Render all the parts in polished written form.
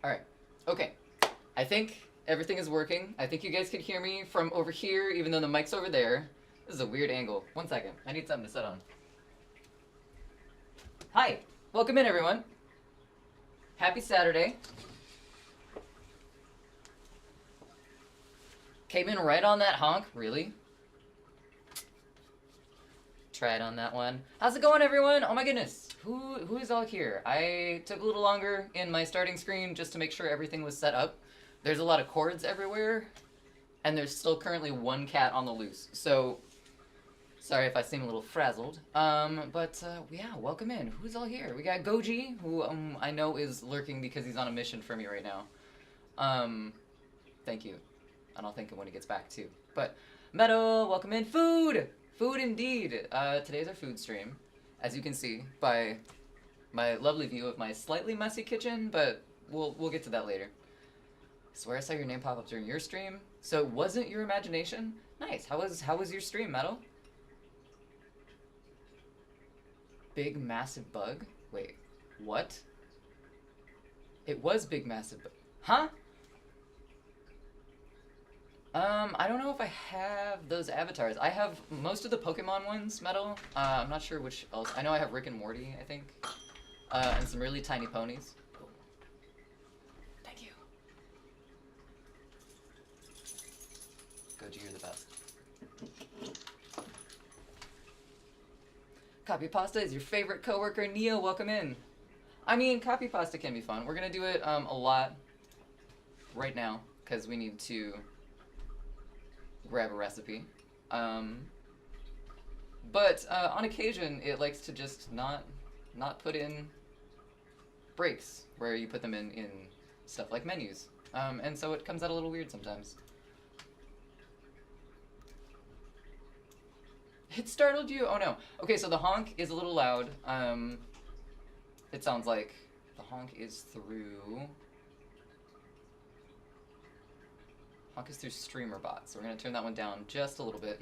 Alright. Okay. I think everything is working. I think you guys can hear me from over here, even though the mic's over there. This is a weird angle. One second. I need something to sit on. Hi. Welcome in, everyone. Happy Saturday. Came in right on that honk. Really? Tried on that one. How's it going, everyone? Oh my goodness. Who is all here? I took a little longer in my starting screen just to make sure everything was set up. There's a lot of cords everywhere, and there's still currently one cat on the loose. So, sorry if I seem a little frazzled. Yeah, welcome in. Who's all here? We got Goji, who I know is lurking because he's on a mission for me right now. Thank you. And I'll thank him when he gets back too. But Meadow, welcome in. Food! Food indeed. Today's our food stream, as you can see by my lovely view of my slightly messy kitchen, but we'll get to that later. I swear I saw your name pop up during your stream. So it wasn't your imagination? Nice. How was your stream, Metal? Big massive bug? Wait, what? It was big massive bug. Huh? I don't know if I have those avatars. I have most of the Pokemon ones, Metal. I'm not sure which else. I know I have Rick and Morty, I think. And some really tiny ponies. Oh. Thank you. Goji, you're the best. Copy Pasta is your favorite coworker. Neo, welcome in. I mean, Copy Pasta can be fun. We're gonna do it a lot right now, because we need to grab a recipe. But on occasion, it likes to just not put in breaks where you put them in stuff like menus. And so it comes out a little weird sometimes. It startled you? Oh no. Okay, so the honk is a little loud. It sounds like the honk is through... Honk is through StreamerBot, so we're going to turn that one down just a little bit.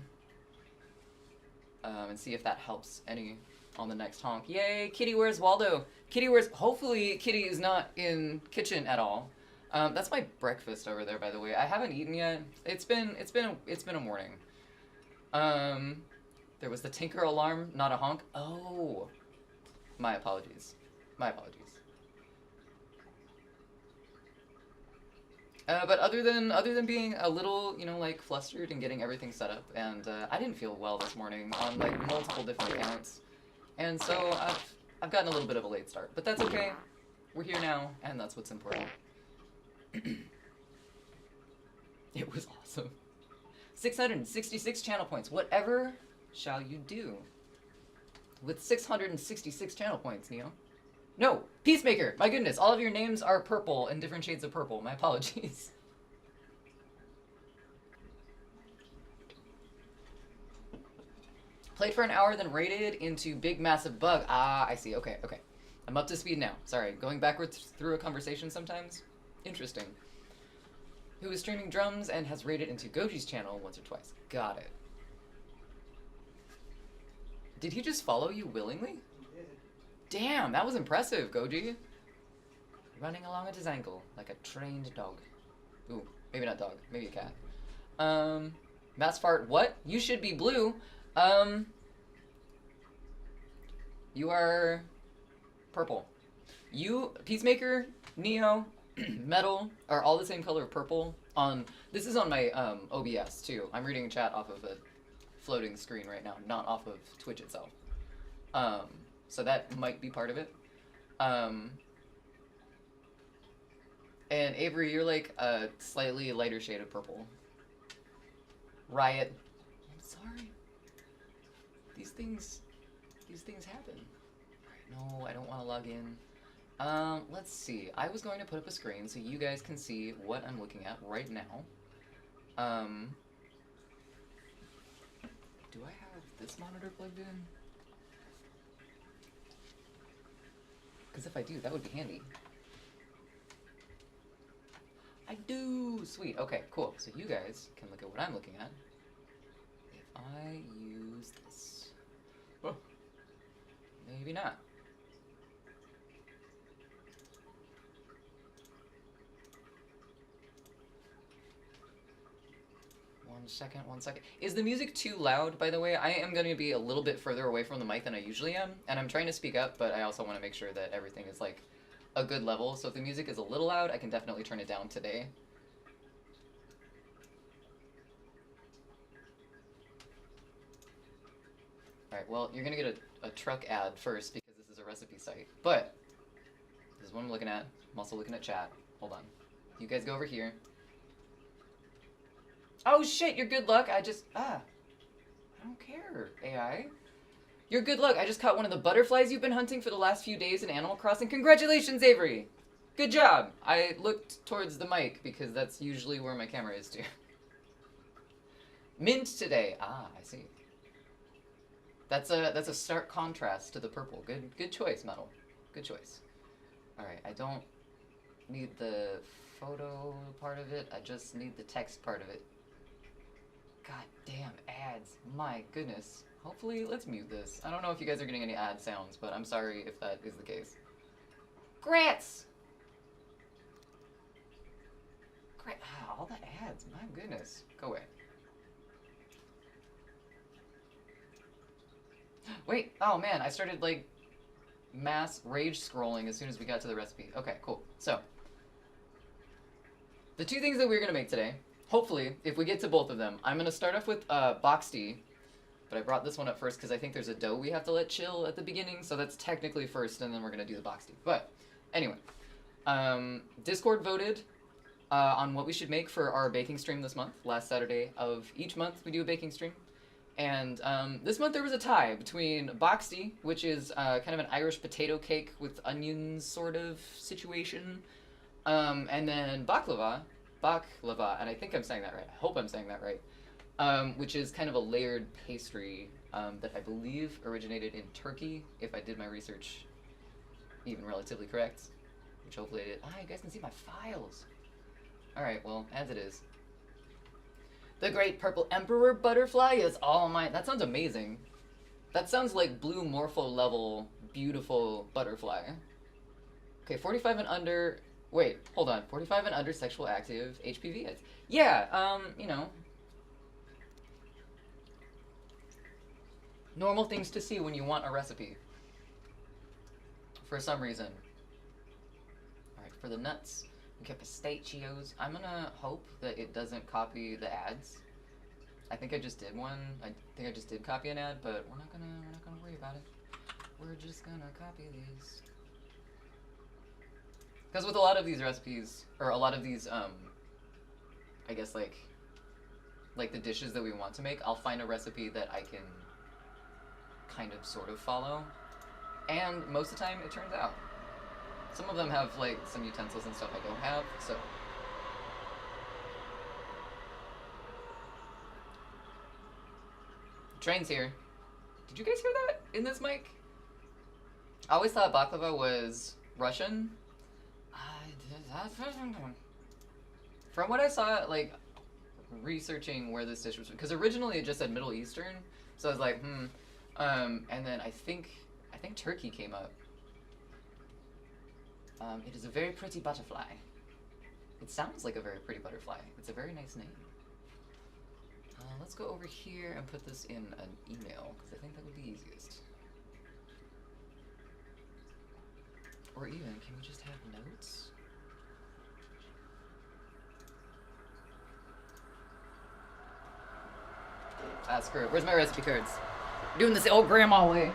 And see if that helps any on the next honk. Yay! Kitty, where's Waldo? Kitty, where's... Hopefully Kitty is not in kitchen at all. That's my breakfast over there, by the way. I haven't eaten yet. It's been a morning. There was the Tinker alarm, not a honk. Oh, my apologies. My apologies. But other than being a little, like flustered and getting everything set up, and I didn't feel well this morning on like multiple different accounts, and so I've gotten a little bit of a late start, but that's okay. We're here now, and that's what's important. It was awesome. 666 channel points. Whatever shall you do with 666 channel points, Neo? No, Peacemaker! My goodness, all of your names are purple in different shades of purple. My apologies. Played for an hour, then raided into Big Massive Bug. Ah, I see. Okay. I'm up to speed now. Sorry, going backwards through a conversation sometimes. Interesting. Who is streaming drums and has raided into Goji's channel once or twice. Got it. Did he just follow you willingly? Damn, that was impressive, Goji. Running along at his ankle like a trained dog. Ooh, maybe not dog, maybe a cat. Mass fart, what? You should be blue. You are purple. You, Peacemaker, Neo, Metal are all the same color of purple. This is on my OBS too. I'm reading chat off of a floating screen right now, not off of Twitch itself. So that might be part of it. And Avery, you're like a slightly lighter shade of purple. Riot. I'm sorry. These things happen. Alright, no, I don't want to log in. Let's see. I was going to put up a screen so you guys can see what I'm looking at right now. Do I have this monitor plugged in? Because if I do, that would be handy. I do! Sweet. Okay, cool. So you guys can look at what I'm looking at. If I use this. Oh. Maybe not. One second. Is the music too loud, by the way? I am going to be a little bit further away from the mic than I usually am, and I'm trying to speak up, but I also want to make sure that everything is, like, a good level. So if the music is a little loud, I can definitely turn it down today. Alright, well, you're going to get a truck ad first because this is a recipe site. But, this is what I'm looking at. I'm also looking at chat. Hold on. You guys go over here. Oh shit, you're good luck. I don't care, AI. You're good luck. I just caught one of the butterflies you've been hunting for the last few days in Animal Crossing. Congratulations, Avery. Good job. I looked towards the mic because that's usually where my camera is too. Mint today. Ah, I see. That's a stark contrast to the purple. Good choice, Metal. Good choice. All right, I don't need the photo part of it. I just need the text part of it. God damn ads. My goodness. Hopefully, let's mute this. I don't know if you guys are getting any ad sounds, but I'm sorry if that is the case. Grants! All the ads. My goodness. Go away. Wait. Oh, man. I started, like, mass rage scrolling as soon as we got to the recipe. Okay, cool. So, the two things that we're going to make today... Hopefully, if we get to both of them, I'm going to start off with box tea, but I brought this one up first because I think there's a dough we have to let chill at the beginning, so that's technically first, and then we're going to do the box tea. But, anyway, Discord voted on what we should make for our baking stream this month. Last Saturday of each month, we do a baking stream. And this month there was a tie between box tea, which is kind of an Irish potato cake with onions sort of situation, and then baklava, and I think I'm saying that right. I hope I'm saying that right. Which is kind of a layered pastry that I believe originated in Turkey, if I did my research even relatively correct, which hopefully I did. Ah, you guys can see my files. Alright, well, as it is. The Great Purple Emperor Butterfly is all mine. That sounds amazing. That sounds like blue morpho level, beautiful butterfly. Okay, 45 and under... Wait, hold on. 45 and under sexual active HPV hits. Yeah, you know. Normal things to see when you want a recipe. For some reason. Alright, for the nuts, we got pistachios. I'm gonna hope that it doesn't copy the ads. I think I just did one. I think I just did copy an ad, but we're not gonna worry about it. We're just gonna copy these. Because with a lot of these recipes, or a lot of these, I guess, like the dishes that we want to make, I'll find a recipe that I can kind of sort of follow. And most of the time, it turns out. Some of them have, like, some utensils and stuff I don't have, so. Train's here. Did you guys hear that in this mic? I always thought baklava was Russian. From what I saw, like, researching where this dish was, because originally it just said Middle Eastern, so I was like, and then I think Turkey came up. It is a very pretty butterfly. It sounds like a very pretty butterfly. It's a very nice name. Let's go over here and put this in an email, because I think that would be easiest. Or even, can we just have notes? Ah, screw it. Where's my recipe cards? I'm doing this the old grandma way.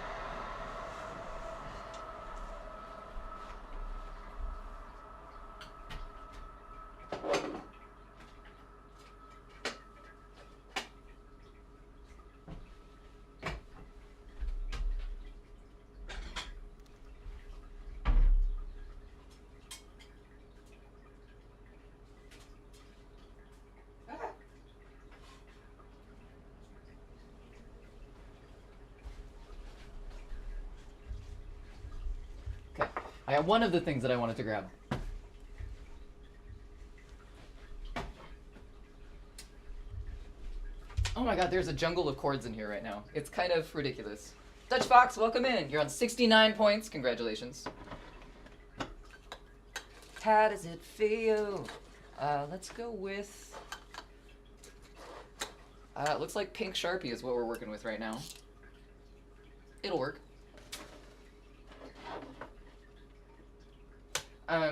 I have one of the things that I wanted to grab. Oh my god, there's a jungle of chords in here right now. It's kind of ridiculous. Dutch Fox, welcome in. You're on 69 points. Congratulations. How does it feel? Let's go with Looks like pink Sharpie is what we're working with right now. It'll work.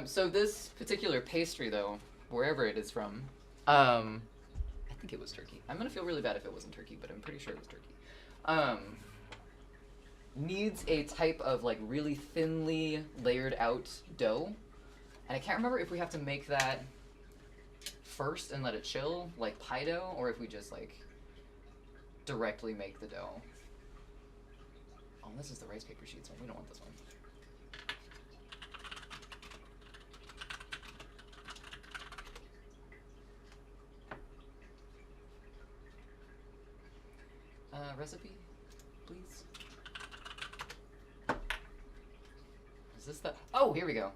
So this particular pastry, though, wherever it is from, I think it was turkey. I'm gonna feel really bad if it wasn't turkey, but I'm pretty sure it was turkey. Needs a type of like really thinly layered out dough, and I can't remember if we have to make that first and let it chill like pie dough, or if we just like directly make the dough. Oh, this is the rice paper sheets one. We don't want this one. Recipe, please. Is this the... Oh, here we go.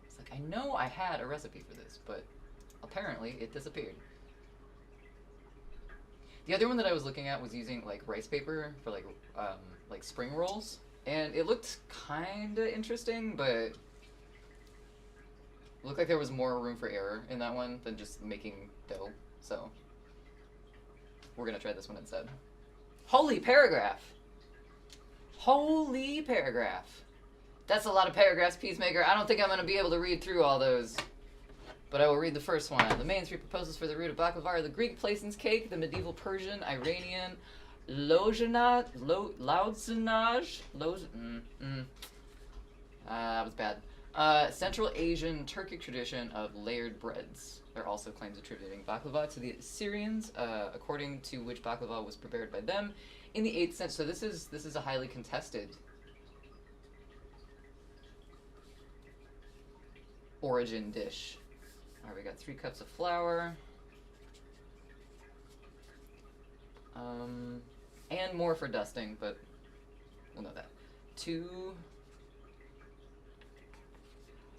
It's like, I know I had a recipe for this, but apparently it disappeared. The other one that I was looking at was using like rice paper for like spring rolls, and it looked kind of interesting, but it looked like there was more room for error in that one than just making dough. So we're gonna try this one instead. Holy paragraph! Holy paragraph! That's a lot of paragraphs, Peacemaker. I don't think I'm gonna be able to read through all those. But I will read the first one. The main three proposals for the root of baklava are the Greek placence cake, the medieval Persian, Iranian lozanage, that was bad. Central Asian Turkic tradition of layered breads. There are also claims attributing baklava to the Assyrians, according to which baklava was prepared by them in the 8th century. So this is a highly contested origin dish. All right, we got 3 cups of flour. And more for dusting, but we'll know that. 2.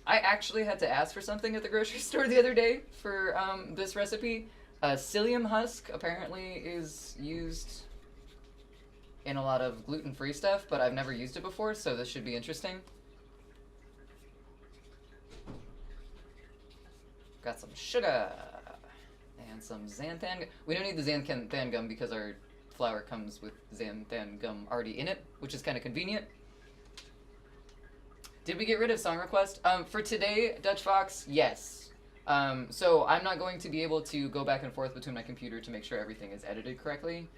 I actually had to ask for something at the grocery store the other day for this recipe. Psyllium husk apparently is used in a lot of gluten-free stuff, but I've never used it before, so this should be interesting. Got some sugar and some xanthan. We don't need the xanthan gum because our flour comes with xanthan gum already in it, which is kind of convenient. Did we get rid of song request? For today, Dutch Fox, yes. So I'm not going to be able to go back and forth between my computer to make sure everything is edited correctly.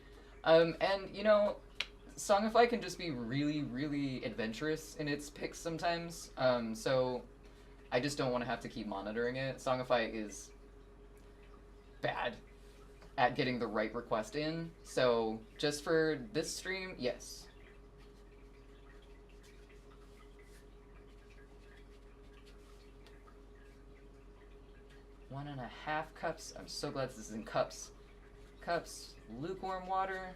And, you know, Songify can just be really, really adventurous in its picks sometimes. So I just don't want to have to keep monitoring it. Songify is bad at getting the right request in. So just for this stream, yes. One and a half cups. I'm so glad this is in cups. Cups, lukewarm water.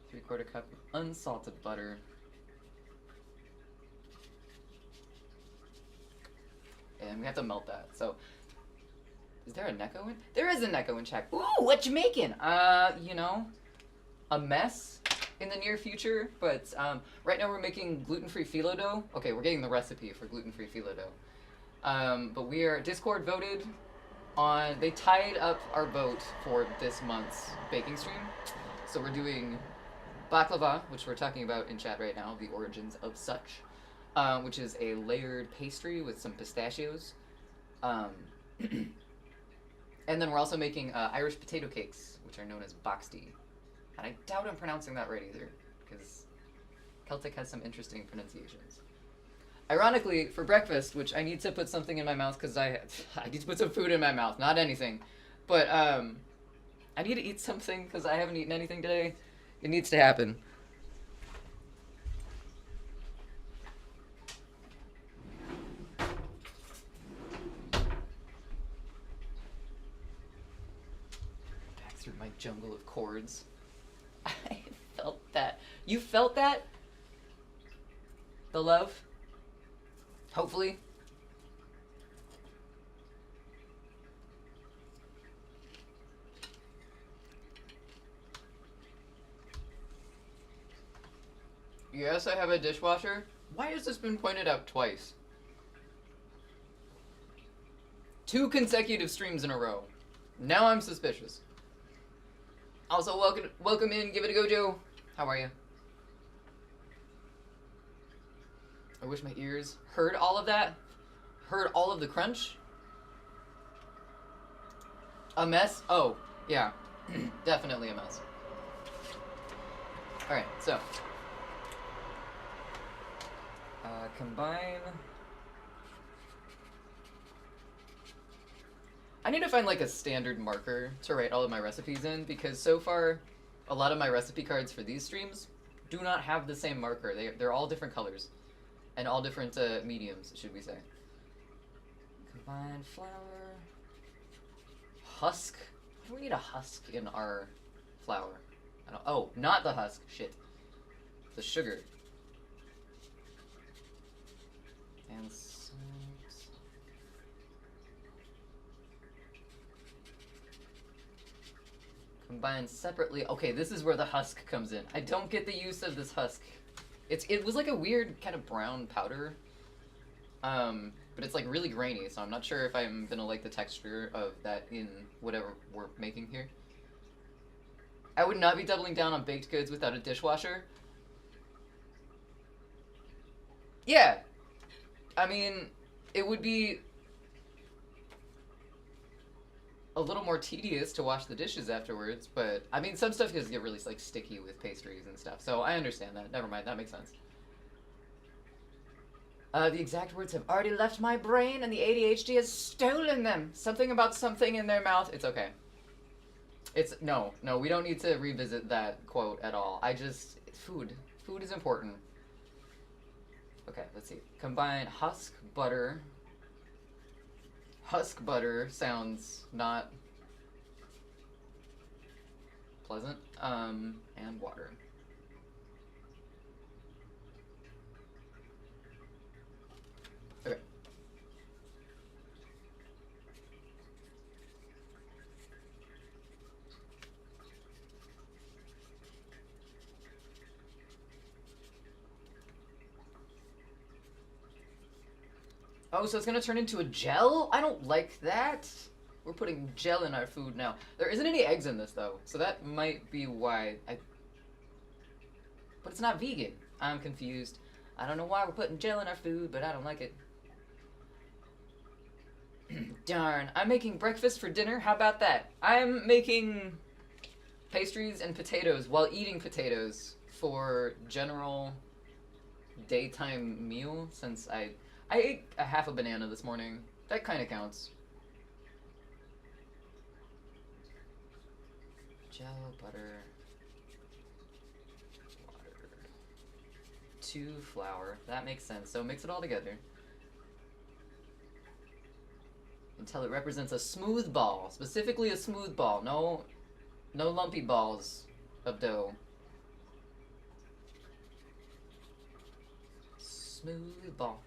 Three-quarter cup of unsalted butter. And we have to melt that. So, is there a Neko in? There is a Neko in chat. Ooh, what you making? You know, a mess in the near future. But right now we're making gluten-free phyllo dough. Okay, we're getting the recipe for gluten-free phyllo dough. But we are, Discord voted on, they tied up our vote for this month's baking stream. So we're doing baklava, which we're talking about in chat right now, the origins of such, which is a layered pastry with some pistachios. And then we're also making Irish potato cakes, which are known as boxty. And I doubt I'm pronouncing that right either, because Celtic has some interesting pronunciations. Ironically, for breakfast, which I need to put something in my mouth because I need to put some food in my mouth, not anything. But I need to eat something because I haven't eaten anything today. It needs to happen. Back through my jungle of chords. I felt that. You felt that? The love? Hopefully. Yes, I have a dishwasher. Why has this been pointed out twice? 2 consecutive streams in a row. Now I'm suspicious. Also, welcome in. Give it a go, Joe. How are you? I wish my ears heard all of that. Heard all of the crunch. A mess? Oh, yeah. Definitely a mess. Alright, so. Combine. I need to find like a standard marker to write all of my recipes in, because so far a lot of my recipe cards for these streams do not have the same marker. They're all different colors and all different mediums, should we say. Combine flour. Husk. Why do we need a husk in our flour? I don't. Oh, not the husk. Shit. The sugar. And six. Combine separately. Okay, this is where the husk comes in. I don't get the use of this husk. It was like a weird kind of brown powder. But it's like really grainy, so I'm not sure if I'm gonna like the texture of that in whatever we're making here. I would not be doubling down on baked goods without a dishwasher. Yeah. I mean, it would be a little more tedious to wash the dishes afterwards, but I mean, some stuff does get really like sticky with pastries and stuff, so I understand that. Never mind, that makes sense. The exact words have already left my brain and the ADHD has stolen them. Something about something in their mouth. It's okay. No, we don't need to revisit that quote at all. Food is important. Okay, let's see. Combine husk butter. Husk butter sounds not pleasant. And water. Okay. Oh, so it's gonna turn into a gel? I don't like that. We're putting gel in our food now. There isn't any eggs in this, though, so that might be why But it's not vegan. I'm confused. I don't know why we're putting gel in our food, but I don't like it. Darn. I'm making breakfast for dinner. How about that? I'm making pastries and potatoes while eating potatoes for general daytime meal, since I ate a half a banana this morning. That kind of counts. Gel, butter, water, 2 flour. That makes sense. So mix it all together until it represents a smooth ball. Specifically a smooth ball. No lumpy balls of dough. Smooth ball.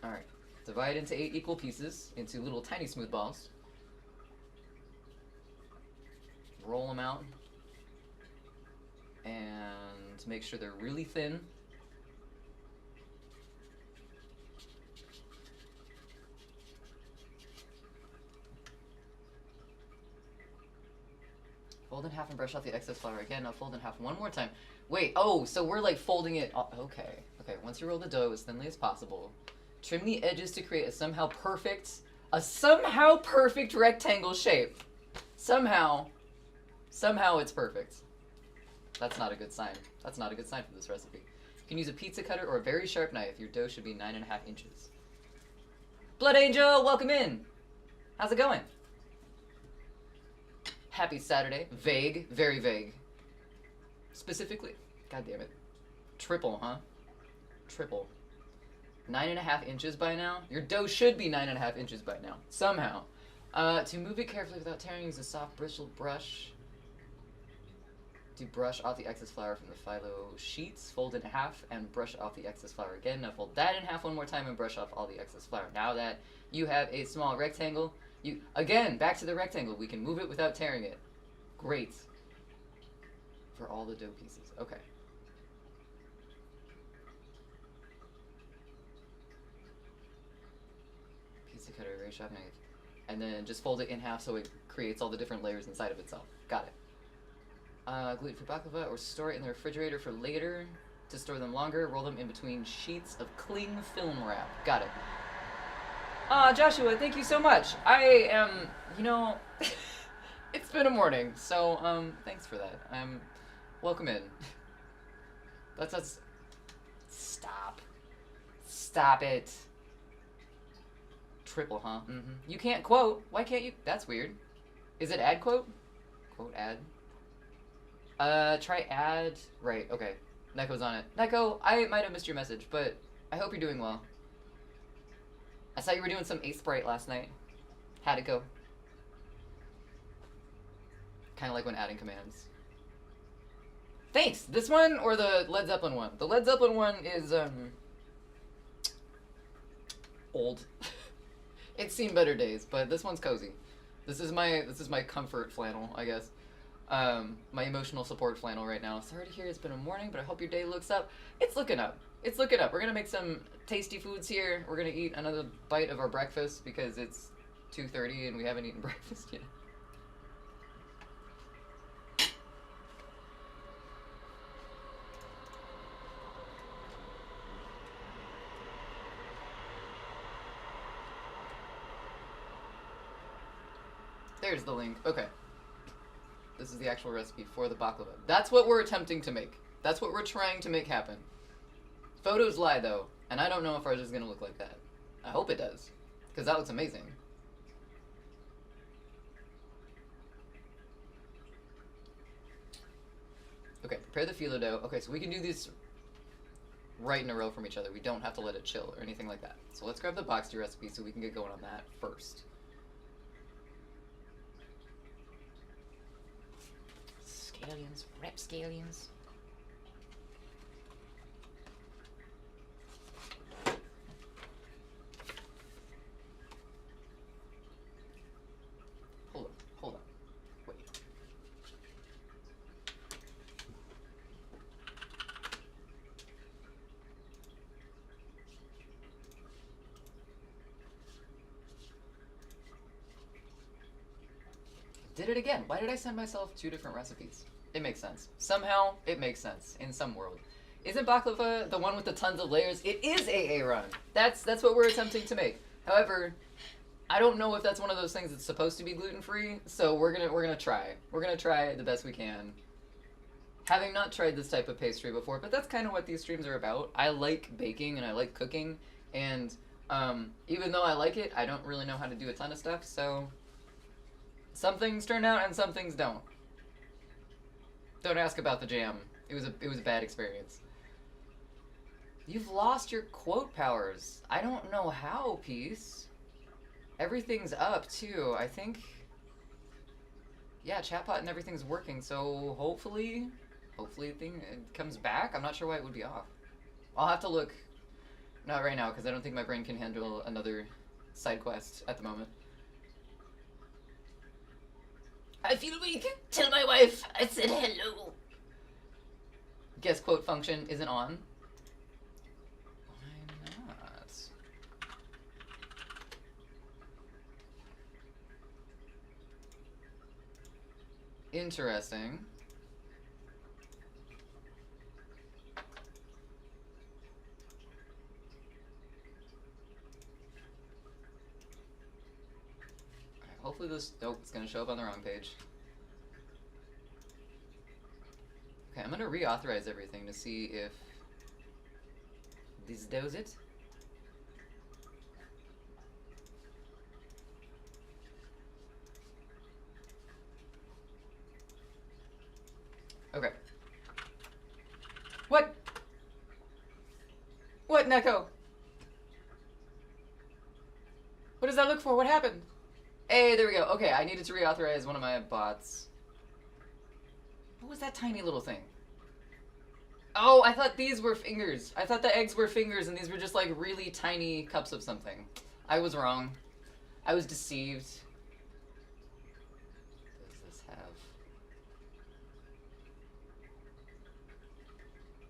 Alright. Divide into 8 equal pieces into little tiny smooth balls. Roll them out. And make sure they're really thin. Fold in half and brush off the excess flour again. Now fold in half one more time. Wait, oh, so we're like folding it. Okay. Once you roll the dough as thinly as possible, trim the edges to create a somehow perfect rectangle shape. Somehow it's perfect. That's not a good sign. That's not a good sign for this recipe. You can use a pizza cutter or a very sharp knife. Your dough should be 9.5 inches. Blood Angel, welcome in. How's it going? Happy Saturday. Vague, very vague. Specifically, god damn it. Triple, huh? Triple. 9.5 inches by now? Your dough should be 9.5 inches by now. Somehow. To move it carefully without tearing, use a soft bristled brush. To brush off the excess flour from the phyllo sheets. Fold in half and brush off the excess flour again. Now fold that in half one more time and brush off all the excess flour. Now that you have a small rectangle, again, back to the rectangle. We can move it without tearing it. Great. For all the dough pieces. Okay. very sharp knife. And then just fold it in half so it creates all the different layers inside of itself. Got it. Gluten-free baklava, or store it in the refrigerator for later to store them longer. Roll them in between sheets of cling film wrap. Got it. Joshua, thank you so much. I am, it's been a morning, so, thanks for that. Welcome in. Let's stop. Stop it. Triple, huh? Mm-hmm. You can't quote. Why can't you? That's weird. Is it add quote? Quote add? Try add. Right, okay. Neko's on it. Neko, I might have missed your message, but I hope you're doing well. I saw you were doing some Ace Sprite last night. How'd it go? Kind of like when adding commands. Thanks! This one or the Led Zeppelin one? The Led Zeppelin one is, old. It's seen better days, but this one's cozy. This is my comfort flannel, I guess. My emotional support flannel right now. Sorry to hear it's been a morning, but I hope your day looks up. It's looking up. It's looking up. We're gonna make some tasty foods here. We're gonna eat another bite of our breakfast because it's 2:30 and we haven't eaten breakfast yet. There's the link. Okay. This is the actual recipe for the baklava. That's what we're attempting to make. That's what we're trying to make happen. Photos lie, though, and I don't know if ours is going to look like that. I hope it does, because that looks amazing. Okay, prepare the phyllo dough. Okay, so we can do these right in a row from each other. We don't have to let it chill or anything like that. So let's grab the boxed recipe so we can get going on that first. Scallions, rapscallions. Hold on. Wait. Did it again. Why did I send myself 2 different recipes? It makes sense. Somehow, it makes sense in some world. Isn't baklava the one with the tons of layers? It is AA run. That's what we're attempting to make. However, I don't know if that's one of those things that's supposed to be gluten-free, so we're gonna try. We're gonna try the best we can. Having not tried this type of pastry before, but that's kind of what these streams are about. I like baking and I like cooking, and even though I like it, I don't really know how to do a ton of stuff, so some things turn out and some things don't. Don't ask about the jam. It was a bad experience. You've lost your quote powers. I don't know how, Peace. Everything's up too. I think, yeah, chatbot and everything's working. So hopefully it comes back. I'm not sure why it would be off. I'll have to look. Not right now because I don't think my brain can handle another side quest at the moment. I feel weak. Tell my wife I said hello. Guess quote function isn't on. Why not? Interesting. Hopefully this, nope, it's gonna show up on the wrong page. Okay, I'm gonna reauthorize everything to see if this does it. Okay. What? What, Neko? What does that look for? What happened? Hey, there we go. Okay, I needed to reauthorize one of my bots. What was that tiny little thing? Oh, I thought these were fingers. I thought the eggs were fingers and these were just like really tiny cups of something. I was wrong. I was deceived. What does this have?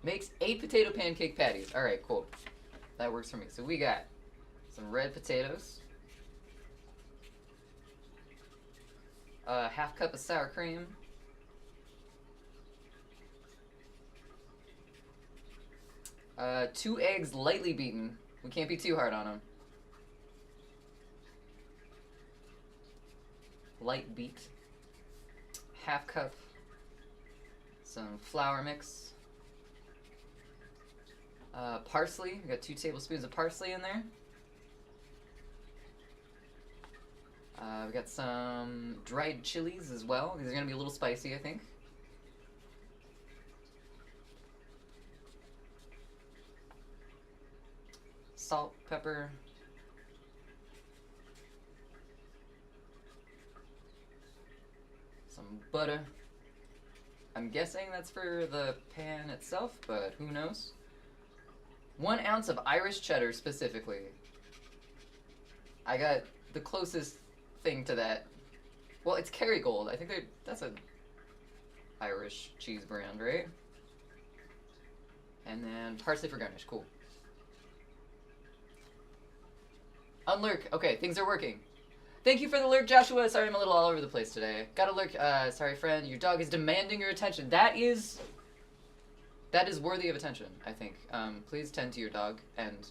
Makes 8 potato pancake patties. Alright, cool. That works for me. So we got some red potatoes. Half cup of sour cream. Two eggs lightly beaten. We can't be too hard on them. Light beat. Half cup. Some flour mix. Parsley. We got 2 tablespoons of parsley in there. We got some dried chilies as well. These are gonna be a little spicy, I think. Salt, pepper. Some butter. I'm guessing that's for the pan itself, but who knows? 1 ounce of Irish cheddar specifically. I got the closest thing to that. Well, it's Kerrygold. I think that's a Irish cheese brand, right? And then parsley for garnish. Cool. Unlurk. Okay, things are working. Thank you for the lurk, Joshua. Sorry, I'm a little all over the place today. Got a lurk. Sorry, friend. Your dog is demanding your attention. That is worthy of attention, I think. Please tend to your dog and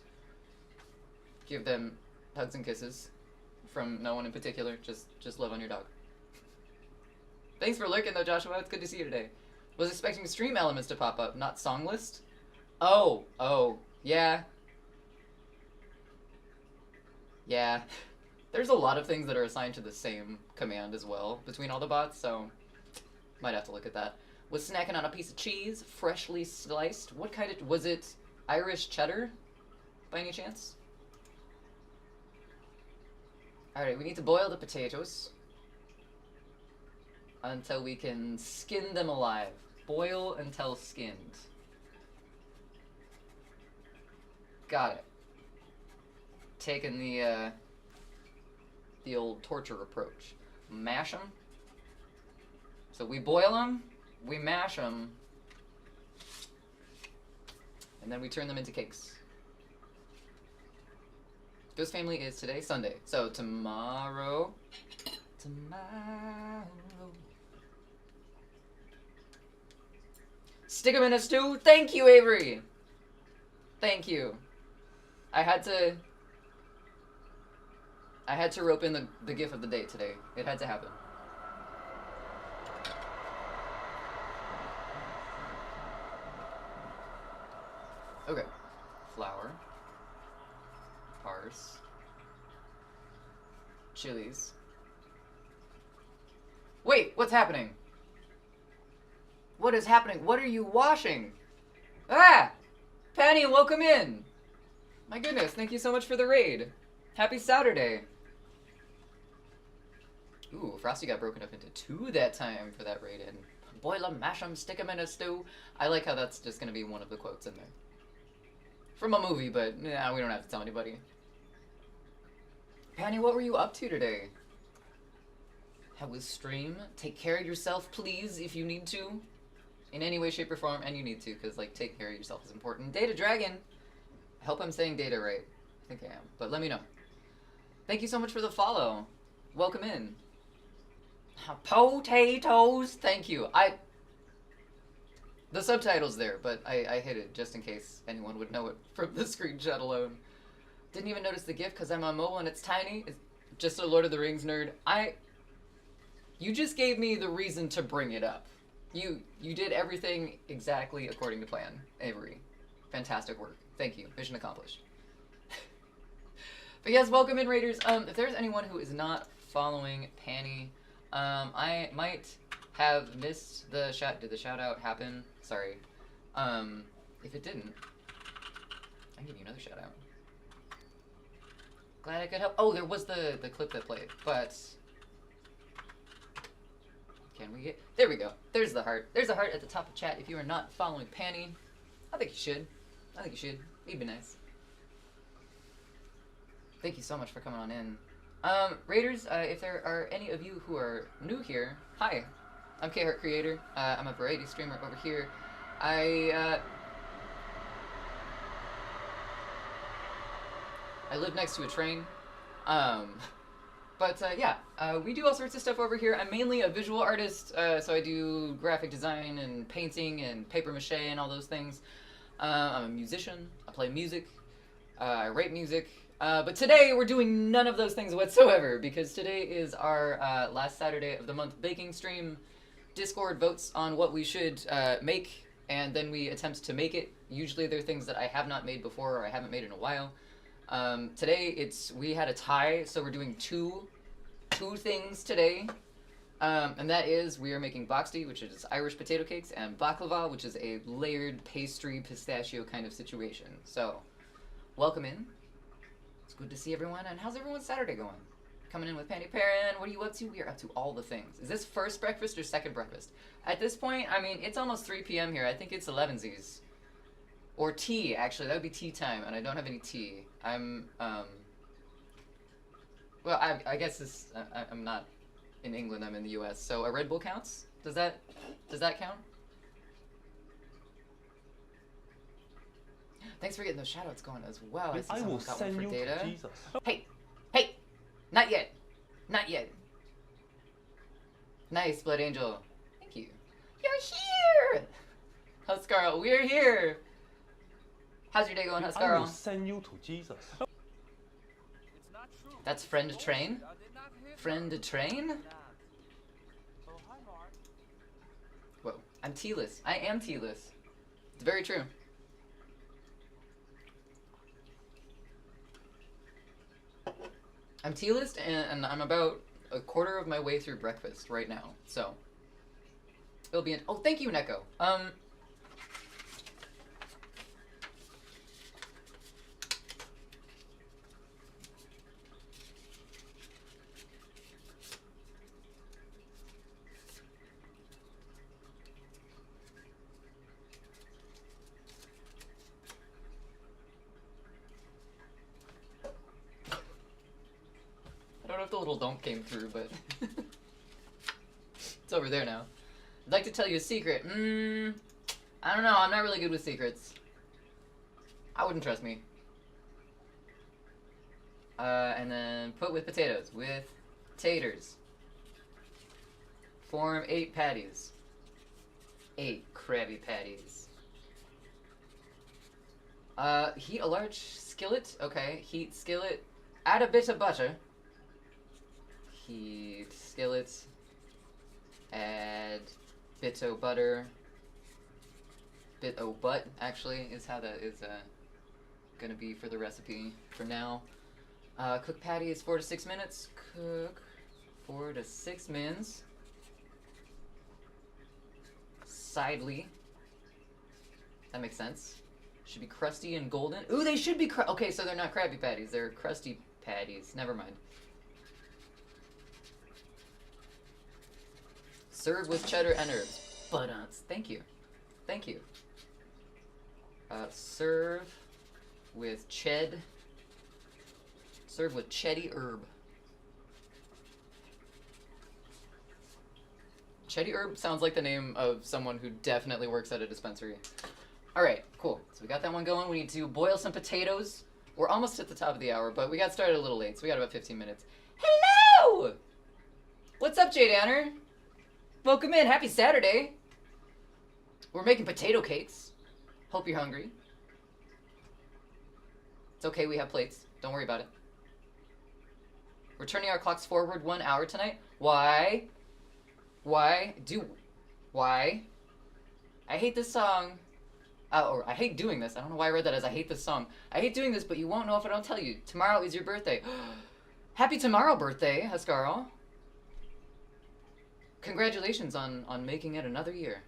give them hugs and kisses from no one in particular. Just love on your dog. Thanks for lurking, though, Joshua. It's good to see you today. Was expecting stream elements to pop up, not song list. Oh, yeah. Yeah. There's a lot of things that are assigned to the same command as well between all the bots, so might have to look at that. Was snacking on a piece of cheese, freshly sliced. What kind of... Was it Irish cheddar, by any chance? Alright, we need to boil the potatoes until we can skin them alive. Boil until skinned. Got it. Taking the old torture approach. Mash them. So we boil them, we mash them, and then we turn them into cakes. Ghost Family is today, Sunday. So tomorrow. Stick them in a stew. Thank you, Avery. Thank you. I had to rope in the gif of the day today. It had to happen. Okay. Flour. Parse. Chilies. Wait, what's happening? What is happening? What are you washing? Ah! Penny, welcome in! My goodness, thank you so much for the raid. Happy Saturday. Ooh, Frosty got broken up into 2 that time for that raid in. Boil 'em, mash 'em, stick 'em in a stew. I like how that's just gonna be one of the quotes in there. From a movie, but nah, we don't have to tell anybody. Penny, what were you up to today? How was stream? Take care of yourself, please, if you need to. In any way, shape, or form, and you need to, because, like, take care of yourself is important. Data Dragon. I hope I'm saying data right. I think I am, but let me know. Thank you so much for the follow. Welcome in. Potatoes. Thank you. The subtitle's there, but I hid it just in case anyone would know it from the screenshot alone. Didn't even notice the GIF because I'm on mobile and it's tiny. It's just a Lord of the Rings nerd. You just gave me the reason to bring it up. You did everything exactly according to plan, Avery. Fantastic work. Thank you. Mission accomplished. But yes, welcome in, Raiders. If there's anyone who is not following Panny, I might have missed the shout. Did the shout out happen? Sorry. If it didn't, I can give you another shout out. Glad I could help. Oh, there was the clip that played, but can we get? There we go. There's the heart. There's a heart at the top of chat. If you are not following Panny, I think you should. I think you should. It'd be nice. Thank you so much for coming on in. Raiders, if there are any of you who are new here, hi. I'm K-Heart Creator. I'm a variety streamer over here. I live next to a train. But yeah, we do all sorts of stuff over here. I'm mainly a visual artist, so I do graphic design and painting and paper mache and all those things. I'm a musician. I play music. I write music. But today we're doing none of those things whatsoever because today is our last Saturday of the month baking stream. Discord votes on what we should make, and then we attempt to make it. Usually they're things that I have not made before or I haven't made in a while. Today we had a tie, so we're doing two things today. And that is we are making boxty, which is Irish potato cakes, and baklava, which is a layered pastry pistachio kind of situation. So, welcome in. It's good to see everyone. And how's everyone's Saturday going? Coming in with Pandy Perrin. What are you up to? We are up to all the things. Is this first breakfast or second breakfast? At this point, I mean, it's almost 3 p.m. here. I think it's 11's. Or tea, actually. That would be tea time, and I don't have any tea. I'm, well, I guess I'm not in England, I'm in the US, so a Red Bull counts? Does that count? Thanks for getting those shoutouts going as well. I will send you data. To Jesus. Hey! Not yet! Nice, Blood Angel. Thank you. You're here! Huscarl, we're here! How's your day going, Huscarl? I will send you to Jesus. That's friend train? Friend train? Whoa, I'm tealess. I am tealess. It's very true. I'm tealess and I'm about a quarter of my way through breakfast right now, so it'll be oh, thank you, Neko. I don't know if the little don't came through, but it's over there now. I'd like to tell you a secret. I don't know. I'm not really good with secrets. I wouldn't trust me. And then put with potatoes. With taters. Form 8 patties. 8 Krabby Patties. Heat a large skillet. Okay, heat skillet. Add a bit of butter. Heat skillet. Add bit o' butter. Bit o' butt, actually, is how that is gonna be for the recipe for now. Cook patties 4 to 6 minutes. Cook 4 to 6 minutes. Sidely. That makes sense. Should be crusty and golden. Ooh, they should be okay, so they're not Krabby Patties. They're crusty patties. Never mind. Serve with cheddar and herbs. But thank you. Thank you. Serve with ched. Serve with cheddy herb. Cheddy herb sounds like the name of someone who definitely works at a dispensary. Alright, cool. So we got that one going. We need to boil some potatoes. We're almost at the top of the hour, but we got started a little late, so we got about 15 minutes. Hello! What's up, Jay Danner? Welcome in. Happy Saturday. We're making potato cakes. Hope you're hungry. It's okay, we have plates. Don't worry about it. We're turning our clocks forward 1 hour tonight. Why? Why? Why? I hate this song. Or I hate doing this. I don't know why I read that as I hate this song. I hate doing this, but you won't know if I don't tell you. Tomorrow is your birthday. Happy tomorrow birthday, Huscarl. Congratulations on making it another year.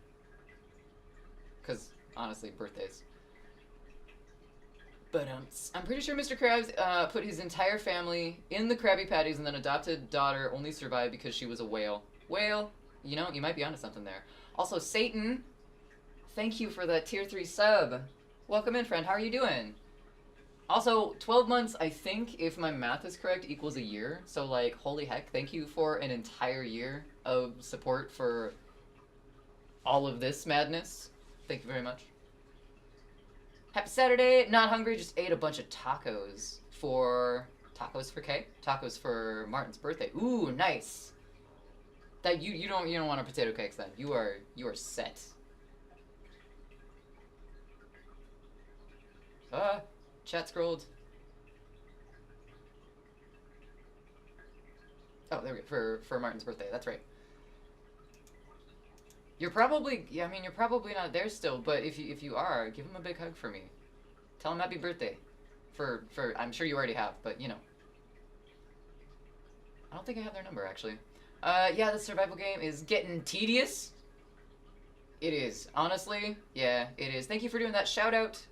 Because, honestly, birthdays. But I'm pretty sure Mr. Krabs put his entire family in the Krabby Patties and then adopted daughter only survived because she was a whale. Whale, you know, you might be onto something there. Also, Satan, thank you for that tier 3 sub. Welcome in, friend. How are you doing? Also, 12 months, I think, if my math is correct, equals a year. So, like, holy heck, thank you for an entire year of support for all of this madness. Thank you very much. Happy Saturday. Not hungry, just ate a bunch of tacos for Tacos for Kay. Tacos for Martin's birthday. Ooh, nice. That you don't want a potato cakes then. You are set. Chat scrolled. Oh, there we go. For Martin's birthday. That's right. You're probably, yeah, I mean, you're probably not there still, but if you are, give him a big hug for me. Tell him happy birthday. I'm sure you already have, but you know. I don't think I have their number actually. Yeah, the survival game is getting tedious. It is, honestly. Yeah, it is. Thank you for doing that shout out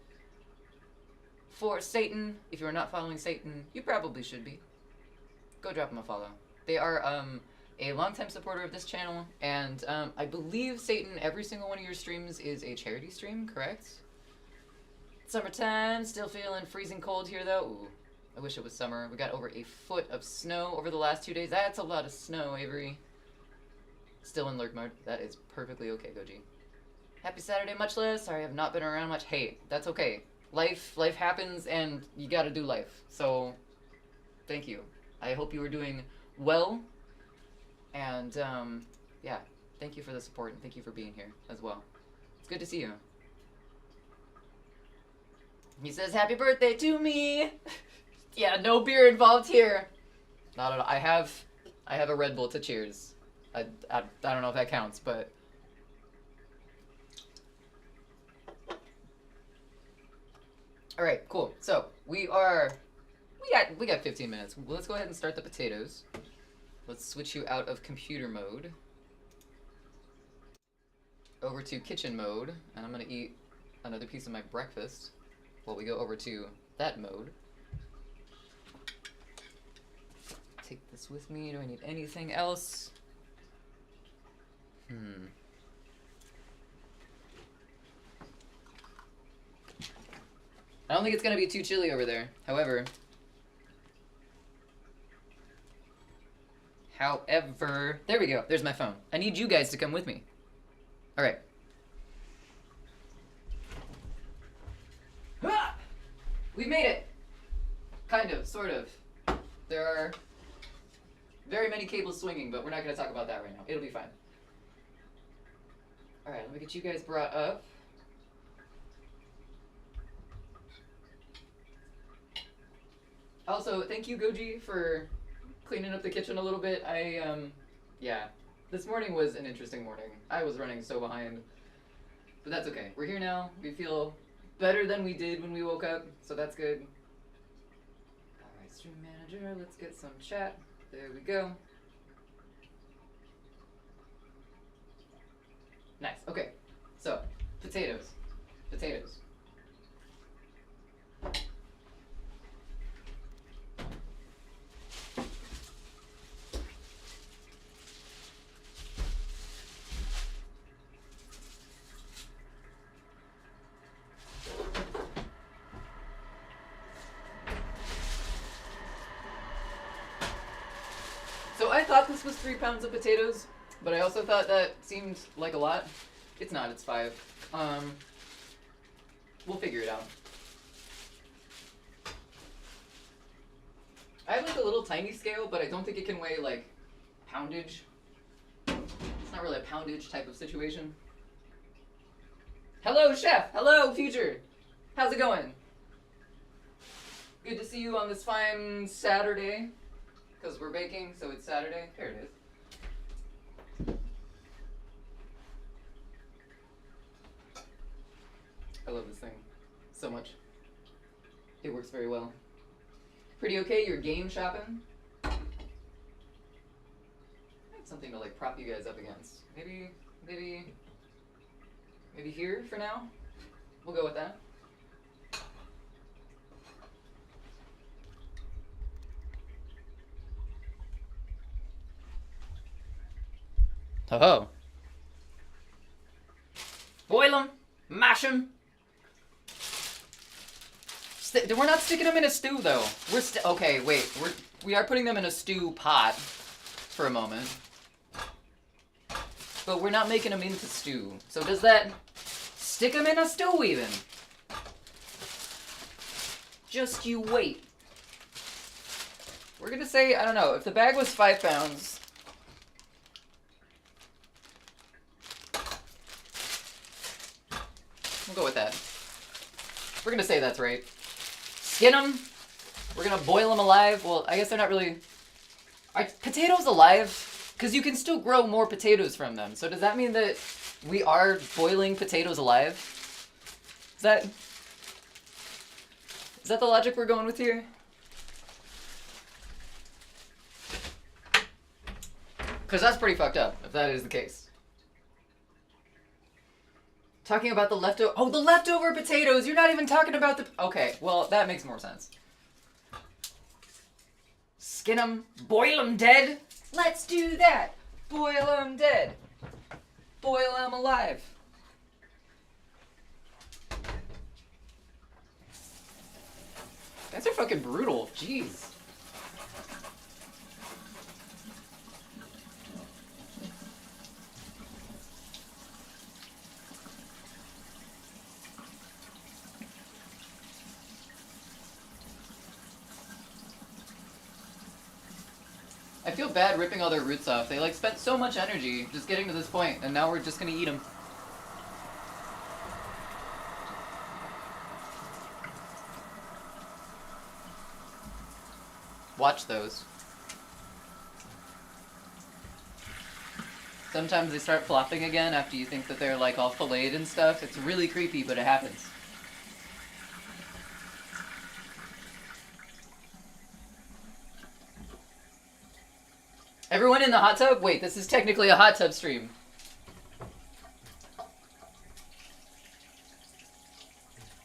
for Satan. If you are not following Satan, you probably should be. Go drop him a follow. They are a longtime supporter of this channel, and I believe, Satan, every single one of your streams is a charity stream, correct? Summertime, still feeling freezing cold here though. Ooh, I wish it was summer. We got over a foot of snow over the last 2 days. That's a lot of snow, Avery. Still in lurk mode. That is perfectly okay, Goji. Happy Saturday, much less. Sorry, I have not been around much. Hey, that's okay. Life happens, and you gotta do life. So, thank you. I hope you were doing well. And, yeah, thank you for the support, and thank you for being here as well. It's good to see you. He says, happy birthday to me! Yeah, no beer involved here. Not at all. I have a Red Bull to cheers. I don't know if that counts, but... Alright, cool. So, we got 15 minutes. Let's go ahead and start the potatoes. Let's switch you out of computer mode over to kitchen mode, and I'm gonna eat another piece of my breakfast while we go over to that mode. Take this with me. Do I need anything else? I don't think it's gonna be too chilly over there. However, there we go. There's my phone. I need you guys to come with me. All right. Ah! We made it. Kind of, sort of. There are very many cables swinging, but we're not going to talk about that right now. It'll be fine. All right, let me get you guys brought up. Also, thank you, Goji, for cleaning up the kitchen a little bit. Yeah, this morning was an interesting morning. I was running so behind, but that's okay. We're here now. We feel better than we did when we woke up, so that's good. All right, stream manager, let's get some chat. There we go. Nice, okay. So, potatoes. Potatoes. So I thought this was 3 pounds of potatoes, but I also thought that seemed like a lot. It's not, it's 5. We'll figure it out. I have like a little tiny scale, but I don't think it can weigh like poundage. It's not really a poundage type of situation. Hello, chef. Hello, future. How's it going? Good to see you on this fine Saturday. Because we're baking, so it's Saturday. Here it is. I love this thing so much. It works very well. Pretty okay, you're game shopping? I need something to like prop you guys up against. Maybe here for now? We'll go with that. Oh. Boil them, mash them. We're not sticking them in a stew though. Okay, wait. We are putting them in a stew pot for a moment. But we're not making them into stew. So does that stick them in a stew even? Just you wait. We're gonna say, I don't know, if the bag was 5 pounds. We'll go with that. We're gonna say that's right. Skin them. We're gonna boil them alive. Well, I guess they're not really... Are potatoes alive? Because you can still grow more potatoes from them. So does that mean that we are boiling potatoes alive? Is that the logic we're going with here? Because that's pretty fucked up, if that is the case. Talking about the leftover... Oh, the leftover potatoes! You're not even talking about the... Okay, well, that makes more sense. Skin them, boil them dead. Let's do that. Boil them dead. Boil them alive. Guys are fucking brutal. Jeez. I feel bad ripping all their roots off. They like spent so much energy just getting to this point, and now we're just gonna eat them. Watch those. Sometimes they start flopping again after you think that they're like all filleted and stuff. It's really creepy, but it happens. Everyone in the hot tub? Wait, this is technically a hot tub stream.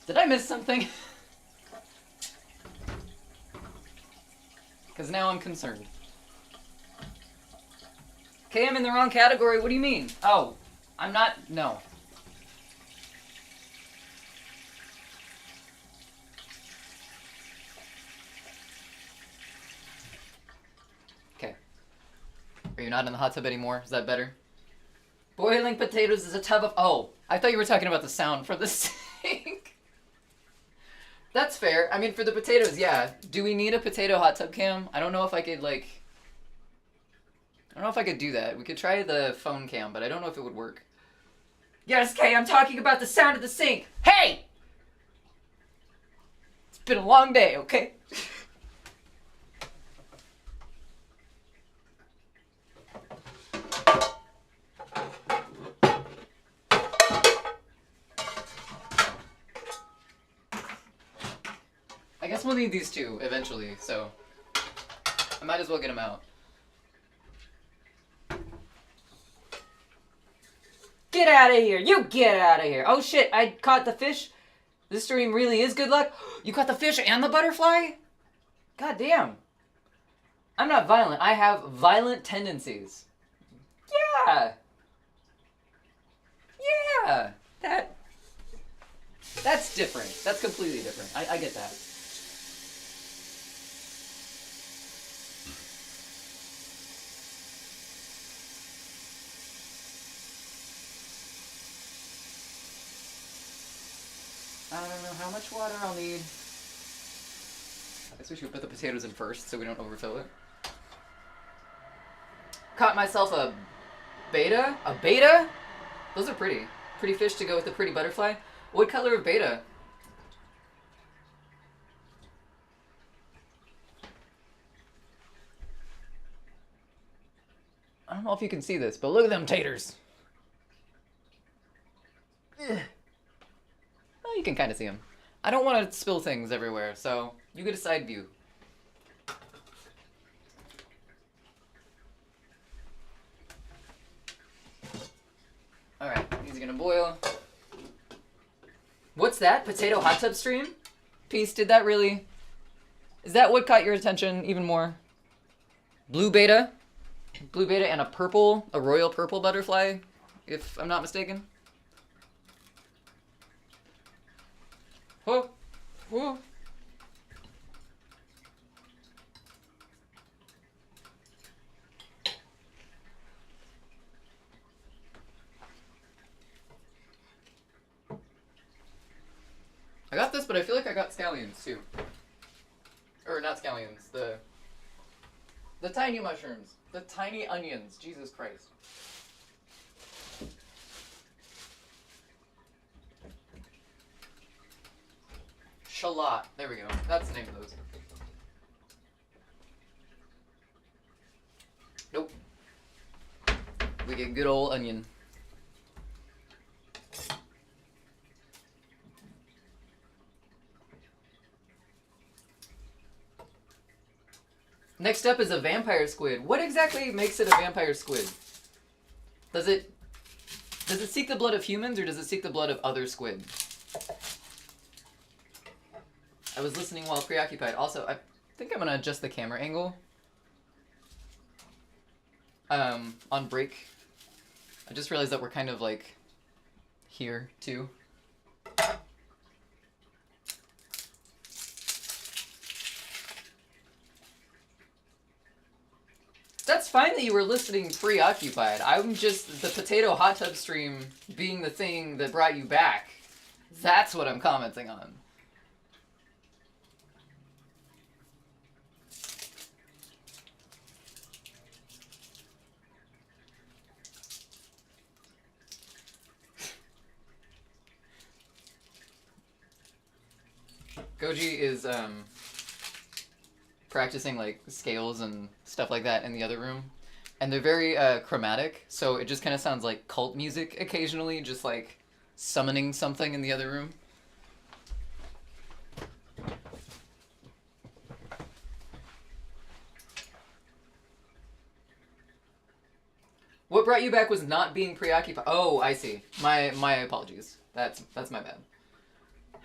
Did I miss something? Because now I'm concerned. Okay, I'm in the wrong category. What do you mean? Oh, I'm not... No. Okay. Are you not in the hot tub anymore? Is that better? Boiling potatoes is a tub of... Oh, I thought you were talking about the sound from the sink. That's fair. I mean, for the potatoes, yeah. Do we need a potato hot tub cam? I don't know if I could, like... I don't know if I could do that. We could try the phone cam, but I don't know if it would work. Yes, Kay, I'm talking about the sound of the sink. Hey! It's been a long day, okay? I guess we'll need these two eventually, so I might as well get them out. Get out of here! You get out of here! Oh shit, I caught the fish. This stream really is good luck. You caught the fish and the butterfly? God damn. I'm not violent. I have violent tendencies. Yeah. Yeah. That's different. That's completely different. I get that. I don't know how much water I'll need. I guess we should put the potatoes in first so we don't overfill it. Caught myself a beta? A beta? Those are pretty. Pretty fish to go with a pretty butterfly. What color of beta? I don't know if you can see this, but look at them taters. Ugh. Well, you can kind of see them. I don't want to spill things everywhere, so you get a side view. Alright, these are gonna boil. What's that? Potato hot tub stream? Peace, did that really... Is that what caught your attention even more? Blue beta? Blue beta and a royal purple butterfly, if I'm not mistaken. Whoa. Whoa. I got this, but I feel like I got scallions too. Or not scallions, the The tiny mushrooms. The tiny onions. Jesus Christ. Shallot. There we go. That's the name of those. Nope. We get good old onion. Next up is a vampire squid. What exactly makes it a vampire squid? Does it seek the blood of humans or does it seek the blood of other squid? I was listening while preoccupied. Also, I think I'm gonna adjust the camera angle. On break. I just realized that we're kind of like here too. That's fine that you were listening preoccupied. I'm just the potato hot tub stream being the thing that brought you back. That's what I'm commenting on. Goji is practicing like scales and stuff like that in the other room, and they're very chromatic, so it just kind of sounds like cult music occasionally, just like summoning something in the other room. What brought you back was not being preoccupied. Oh, I see. My apologies. That's my bad.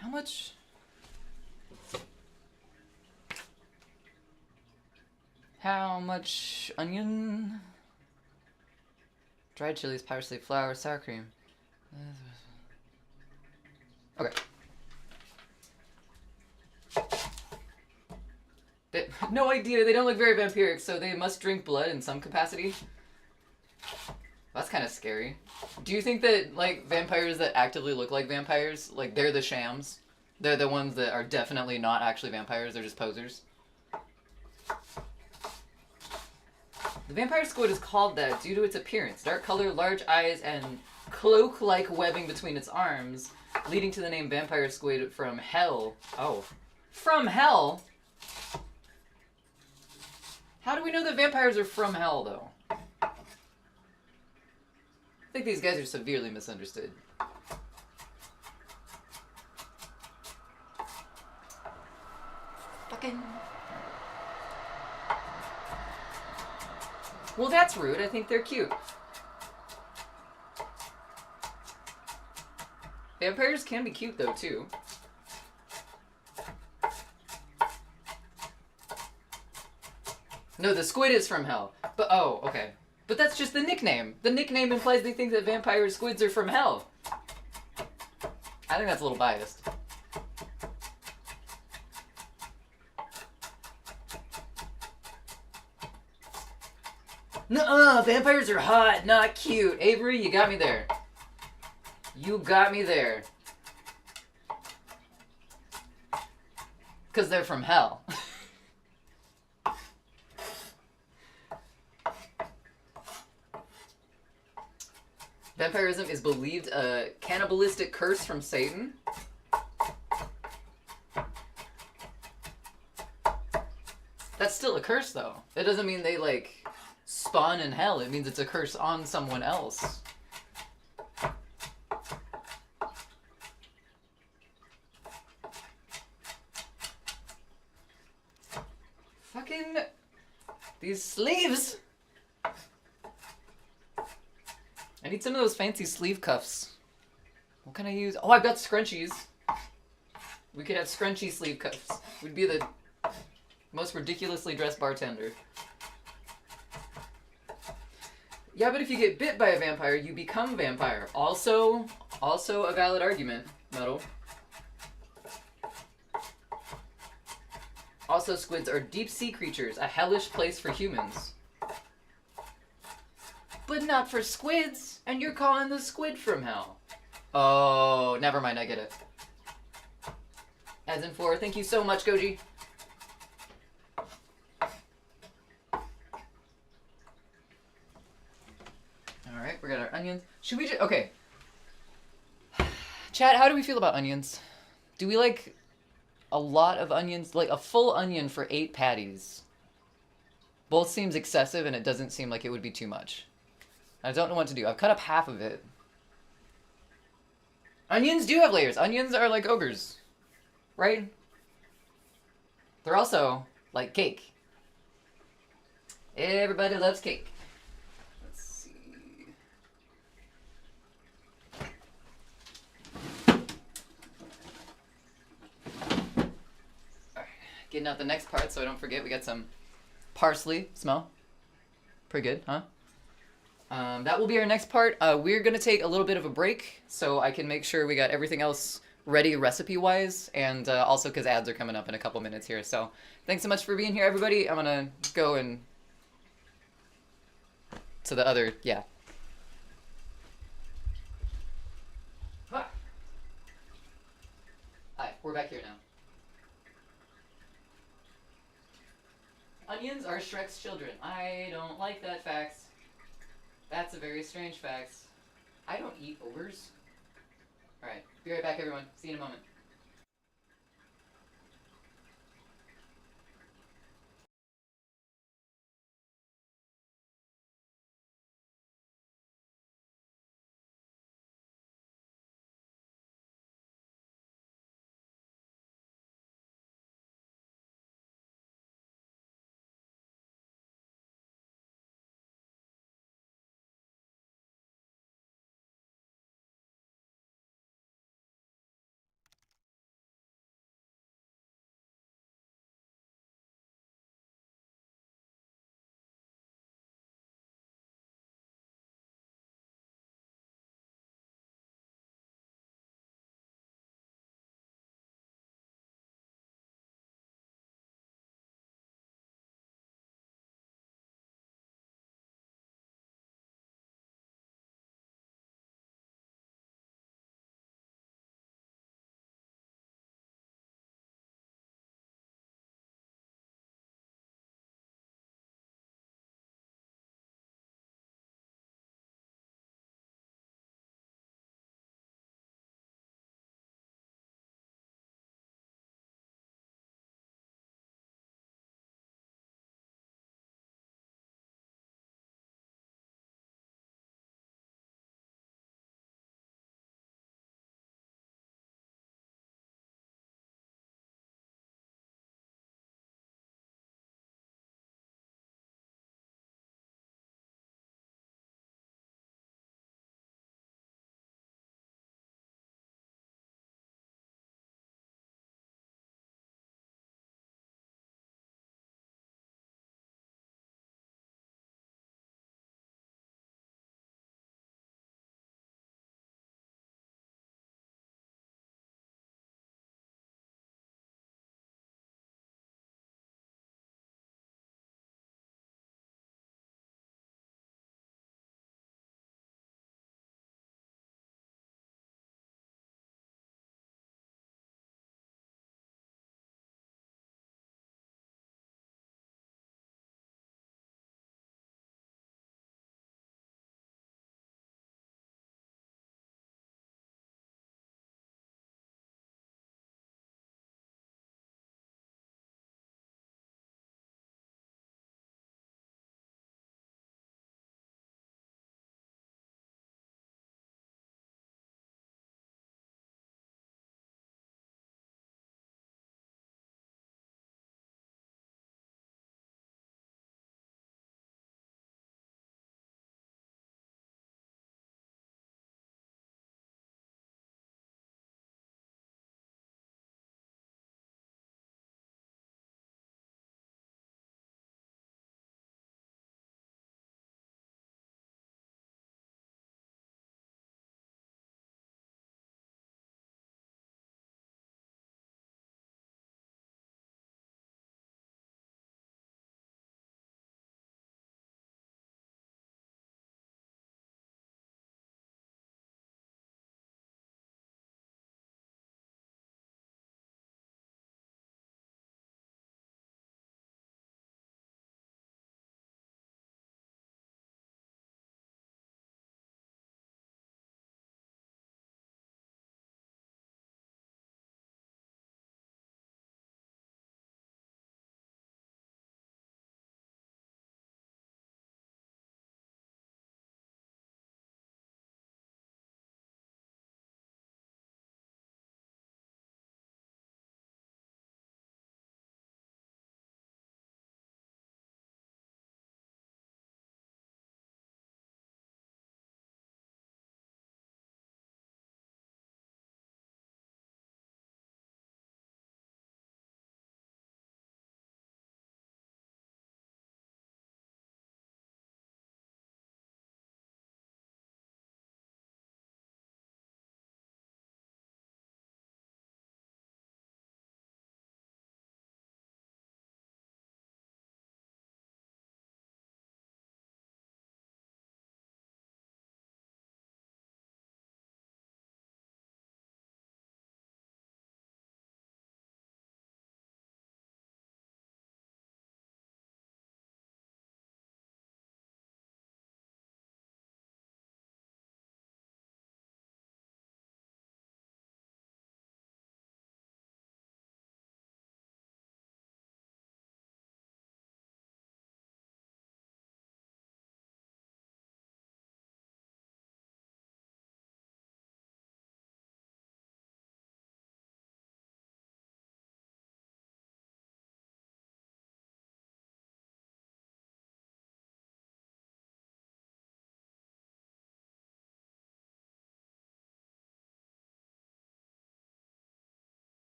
How much? How much onion? Dried chilies, parsley, flour, sour cream. Okay. No idea. They don't look very vampiric, so they must drink blood in some capacity. That's kind of scary. Do you think that, like, vampires that actively look like vampires, like, they're the shams? They're the ones that are definitely not actually vampires, they're just posers? The vampire squid is called that due to its appearance. Dark color, large eyes, and cloak-like webbing between its arms, leading to the name vampire squid from hell. Oh. From hell? How do we know that vampires are from hell, though? I think these guys are severely misunderstood. Fucking... Well, that's rude. I think they're cute. Vampires can be cute, though, too. No, the squid is from hell. But, oh, okay. But that's just the nickname. The nickname implies they think that vampire squids are from hell. I think that's a little biased. Nuh-uh, vampires are hot, not cute. Avery, you got me there. You got me there. Because they're from hell. Vampirism is believed a cannibalistic curse from Satan. That's still a curse, though. It doesn't mean they, like, spawn in hell. It means it's a curse on someone else. Fucking... these sleeves! I need some of those fancy sleeve cuffs. What can I use? Oh, I've got scrunchies. We could have scrunchy sleeve cuffs. We'd be the most ridiculously dressed bartender. Yeah, but if you get bit by a vampire, you become vampire. Also a valid argument, Metal. Also, squids are deep sea creatures, a hellish place for humans. But not for squids, and you're calling the squid from hell. Oh, never mind, I get it. As in 4, thank you so much, Goji. onions. Should we just... Okay. Chat, how do we feel about onions? Do we like a lot of onions? Like a full onion for 8 patties. Both seems excessive and it doesn't seem like it would be too much. I don't know what to do. I've cut up half of it. Onions do have layers. Onions are like ogres. Right? They're also like cake. Everybody loves cake. Let's see. Alright. Getting out the next part so I don't forget. We got some parsley. Smell? Pretty good, huh? That will be our next part. We're going to take a little bit of a break so I can make sure we got everything else ready recipe-wise, and also because ads are coming up in a couple minutes here. So thanks so much for being here, everybody. I'm going to go and... to the other... yeah. Hi, we're back here now. Onions are Shrek's children. I don't like that fact. That's a very strange fact. I don't eat ogres. Alright, be right back, everyone. See you in a moment.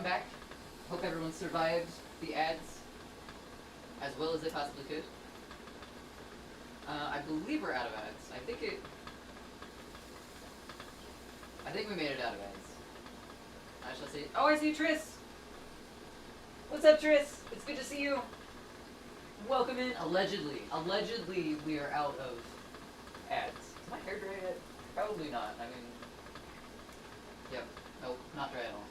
back. Hope everyone survived the ads as well as they possibly could. I believe we're out of ads. I think we made it out of ads. I shall see. Oh, I see Triss! What's up, Triss? It's good to see you. Welcome in. Allegedly, we are out of ads. Is my hair dry yet? Probably not. I mean, yep. Nope, not dry at all.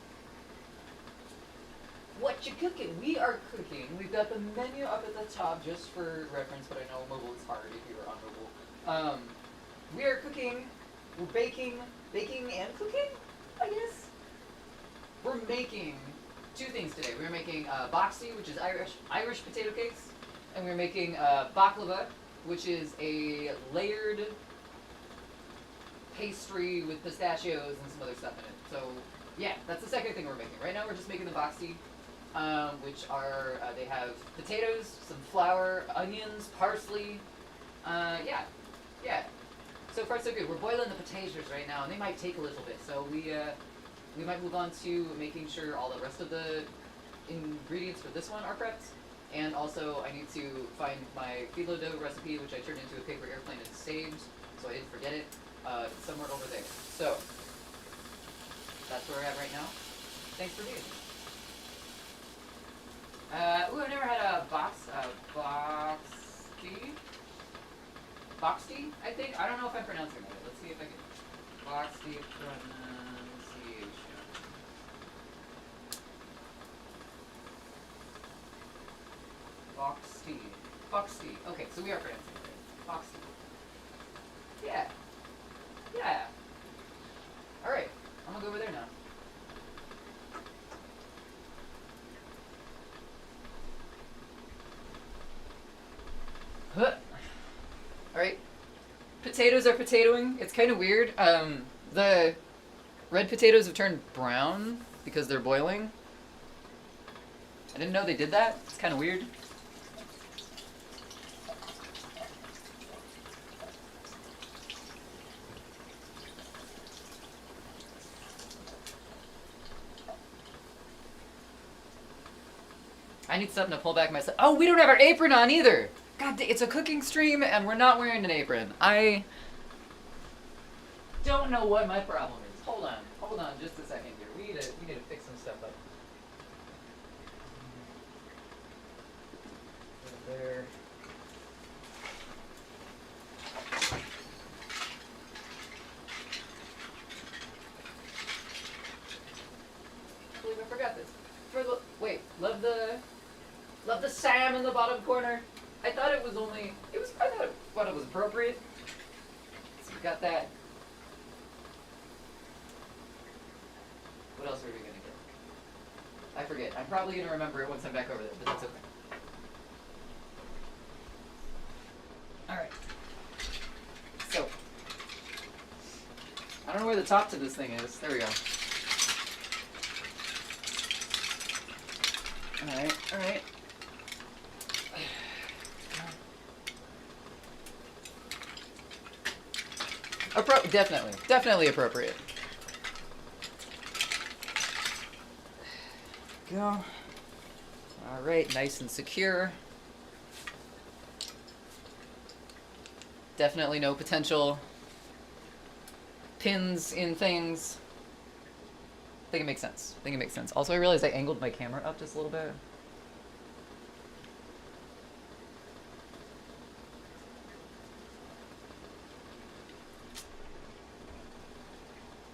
What you cooking? We are cooking. We've got the menu up at the top just for reference, but I know mobile is hard if you're on mobile. We are cooking. We're baking and cooking, I guess. We're making two things today. We're making boxty, which is Irish potato cakes, and we're making baklava, which is a layered pastry with pistachios and some other stuff in it. So yeah, that's the second thing we're making. Right now we're just making the boxty, which are they have potatoes, some flour, onions, parsley. Yeah. So far so good. We're boiling the potatoes right now, and they might take a little bit. So we might move on to making sure all the rest of the ingredients for this one are prepped. And also, I need to find my phyllo dough recipe, which I turned into a paper airplane and saved, so I didn't forget it. It's somewhere over there. So that's where we're at right now. Thanks for being here. Ooh, I've never had a boxty, I think. I don't know if I'm pronouncing it. Let's see if I can. Boxty pronunciation. Boxty. Okay, so we are pronouncing it right. Boxty. Yeah. Alright, I'm gonna go over there now. Alright. Potatoes are potatoing. It's kind of weird. The red potatoes have turned brown because they're boiling. I didn't know they did that. It's kind of weird. I need something to pull back myself. Oh, we don't have our apron on either. God, it's a cooking stream and we're not wearing an apron. I don't know what my problem is. Hold on just a second here. We need to fix some stuff up. There. I believe I forgot this. Wait, love the Sam in the bottom corner. I thought it was appropriate. So we got that. What else are we gonna get? I forget. I'm probably gonna remember it once I'm back over there, but that's okay. Alright. So I don't know where the top to this thing is. There we go. Alright. Definitely appropriate. Go. Alright, nice and secure. Definitely no potential pins in things. I think it makes sense. Also, I realized I angled my camera up just a little bit.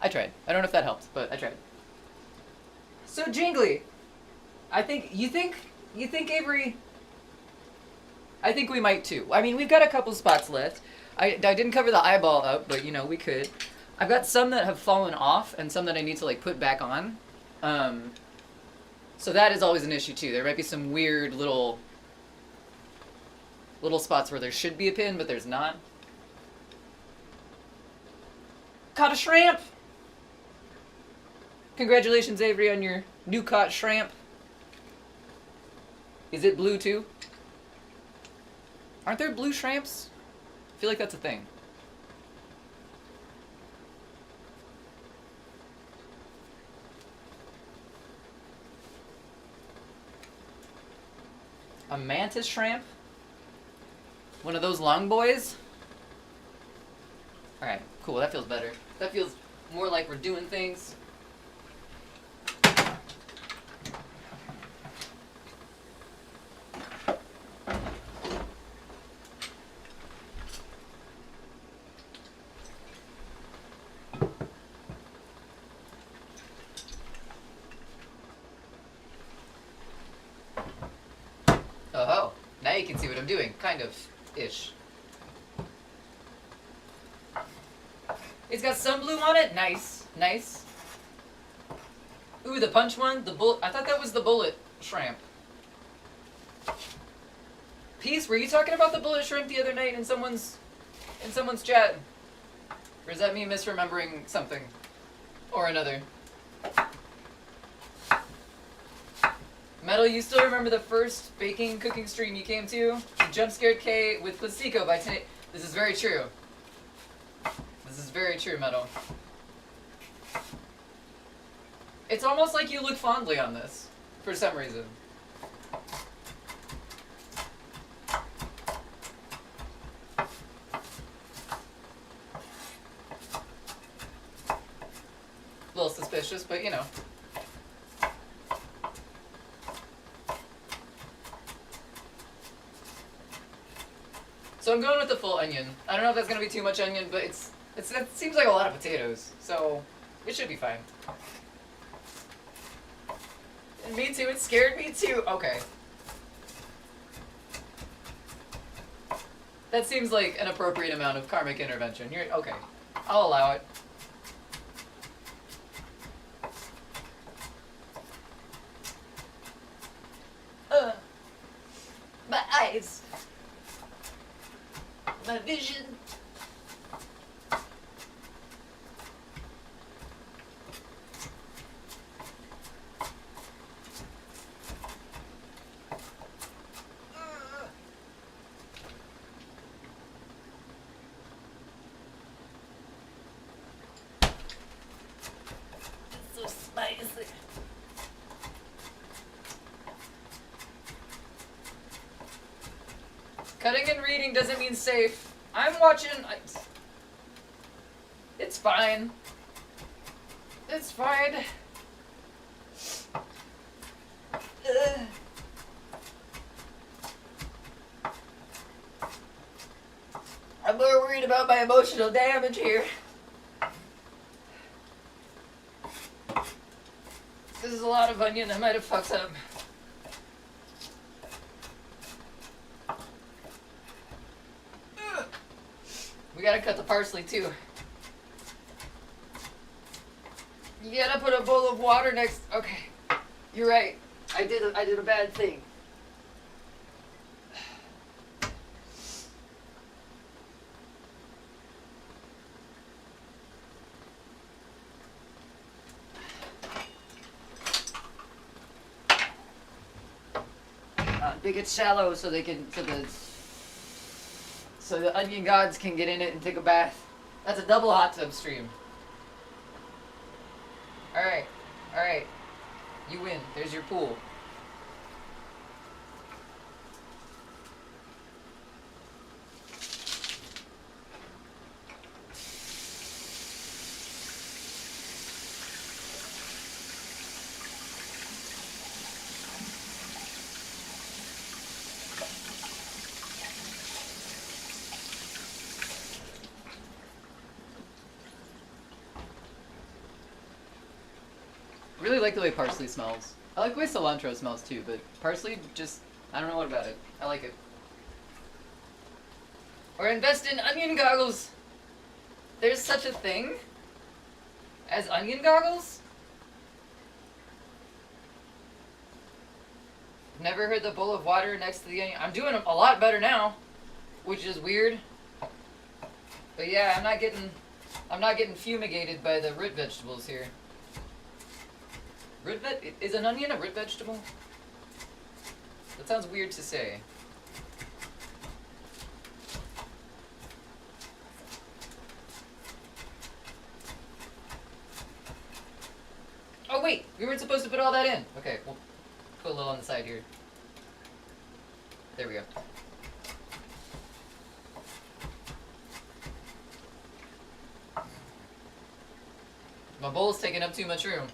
I tried. I don't know if that helped, but I tried. So jingly. You think Avery? I think we might too. I mean, we've got a couple spots left. I didn't cover the eyeball up, but we could. I've got some that have fallen off and some that I need to put back on. So that is always an issue too. There might be some weird little spots where there should be a pin, but there's not. Caught a shrimp! Congratulations, Avery, on your new caught shrimp. Is it blue too? Aren't there blue shrimps? I feel like that's a thing. A mantis shrimp? One of those long boys? Alright, cool, that feels better. That feels more like we're doing things. Oh, now you can see what I'm doing, kind of, ish. It's got some blue on it. Nice, nice. Ooh, the punch one. I thought that was the bullet shrimp. Peace. Were you talking about the bullet shrimp the other night in someone's chat? Or is that me misremembering something or another? Metal, you still remember the first baking cooking stream you came to? You jump scared K with Placebo by today. This is very true. This is very true, Metal. It's almost like you look fondly on this, for some reason. A little suspicious, but you know. So I'm going with the full onion. I don't know if that's going to be too much onion, but it seems like a lot of potatoes, so it should be fine. And me too, it scared me too. Okay. That seems like an appropriate amount of karmic intervention. Okay. I'll allow it. My eyes. My vision. Cutting and reading doesn't mean safe. I'm watching. It's fine. It's fine. I'm more worried about my emotional damage here. This is a lot of onion. I might have fucked up. We gotta cut the parsley too. You gotta put a bowl of water next. Okay, you're right. I did a bad thing. Make it shallow so they can so the onion gods can get in it and take a bath. That's a double hot tub stream. Alright. Alright. You win. There's your pool. I really like the way parsley smells. I like the way cilantro smells too, but parsley just, I don't know what about it. I like it. Or invest in onion goggles. There's such a thing as onion goggles? Never heard the bowl of water next to the onion. I'm doing a lot better now, which is weird. But yeah, I'm not getting fumigated by the root vegetables here. Is an onion a root vegetable? That sounds weird to say. Oh wait, we weren't supposed to put all that in. Okay, we'll put a little on the side here. There we go. My bowl's taking up too much room.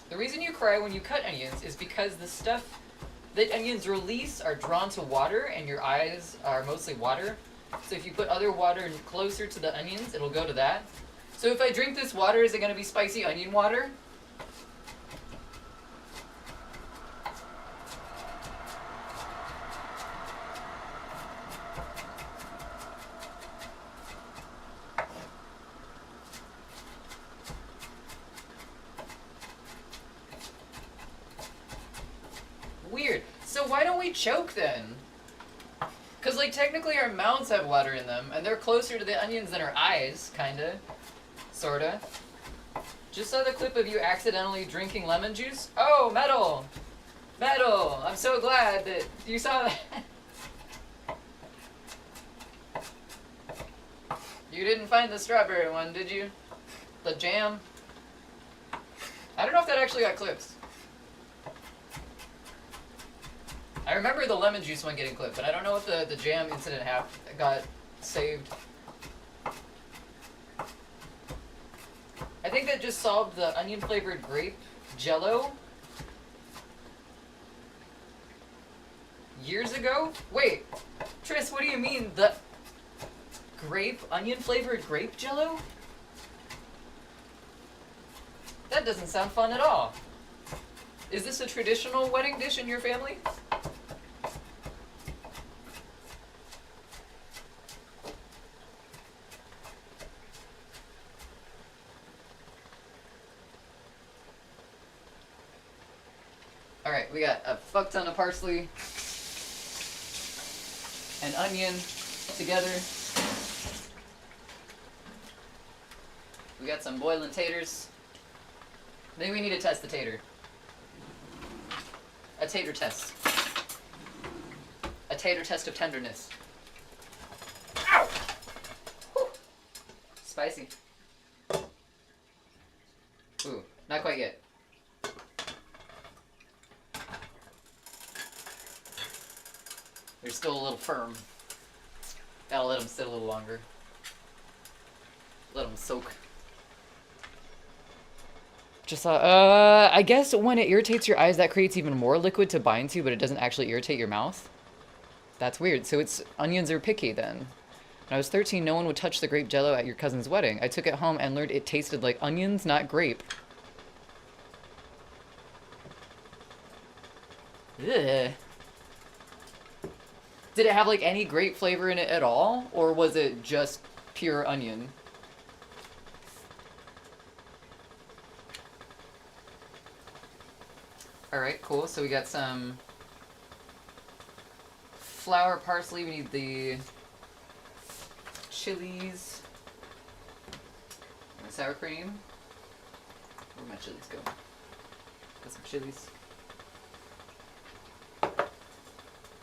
The reason you cry when you cut onions is because the stuff that onions release are drawn to water, and your eyes are mostly water. So if you put other water closer to the onions, it'll go to that. So if I drink this water, is it going to be spicy onion water? Weird. So why don't we choke then? Because, like, technically our mouths have water in them, and they're closer to the onions than our eyes, kinda. Sorta. Just saw the clip of you accidentally drinking lemon juice. Oh, Metal! Metal! I'm so glad that you saw that. You didn't find the strawberry one, did you? The jam? I don't know if that actually got clipped. I remember the lemon juice one getting clipped, but I don't know if the jam incident got saved. I think that just solved the onion-flavored grape Jell-O years ago? Wait, Tris, what do you mean? The onion-flavored grape Jell-O? That doesn't sound fun at all. Is this a traditional wedding dish in your family? Alright, we got a fuck ton of parsley and onion together. We got some boiling taters. Then we need to test the tater. A tater test. A tater test of tenderness. Ow! Whew. Spicy. Ooh, not quite yet. They're still a little firm. Gotta let them sit a little longer. Let them soak. Just I guess when it irritates your eyes, that creates even more liquid to bind to, but it doesn't actually irritate your mouth. That's weird. So onions are picky then. When I was 13, no one would touch the grape Jell-O at your cousin's wedding. I took it home and learned it tasted like onions, not grape. Ugh. Did it have like any grape flavor in it at all, or was it just pure onion? Alright, cool. So we got some flour, parsley. We need the chilies. And sour cream. Where'd my chilies go? Got some chilies.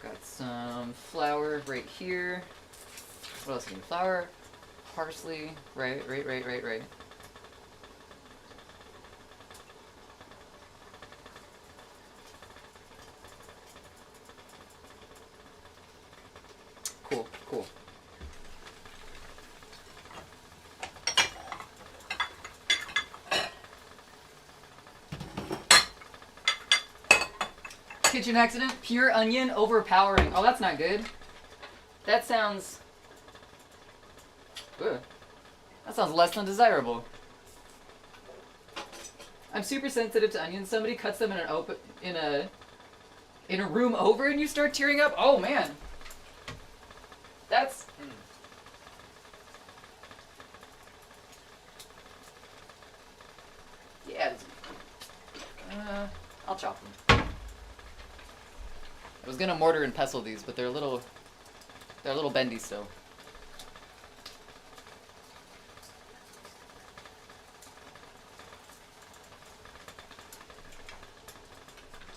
Got some flour right here. What else do you need? Flour, parsley. Right. Cool. Kitchen accident, pure onion, overpowering. Oh, that's not good. That sounds... Ugh. That sounds less than desirable. I'm super sensitive to onions. Somebody cuts them in a room over and you start tearing up. Oh man. That's... Yeah. I'll chop them. I was gonna mortar and pestle these, but they're a little bendy still.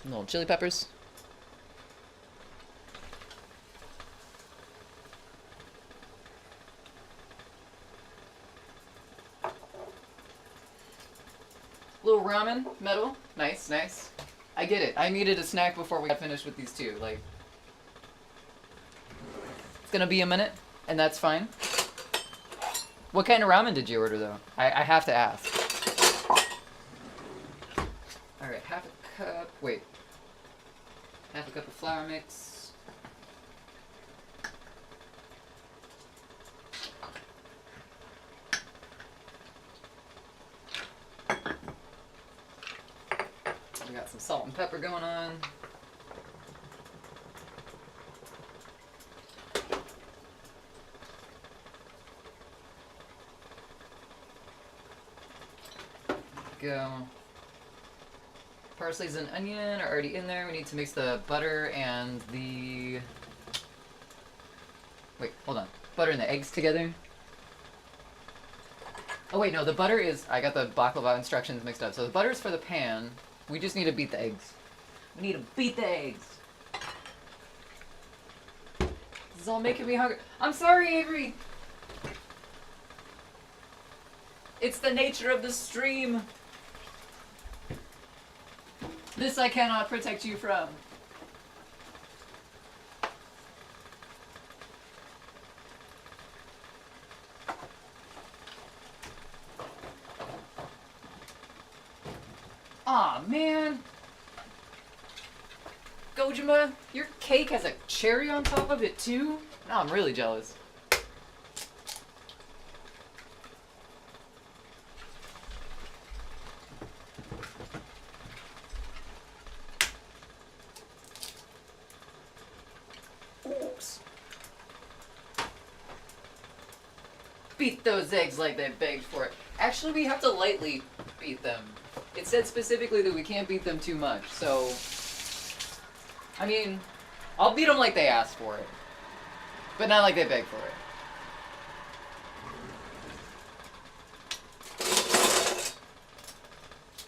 Some little chili peppers. Little ramen, metal. Nice. I get it. I needed a snack before we got finished with these two. Like, it's gonna be a minute, and that's fine. What kind of ramen did you order, though? I have to ask. Alright, half a cup. Wait. Half a cup of flour mix. We got some salt and pepper going on. Go. Parsley's and onion are already in there. We need to mix the butter and the... Wait, hold on. Butter and the eggs together. Oh wait, no, the butter is... I got the baklava instructions mixed up. So the butter's for the pan. We just need to beat the eggs. We need to beat the eggs. This is all making me hungry. I'm sorry, Avery! It's the nature of the stream. This I cannot protect you from. Aw, man. Gojima, your cake has a cherry on top of it too? Now I'm really jealous. Beat those eggs like they begged for it. Actually, we have to lightly beat them. It said specifically that we can't beat them too much, so... I mean, I'll beat them like they asked for it. But not like they begged for it.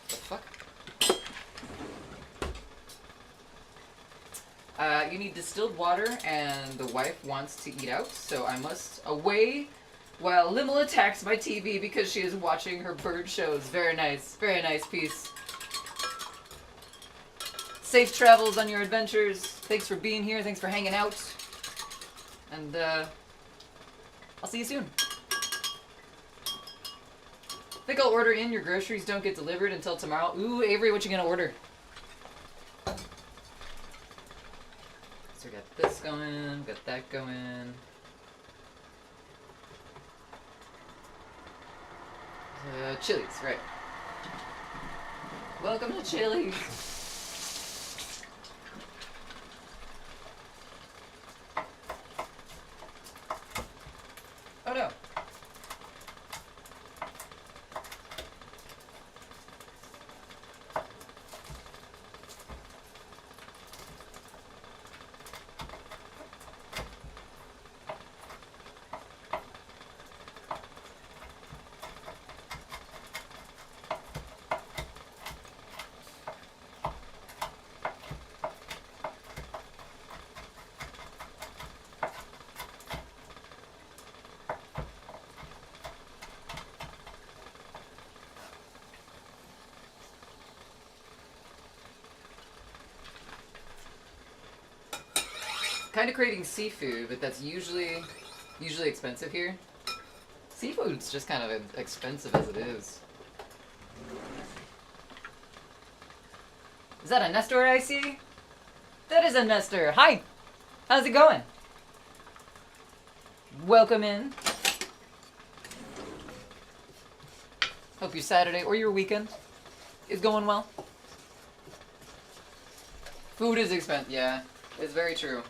The fuck? You need distilled water, and the wife wants to eat out, so I must away... While Limmel attacks my TV because she is watching her bird shows. Very nice piece. Safe travels on your adventures. Thanks for being here. Thanks for hanging out. And, I'll see you soon. I think I'll order in. Your groceries don't get delivered until tomorrow. Ooh, Avery, what you gonna order? So we got this going, got that going. Chili's, right. Welcome to Chili's. Oh no. Kind of craving seafood, but that's usually expensive here. Seafood's just kind of expensive as it is. Is that a Nestor I see? That is a Nestor. Hi! How's it going? Welcome in. Hope your Saturday or your weekend is going well. Food is expensive. Yeah, it's very true.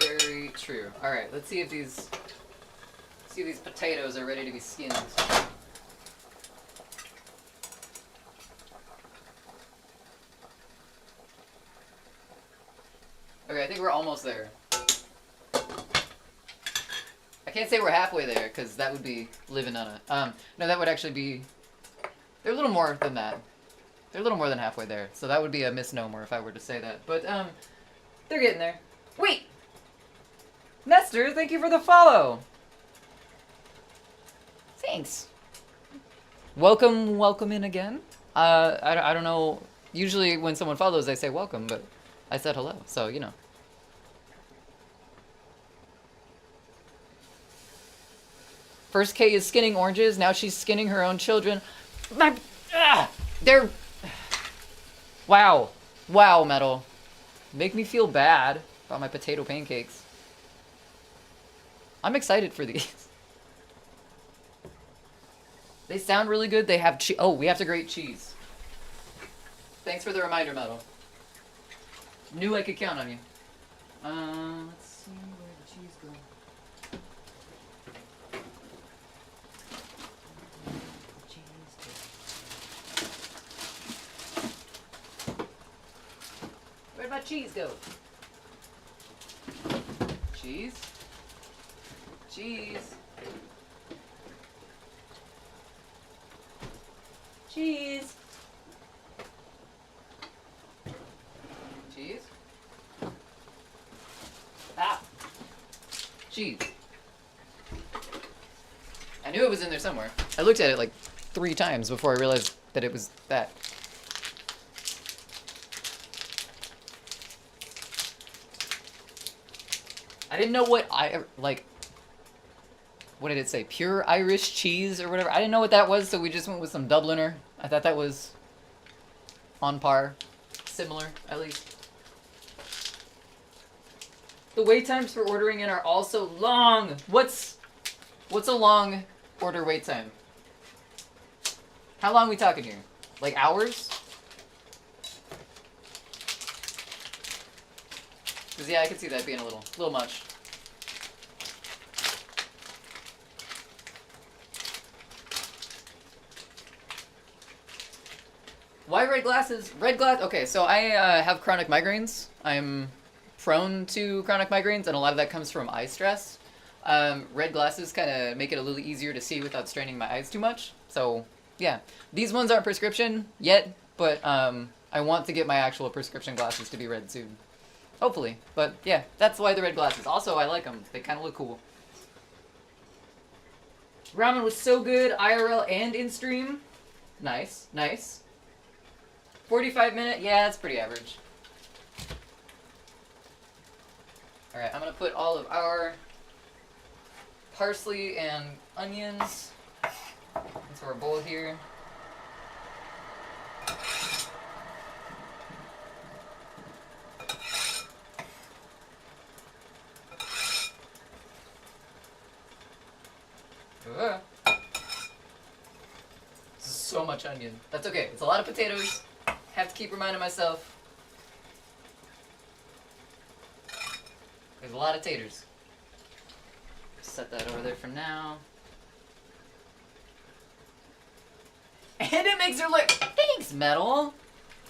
Very true. All right, let's see if these potatoes are ready to be skinned. Okay, I think we're almost there. I can't say we're halfway there, because that would be living on a... no, that would actually be... They're a little more than that. They're a little more than halfway there, so that would be a misnomer if I were to say that. But, they're getting there. Wait! Nestor, thank you for the follow! Thanks. Welcome in again. I don't know. Usually when someone follows, I say welcome, but I said hello, so you know. First K is skinning oranges, now she's skinning her own children. They're... Wow. Wow, Metal. Make me feel bad about my potato pancakes. I'm excited for these. They sound really good. They have cheese. Oh, we have to grate cheese. Thanks for the reminder, Metal. Knew I could count on you. Let's see where the cheese goes. Where'd my cheese go? Cheese? Cheese. Cheese. Cheese. Ah. Cheese. I knew it was in there somewhere. I looked at it like 3 times before I realized that it was that. I didn't know what what did it say? Pure Irish cheese or whatever? I didn't know what that was, so we just went with some Dubliner. I thought that was on par. Similar, at least. The wait times for ordering in are also long. What's a long order wait time? How long are we talking here? Like hours? Because yeah, I could see that being a little much. Why red glasses? Red glass. Okay, so I have chronic migraines. I'm prone to chronic migraines, and a lot of that comes from eye stress. Red glasses kind of make it a little easier to see without straining my eyes too much. So yeah, these ones aren't prescription yet, but I want to get my actual prescription glasses to be red soon. Hopefully, but yeah, that's why the red glasses. Also, I like them. They kind of look cool. Ramen was so good, IRL and in stream. Nice, nice. 45-minute, yeah, that's pretty average. Alright, I'm gonna put all of our parsley and onions into our bowl here. So much onion. That's okay. It's a lot of potatoes. Have to keep reminding myself. There's a lot of taters. Set that over there for now. And it makes her look. Thanks, Metal.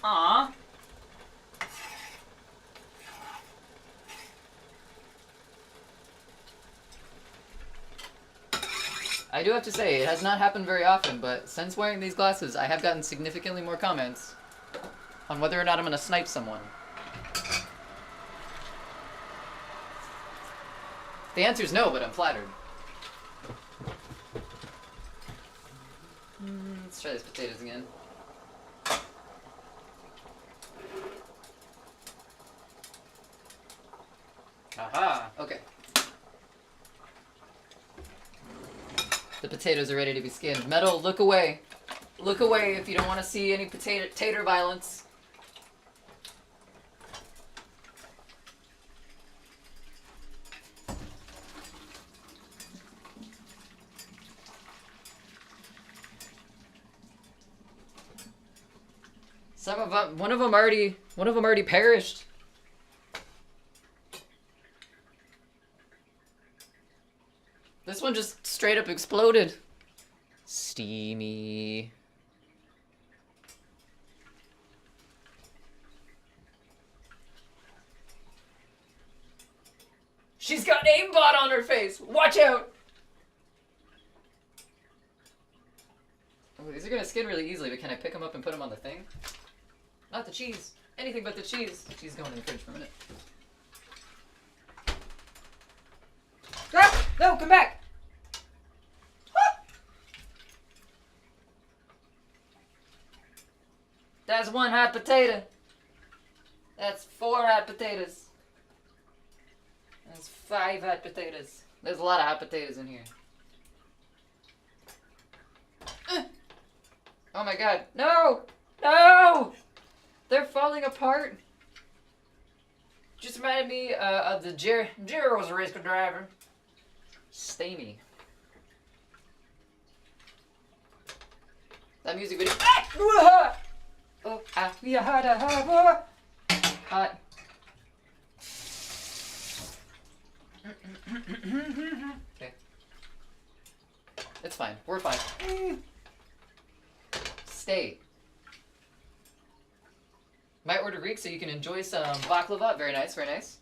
Aw. I do have to say, it has not happened very often, but since wearing these glasses, I have gotten significantly more comments on whether or not I'm going to snipe someone. The answer is no, but I'm flattered. Let's try these potatoes again. Aha, okay. The potatoes are ready to be skinned. Metal, look away. Look away if you don't want to see any tater violence. Some of them, one of them already perished. This one just straight up exploded. Steamy. She's got aimbot on her face. Watch out. Oh, these are gonna skin really easily, but can I pick them up and put them on the thing? Not the cheese. Anything but the cheese. Cheese going in the fridge for a minute. No, come back! That's one hot potato. That's 4 hot potatoes. That's 5 hot potatoes. There's a lot of hot potatoes in here. Oh my god. No! No! They're falling apart. Just reminded me of the Jerry was a race car driver. Stamy. That music video. Ah! Oh, hot. Okay. It's fine. We're fine. Stay. Might order Greek so you can enjoy some baklava. Very nice, very nice.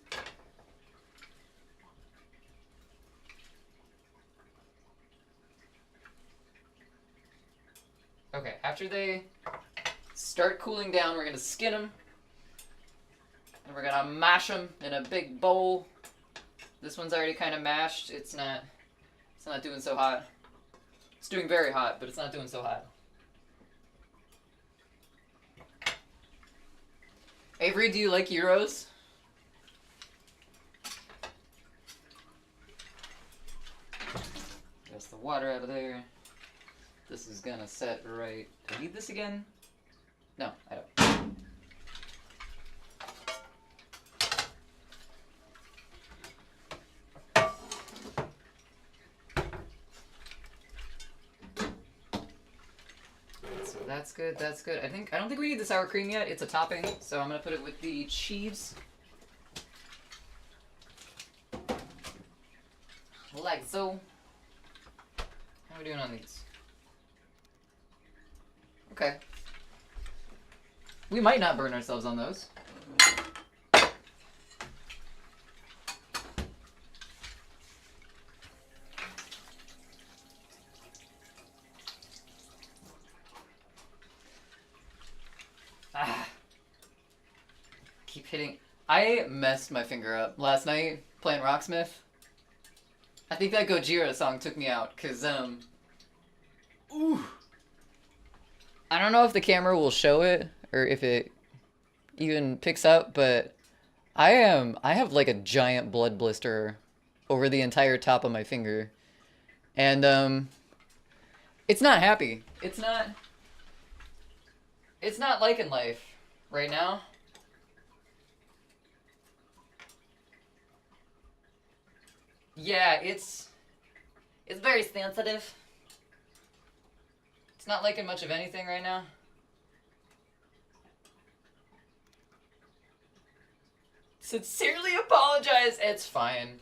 Okay, after they start cooling down, we're gonna skin them. And we're gonna mash them in a big bowl. This one's already kind of mashed. It's not doing so hot. It's doing very hot, but it's not doing so hot. Avery, do you like gyros? There's the water out of there. This is gonna set right. Do I need this again? No, I don't. So that's good, that's good. I don't think we need the sour cream yet. It's a topping, so I'm gonna put it with the cheese. Like so. How are we doing on these? Okay. We might not burn ourselves on those. Keep hitting. I messed my finger up last night playing Rocksmith. I think that Gojira song took me out, cause ooh. I don't know if the camera will show it or if it even picks up, but I have like a giant blood blister over the entire top of my finger. And it's not happy. It's not liking life right now. Yeah, it's very sensitive. It's not liking much of anything right now. Sincerely apologize. It's fine.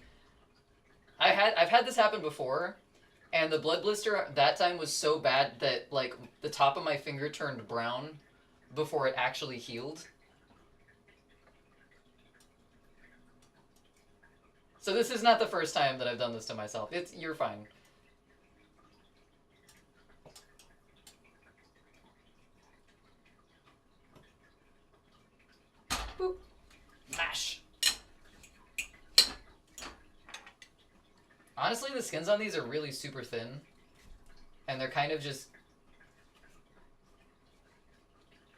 I've had this happen before, and the blood blister that time was so bad that like the top of my finger turned brown before it actually healed. So this is not the first time that I've done this to myself. You're fine. Boop. Mash. Honestly, the skins on these are really super thin. And they're kind of just...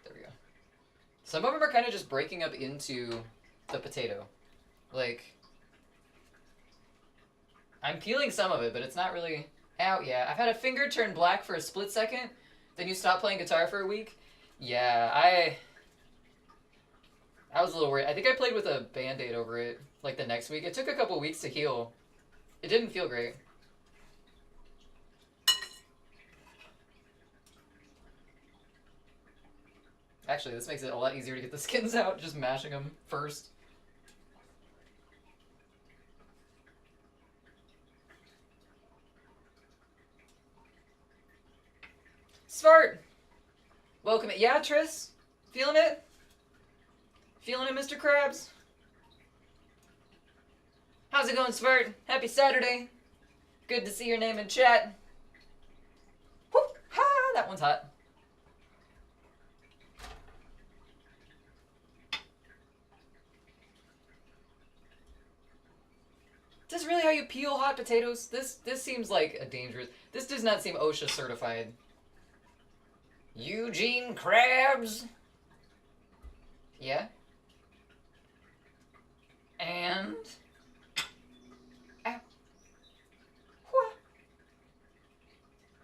There we go. Some of them are kind of just breaking up into the potato. Like... I'm peeling some of it, but it's not really... Ow, yeah. I've had a finger turn black for a split second. Then you stop playing guitar for a week. Yeah, I was a little worried. I think I played with a Band-Aid over it, like, the next week. It took a couple weeks to heal. It didn't feel great. Actually, this makes it a lot easier to get the skins out, just mashing them first. Svart! Welcome. Yeah, Tris? Feeling it? Feeling it, Mr. Krabs? How's it going, Svart? Happy Saturday. Good to see your name in chat. Whoop! Ha! That one's hot. Is this really how you peel hot potatoes? This seems like a dangerous... This does not seem OSHA certified. Eugene Krabs? Yeah? And... Ah. What?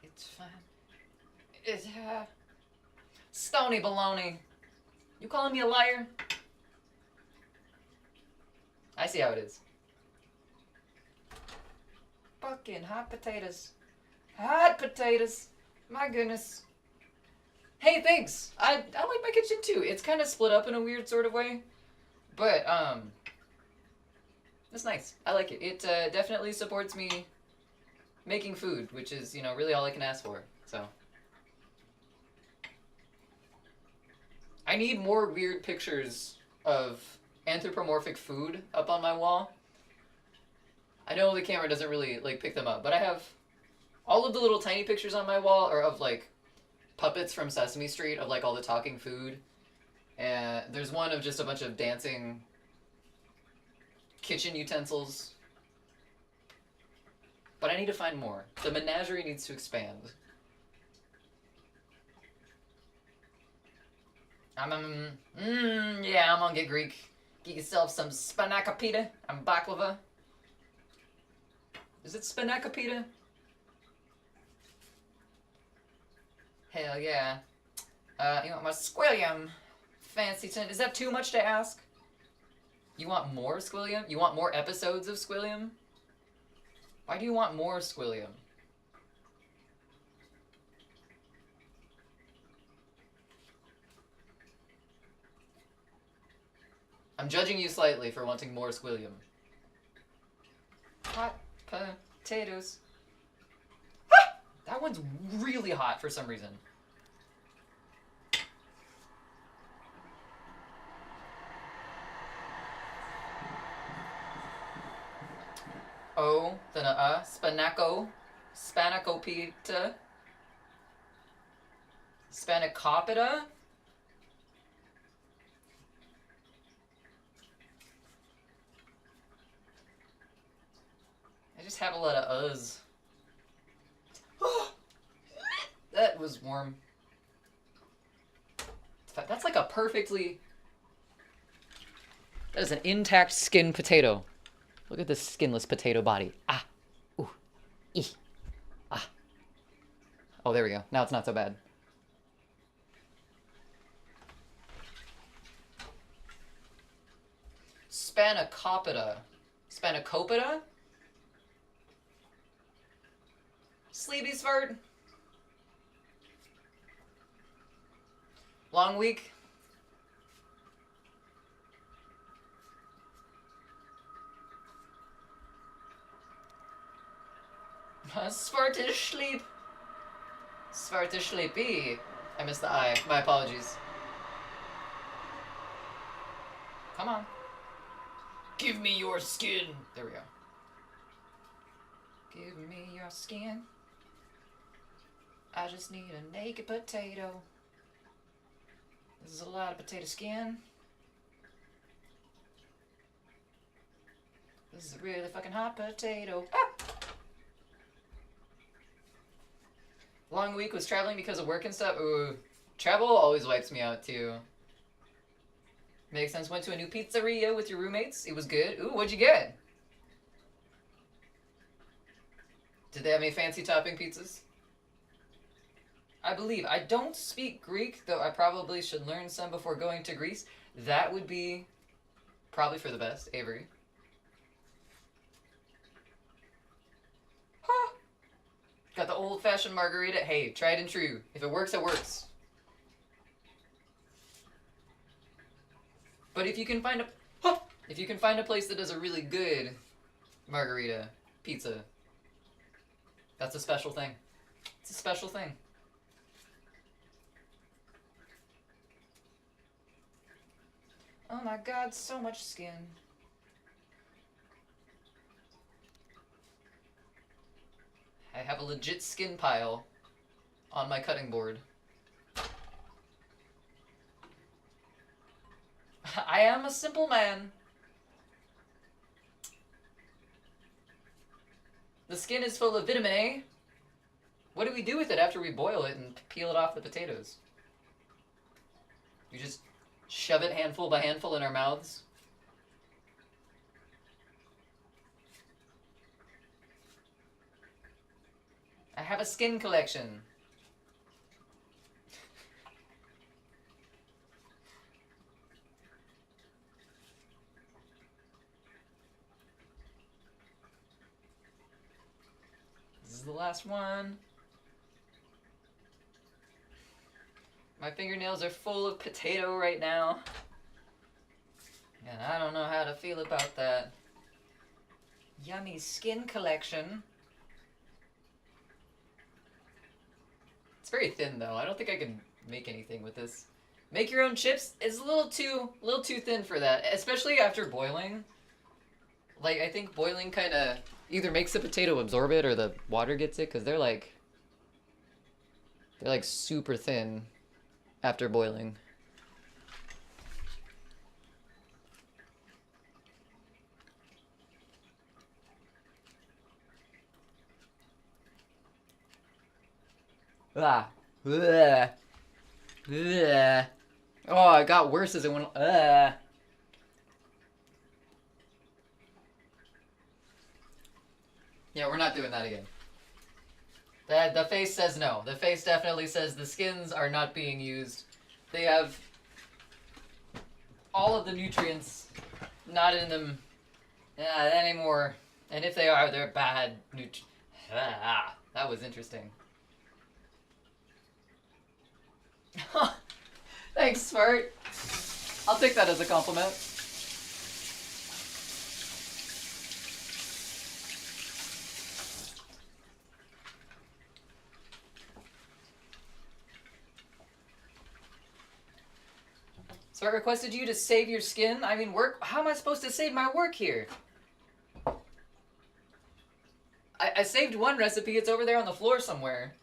It's fine. It's, Stony baloney. You calling me a liar? I see how it is. Fucking hot potatoes. Hot potatoes. My goodness. Hey, thanks. I like my kitchen too. It's kind of split up in a weird sort of way. But, it's nice. I like it. It definitely supports me making food, which is, you know, really all I can ask for. So. I need more weird pictures of anthropomorphic food up on my wall. I know the camera doesn't really, like, pick them up, but I have all of the little tiny pictures on my wall are of, like, puppets from Sesame Street of, like, all the talking food. And there's one of just a bunch of dancing kitchen utensils. But I need to find more. The menagerie needs to expand. Yeah, I'm gonna get Greek. Get yourself some spanakopita and baklava. Is it spanakopita? Hell yeah. You want my squillium? Fancy tin. Is that too much to ask? You want more squillium? You want more episodes of squillium? Why do you want more squillium? I'm judging you slightly for wanting more squillium. Hot potatoes. Ah! That one's really hot for some reason. Oh, then spanakopita. Spanakopita? I just have a lot of uhs. That was warm. That's like a perfectly... That is an intact skin potato. Look at this skinless potato body. Ah. Ooh. Ee. Ah. Oh, there we go. Now it's not so bad. Spanakopita. Spanakopita? Sleepy fart. Long week. Svartish sleep. Svartish sleepy. I missed the I. My apologies. Come on. Give me your skin. There we go. Give me your skin. I just need a naked potato. This is a lot of potato skin. This is a really fucking hot potato. Ah! Long week, was traveling because of work and stuff. Ooh, travel always wipes me out too. Makes sense. Went to a new pizzeria with your roommates. It was good. Ooh, what'd you get? Did they have any fancy topping pizzas? I believe. I don't speak Greek, though I probably should learn some before going to Greece. That would be probably for the best. Avery. Huh. Got the old-fashioned margarita. Hey, tried and true. If it works, it works. But if you can find a place that does a really good margarita pizza, that's a special thing. It's a special thing. Oh my god, so much skin. I have a legit skin pile on my cutting board. I am a simple man. The skin is full of vitamin A. What do we do with it after we boil it and peel it off the potatoes? You just shove it handful by handful in our mouths? I have a skin collection. This is the last one. My fingernails are full of potato right now. And I don't know how to feel about that. Yummy skin collection. It's very thin though. I don't think I can make anything with this. Make your own chips is a little too thin for that, especially after boiling. Like, I think boiling kind of either makes the potato absorb it or the water gets it, because they're like super thin after boiling. Ah. Ugh. Ugh. Oh, it got worse as it went. Yeah, we're not doing that again. The face says no. The face definitely says the skins are not being used. They have all of the nutrients not in them anymore. And if they are, they're bad that was interesting. Thanks, Smart. I'll take that as a compliment. Smart requested you to save your skin. I mean, work. How am I supposed to save my work here? I saved one recipe. It's over there on the floor somewhere.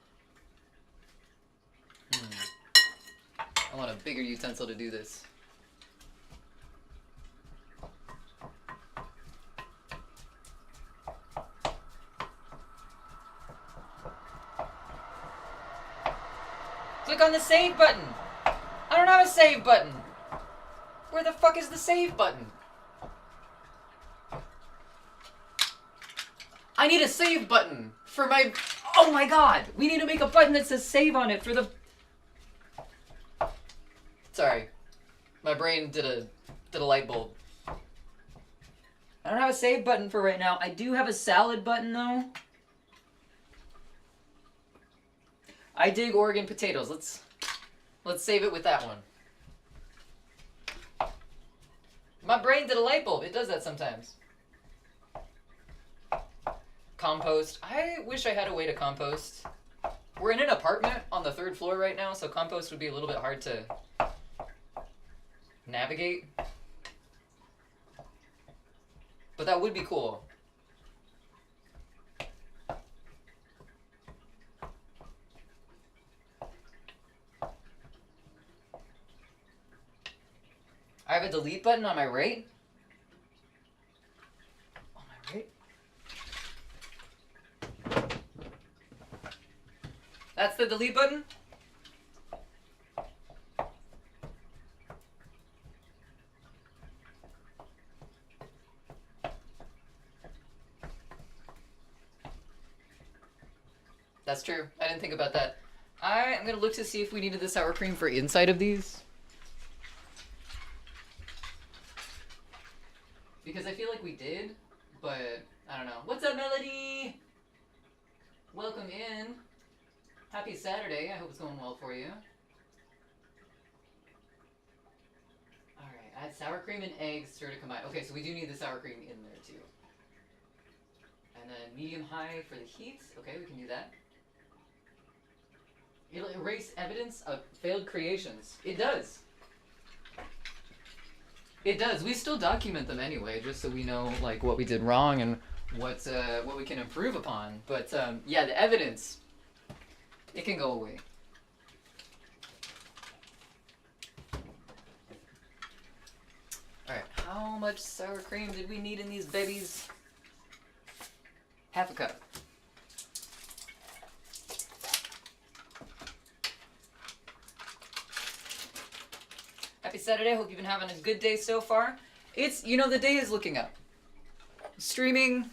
I want a bigger utensil to do this. Click on the save button. I don't have a save button. Where the fuck is the save button? I need a save button for my... Oh my god! We need to make a button that says save on it for the... Sorry. My brain did a light bulb. I don't have a save button for right now. I do have a salad button though. I dig Oregon potatoes. Let's save it with that one. My brain did a light bulb. It does that sometimes. Compost. I wish I had a way to compost. We're in an apartment on the 3rd floor right now, so compost would be a little bit hard to navigate. But that would be cool. I have a delete button on my right. On my right? That's the delete button? That's true. I didn't think about that. I am going to look to see if we needed the sour cream for inside of these. Because I feel like we did, but I don't know. What's up, Melody? Welcome in. Happy Saturday. I hope it's going well for you. Alright, add sour cream and eggs, stir to combine. Okay, so we do need the sour cream in there too. And then medium-high for the heat. Okay, we can do that. It'll erase evidence of failed creations. It does. It does. We still document them anyway, just so we know like what we did wrong and what we can improve upon. But yeah, the evidence, it can go away. All right, how much sour cream did we need in these babies? Half a cup. Saturday. Hope you've been having a good day so far. It's, you know, the day is looking up. Streaming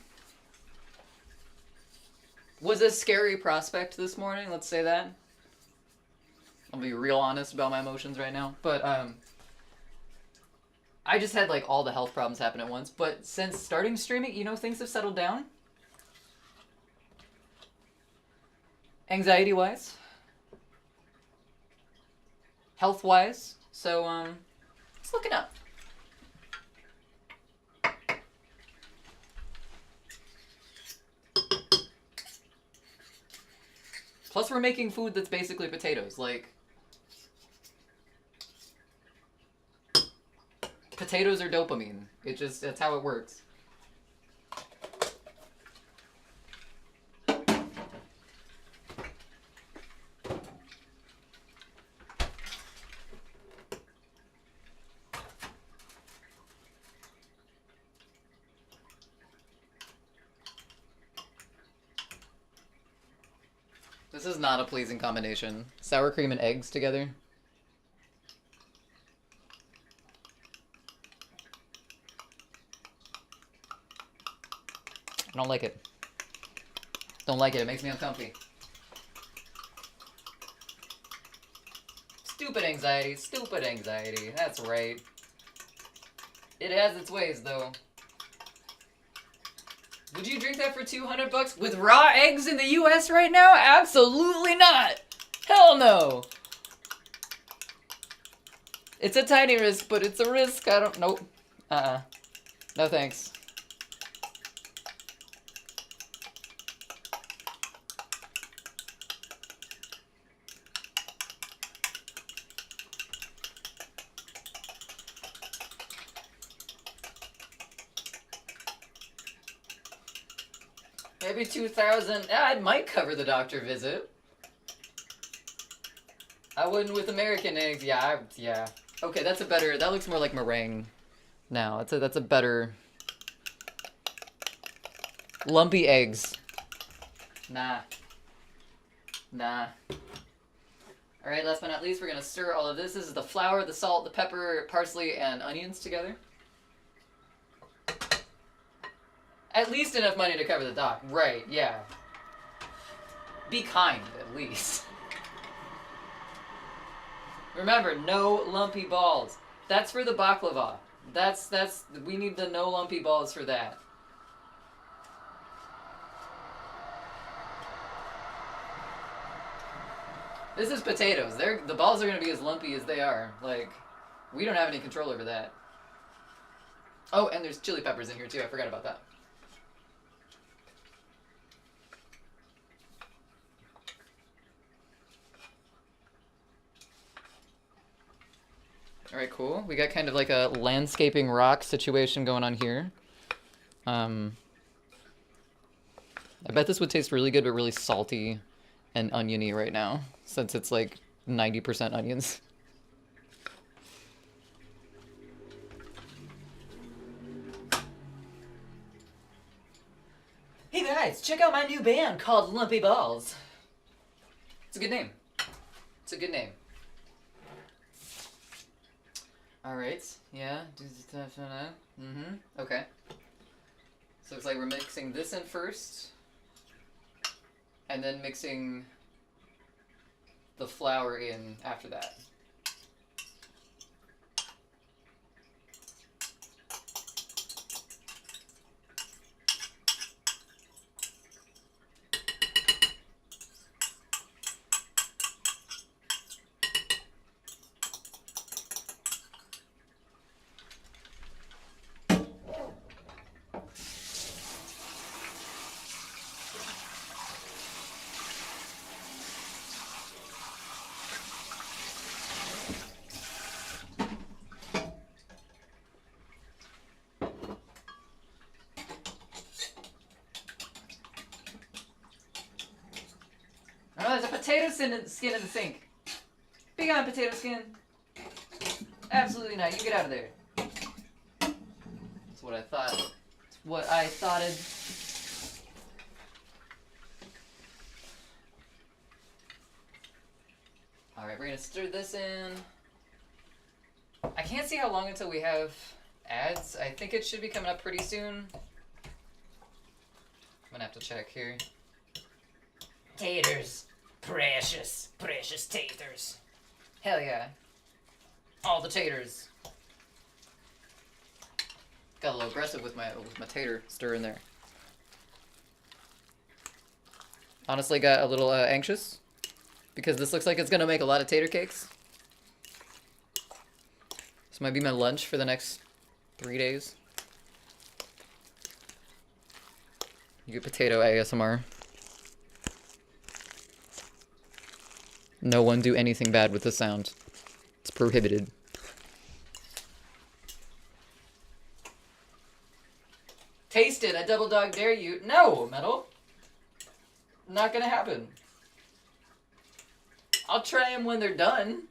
was a scary prospect this morning, let's say that. I'll be real honest about my emotions right now. But, I just had, like, all the health problems happen at once. But since starting streaming, you know, things have settled down. Anxiety-wise. Health-wise. So, it's looking up. Plus, we're making food that's basically potatoes. Like, potatoes are dopamine. That's how it works. This is not a pleasing combination. Sour cream and eggs together. I don't like it. Don't like it. It makes me uncomfy. Stupid anxiety. Stupid anxiety. That's right. It has its ways, though. Would you drink that for $200 with raw eggs in the US right now? Absolutely not! Hell no! It's a tiny risk, but it's a risk. I don't... Nope. No thanks. Maybe 2,000. It might cover the doctor visit. I wouldn't with American eggs. Yeah, yeah. Okay, that's a better. That looks more like meringue. Now that's a better. Lumpy eggs. Nah. Nah. All right. Last but not least, we're gonna stir all of this. This is the flour, the salt, the pepper, parsley, and onions together. At least enough money to cover the doc. Right, yeah. Be kind, at least. Remember, no lumpy balls. That's for the baklava. We need the no lumpy balls for that. This is potatoes. The balls are going to be as lumpy as they are. Like, we don't have any control over that. Oh, and there's chili peppers in here too. I forgot about that. Alright, cool. We got kind of like a landscaping rock situation going on here. I bet this would taste really good, but really salty and oniony right now, since it's like 90% onions. Hey guys, check out my new band called Lumpy Balls. It's a good name. It's a good name. Alright, yeah, do the stuff, okay. So it's like we're mixing this in first, and then mixing the flour in after that. Oh, there's a potato skin in the sink. Be gone, potato skin. Absolutely not. You get out of there. That's what I thought. That's what I thoughted. Alright, we're gonna stir this in. I can't see how long until we have ads. I think it should be coming up pretty soon. I'm gonna have to check here. Taters. Precious, precious taters. Hell yeah. All the taters. Got a little aggressive with my tater stir in there. Honestly got a little anxious because this looks like it's gonna make a lot of tater cakes. This might be my lunch for the next 3 days. You get potato ASMR. No one do anything bad with the sound. It's prohibited. Taste it, I double dog dare you. No, Metal. Not gonna happen. I'll try them when they're done.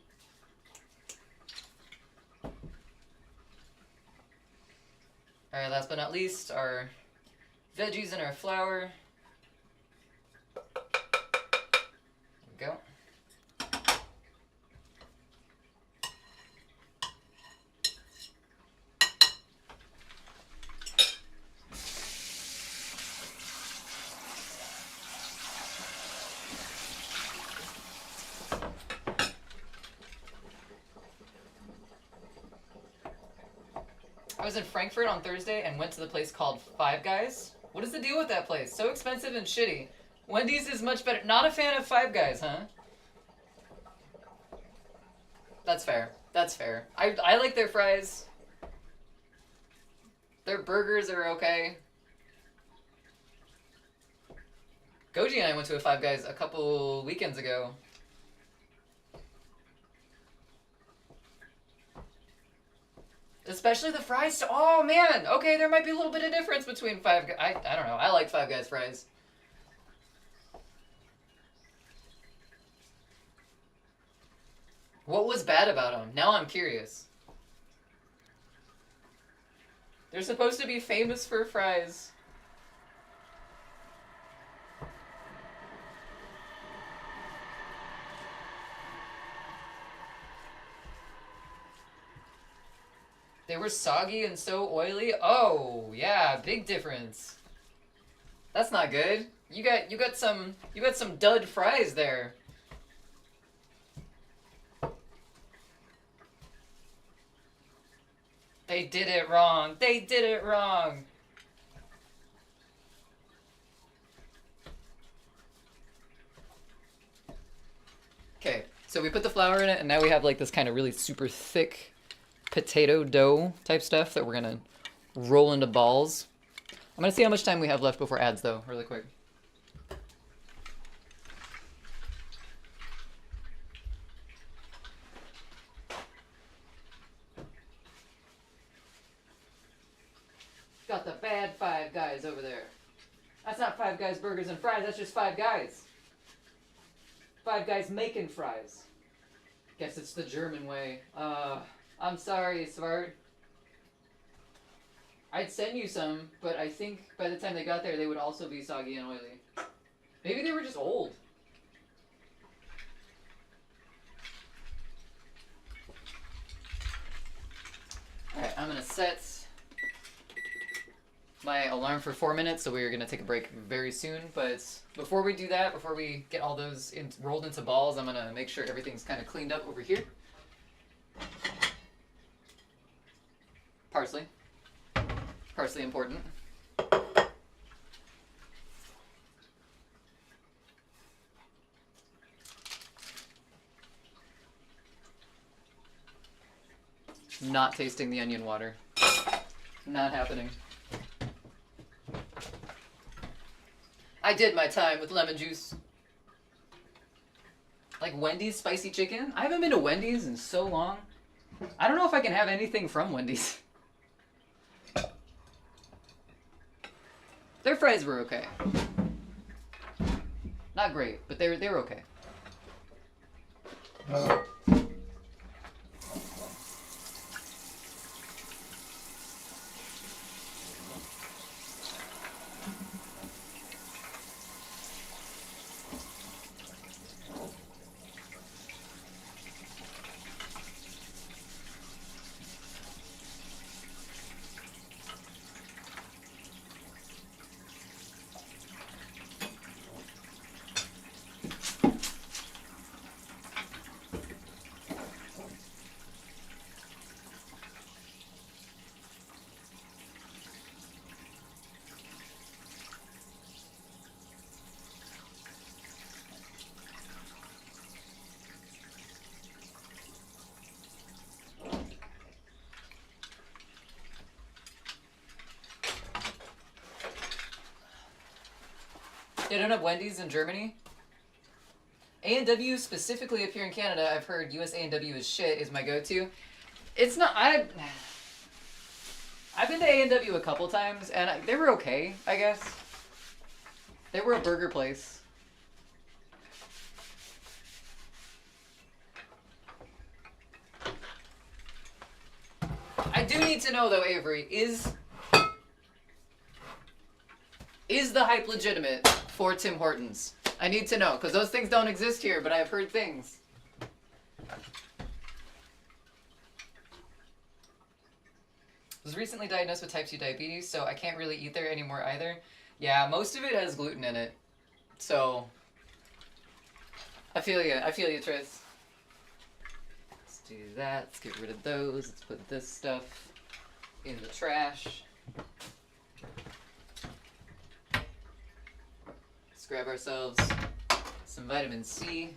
Alright, last but not least, our veggies and our flour. There we go. I was in Frankfurt on Thursday and went to the place called Five Guys. What is the deal with that place? So expensive and shitty. Wendy's is much better. Not a fan of Five Guys, huh? That's fair. That's fair. I like their fries. Their burgers are okay. Goji and I went to a Five Guys a couple weekends ago. Especially the fries. Oh, man. Okay, there might be a little bit of difference between Five Guys. I don't know. I like Five Guys fries. What was bad about them? Now I'm curious. They're supposed to be famous for fries. They were soggy and so oily. Oh, yeah, big difference. That's not good. You got some dud fries there. They did it wrong. They did it wrong. Okay, so we put the flour in it, and now we have like this kind of really super thick potato dough type stuff that we're gonna roll into balls. I'm gonna see how much time we have left before ads though, really quick. Got the bad Five Guys over there. That's not Five Guys burgers and fries, that's just Five Guys. Five Guys making fries. Guess it's the German way. I'm sorry, Svart. I'd send you some, but I think by the time they got there, they would also be soggy and oily. Maybe they were just old. Alright, I'm gonna set my alarm for 4 minutes, so we're gonna take a break very soon, but before we do that, before we get all those rolled into balls, I'm gonna make sure everything's kind of cleaned up over here. Parsley. Parsley important. Not tasting the onion water. Not happening. I did my time with lemon juice. Like Wendy's spicy chicken? I haven't been to Wendy's in so long. I don't know if I can have anything from Wendy's. Their fries were okay. Not great, but they were okay. They don't have Wendy's in Germany. A&W specifically up here in Canada, I've heard US A&W is shit, is my go-to. It's not, I've been to A&W a couple times, and they were okay, I guess. They were a burger place. I do need to know, though, Avery, is the hype legitimate for Tim Hortons? I need to know, because those things don't exist here, but I've heard things. I was recently diagnosed with type 2 diabetes, so I can't really eat there anymore either. Yeah, most of it has gluten in it. So, I feel you. I feel you, Tris. Let's do that. Let's get rid of those. Let's put this stuff in the trash. Let's grab ourselves some vitamin C.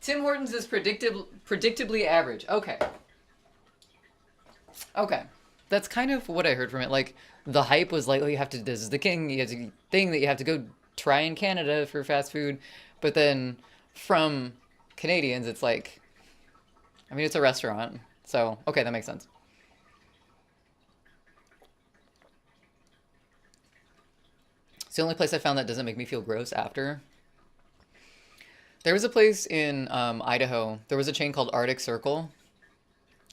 Tim Hortons is predictably average. Okay. Okay. That's kind of what I heard from it. Like, the hype was like, oh, this is the thing that you have to go try in Canada for fast food. But then from Canadians, it's like, I mean, it's a restaurant. So, okay, that makes sense. It's the only place I found that doesn't make me feel gross after. There was a place in Idaho. There was a chain called Arctic Circle.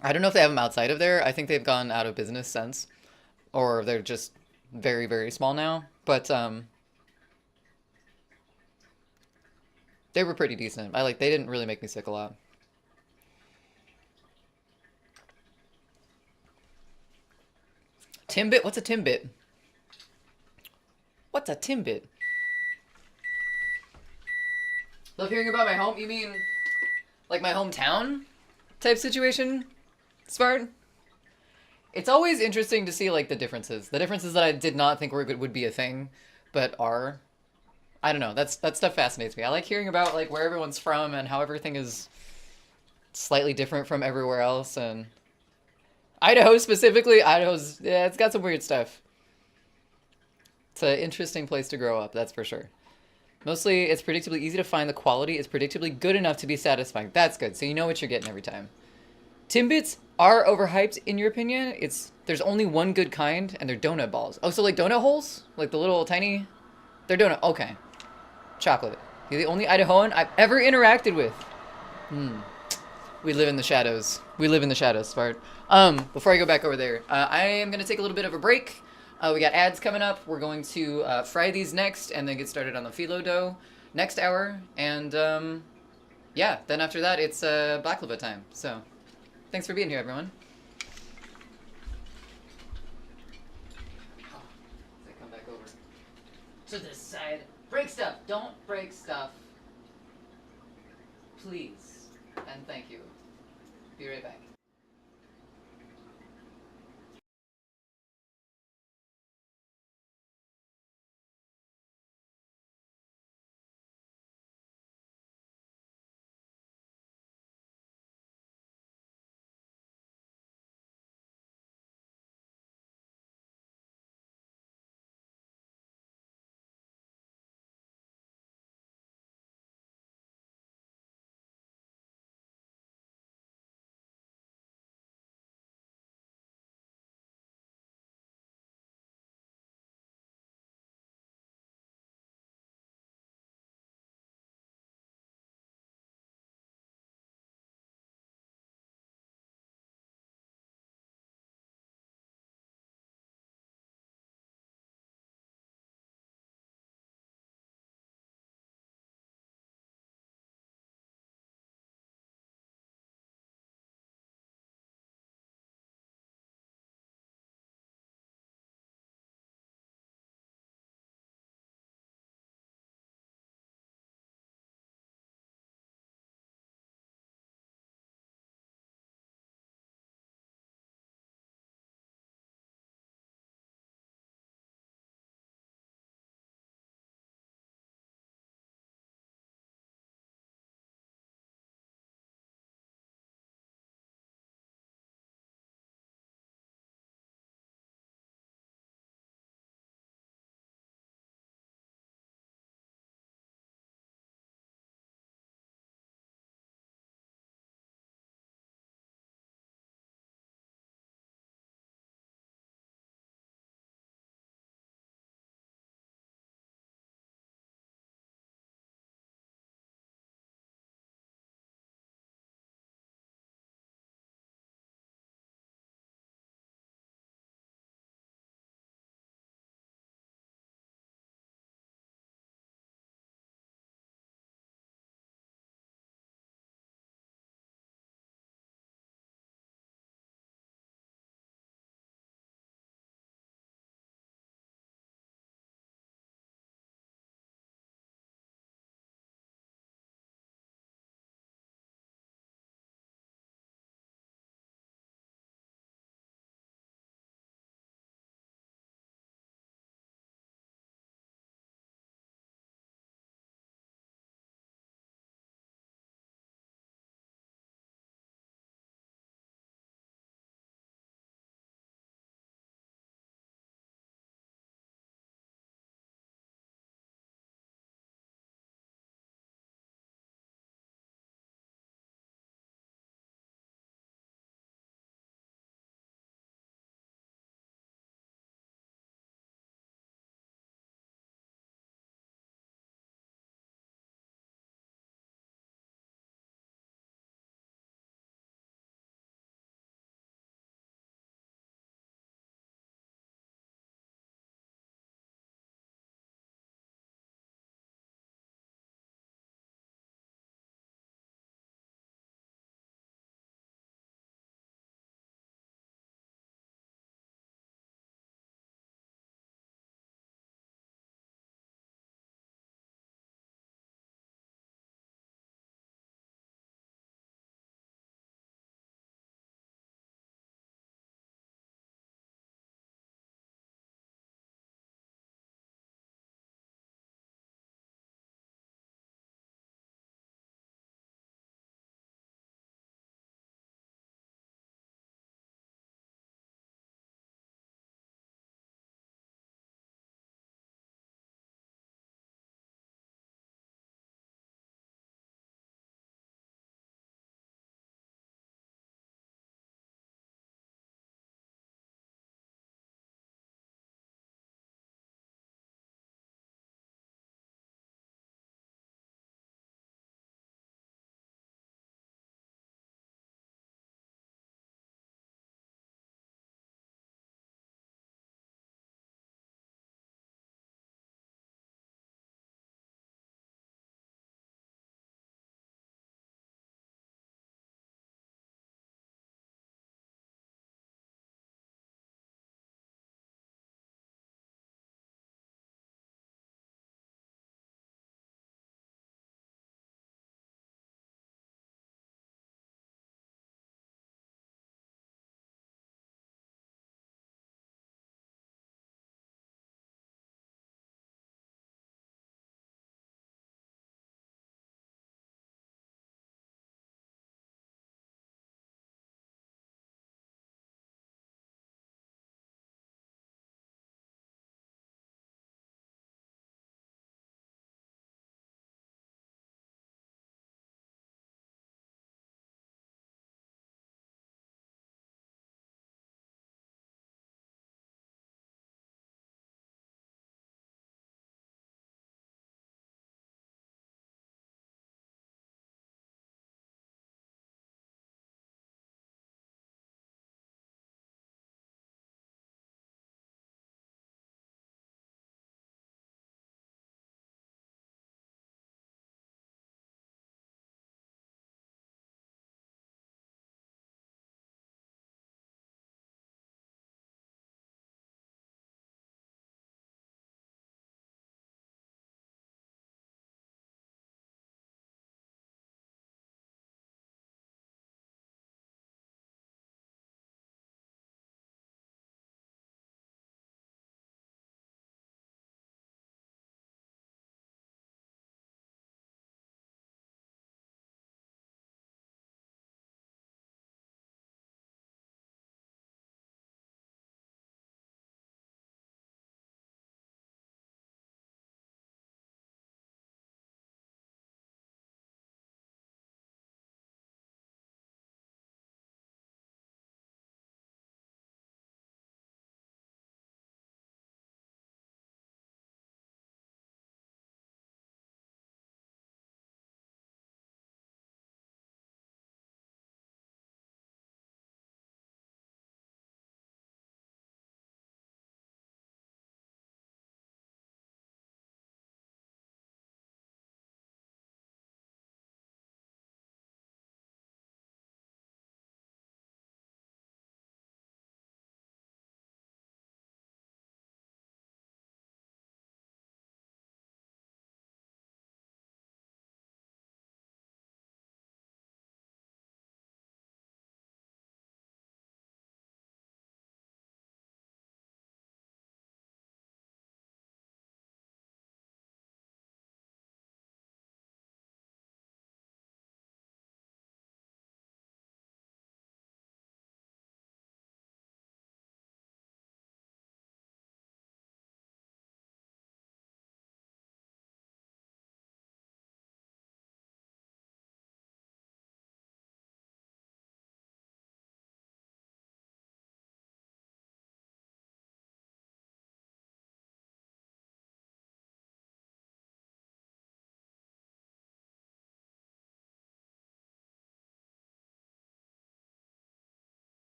I don't know if they have them outside of there. I think they've gone out of business since. Or they're just very, very small now. But they were pretty decent. They didn't really make me sick a lot. Timbit? What's a Timbit? What's a Timbit? Love hearing about my home? You mean like my hometown type situation, Smart? It's always interesting to see like the differences. The differences that I did not think would be a thing, but are. I don't know. That stuff fascinates me. I like hearing about like where everyone's from and how everything is slightly different from everywhere else. And Idaho specifically, it's got some weird stuff. It's an interesting place to grow up, that's for sure. Mostly, it's predictably easy to find. The quality is predictably good enough to be satisfying. That's good. So you know what you're getting every time. Timbits are overhyped, in your opinion? There's only one good kind, and they're donut balls. Oh, so like donut holes? Like the little tiny... They're donut... Okay. Chocolate. You're the only Idahoan I've ever interacted with. We live in the shadows. We live in the shadows, Smart. Before I go back over there, I am going to take a little bit of a break. We got ads coming up. We're going to fry these next and then get started on the phyllo dough next hour. And yeah, then after that, it's baklava time. So thanks for being here, everyone. As I come back over to this side. Break stuff. Don't break stuff. Please. And thank you. Be right back.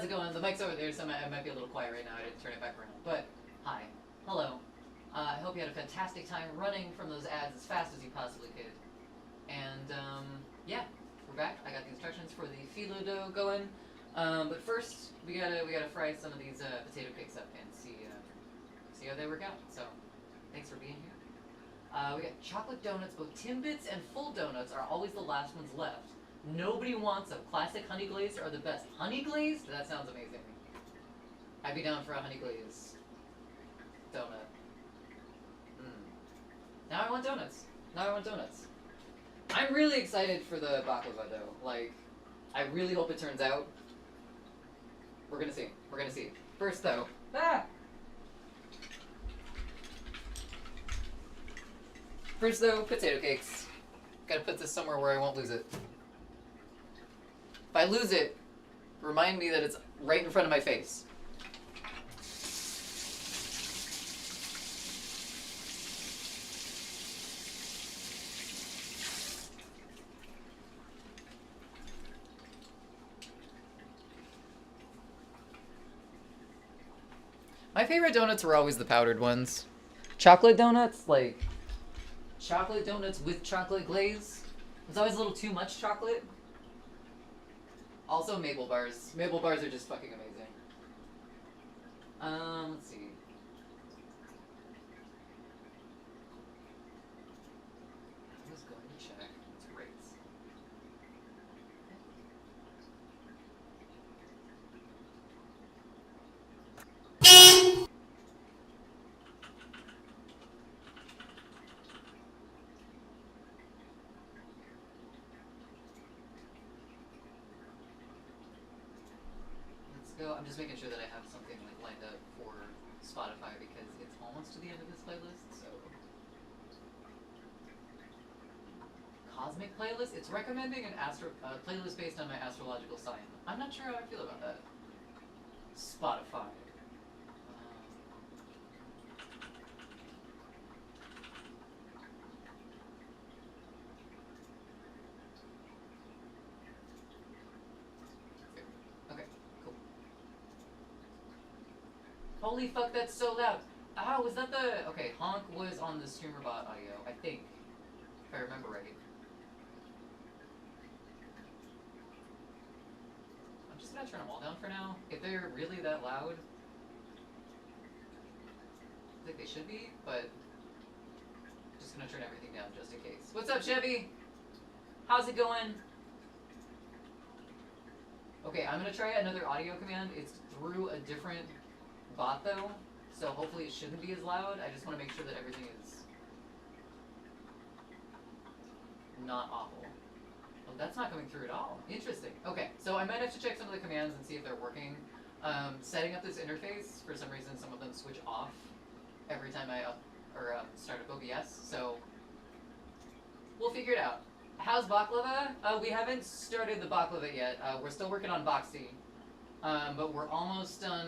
How's it going? The mic's over there, so I might be a little quiet right now. I didn't turn it back around. But, hi. Hello. I hope you had a fantastic time running from those ads as fast as you possibly could. And, yeah, we're back. I got the instructions for the phyllo dough going. But first, we gotta fry some of these potato cakes up and see how they work out. So, thanks for being here. We got chocolate donuts. Both Timbits and full donuts are always the last ones left. Nobody wants them. Classic honey glazed are the best. Honey glazed? That sounds amazing. I'd be down for a honey glazed donut. Now I want donuts. I'm really excited for the baklava though. Like, I really hope it turns out. We're gonna see. First though, potato cakes. Gotta put this somewhere where I won't lose it. If I lose it, remind me that it's right in front of my face. My favorite donuts were always the powdered ones. Chocolate donuts, like chocolate donuts with chocolate glaze. There's always a little too much chocolate. Also maple bars. Maple bars are just fucking amazing. Let's see. I was going to check. It's great. So I'm just making sure that I have something like lined up for Spotify because it's almost to the end of this playlist. So cosmic playlist. It's recommending an playlist based on my astrological sign. I'm not sure how I feel about that. Spotify. Holy fuck, that's so loud. Ah, was that the... Okay, honk was on the StreamerBot audio, I think. If I remember right. I'm just gonna turn them all down for now. If they're really that loud, I think they should be, but just gonna turn everything down just in case. What's up, Chevy? How's it going? Okay, I'm gonna try another audio command. It's through a different bot though, so hopefully it shouldn't be as loud. I just want to make sure that everything is not awful. Oh, that's not coming through at all. Interesting. Okay, so I might have to check some of the commands and see if they're working. Setting up this interface, for some reason some of them switch off every time I start up OBS, so we'll figure it out. How's baklava? We haven't started the baklava yet. We're still working on boxy. But we're almost done.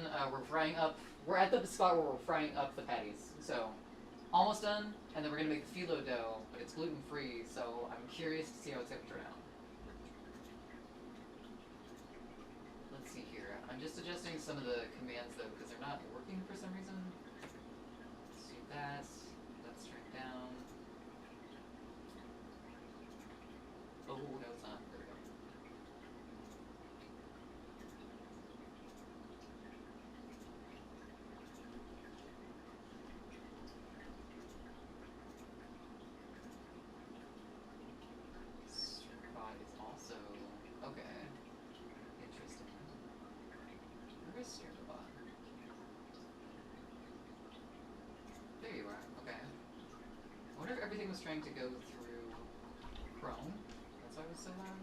We're at the spot where we're frying up the patties. So, almost done, and then we're going to make the phyllo dough, but it's gluten-free, so I'm curious to see how it's going to turn out. Let's see here. I'm just adjusting some of the commands, though, because they're not working for some reason. Let's do that. Let's turn it down. Oh, no, it's not. There we go. Everything was trying to go through Chrome. That's why it was so loud.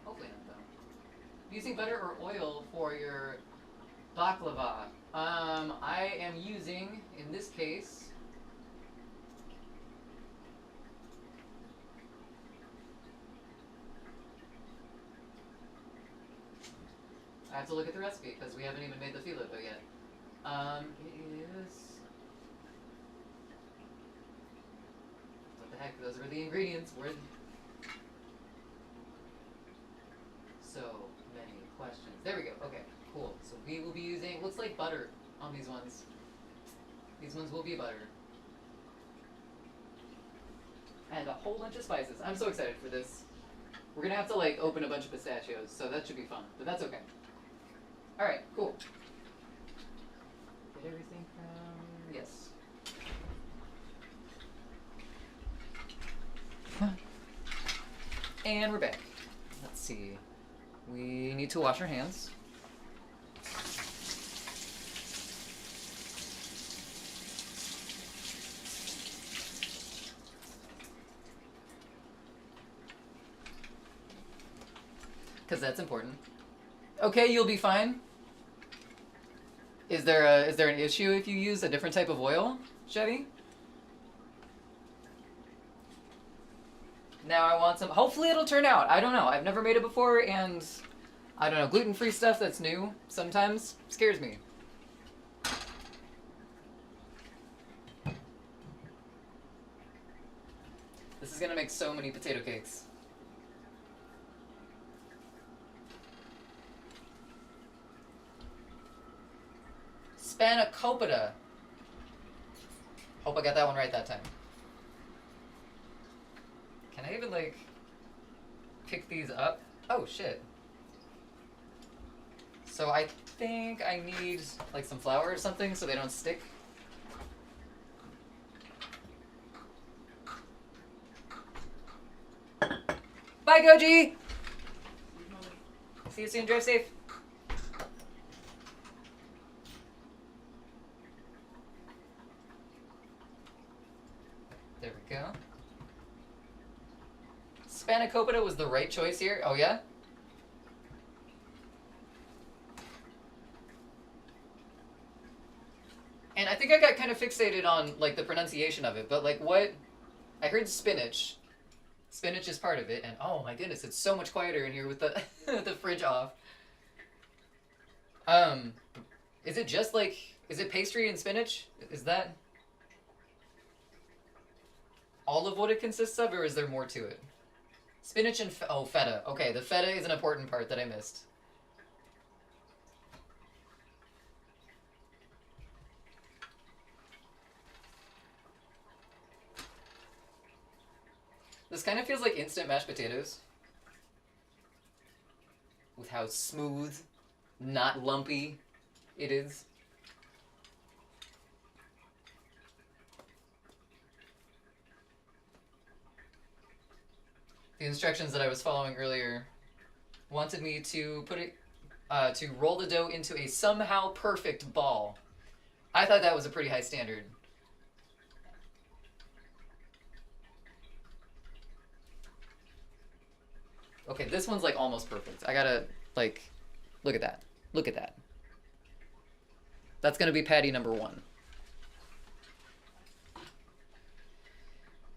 Hopefully not though. Using butter or oil for your baklava. I am using, in this case, I have to look at the recipe because we haven't even made the phyllo dough yet. It is... Heck, those were the ingredients. So many questions. There we go. Okay, cool. cool. So we will be using, looks like butter on these ones. These ones will be butter. And a whole bunch of spices. I'm so excited for this. We're gonna have to like open a bunch of pistachios, so that should be fun, but that's okay. Alright, cool. Get everything from, yes. And we're back. Let's see. We need to wash our hands. Because that's important. Okay, you'll be fine. Is there an issue if you use a different type of oil, Chevy? Now I want some. Hopefully it'll turn out. I don't know. I've never made it before, and I don't know. Gluten-free stuff that's new sometimes scares me. This is gonna make so many potato cakes. Spanakopita. Hope I got that one right that time. Can I even, like, pick these up? Oh, shit. So I think I need, like, some flour or something so they don't stick. Bye, Goji! See you soon, drive safe. There we go. Spanakopita was the right choice here. Oh, yeah? And I think I got kind of fixated on, like, the pronunciation of it, but, like, what... I heard spinach. Spinach is part of it, and oh my goodness, it's so much quieter in here with the the fridge off. Is it just, like... Is it pastry and spinach? Is that... all of what it consists of, or is there more to it? Spinach and oh, feta. Okay, the feta is an important part that I missed. This kind of feels like instant mashed potatoes. With how smooth, not lumpy it is. The instructions that I was following earlier wanted me to put it, to roll the dough into a somehow perfect ball. I thought that was a pretty high standard. Okay, this one's like almost perfect. I gotta, like, look at that. Look at that. That's gonna be patty number 1.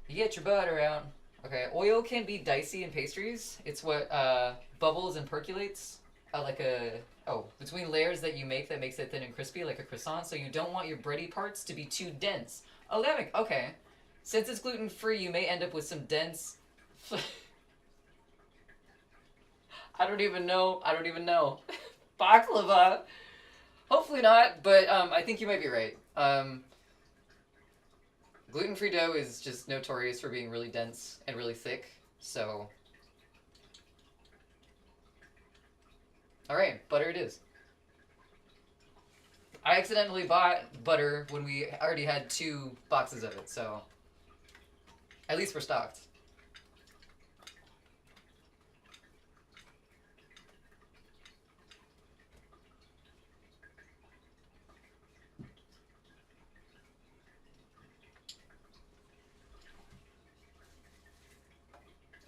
You get your butter out. Okay, oil can be dicey in pastries. It's what bubbles and percolates between layers that you make that makes it thin and crispy like a croissant, so you don't want your bready parts to be too dense. Oh, okay. Since it's gluten-free, you may end up with some dense... I don't even know. Baklava. Hopefully not, but I think you might be right. Gluten-free dough is just notorious for being really dense and really thick, so... Alright, butter it is. I accidentally bought butter when we already had 2 boxes of it, so... At least we're stocked.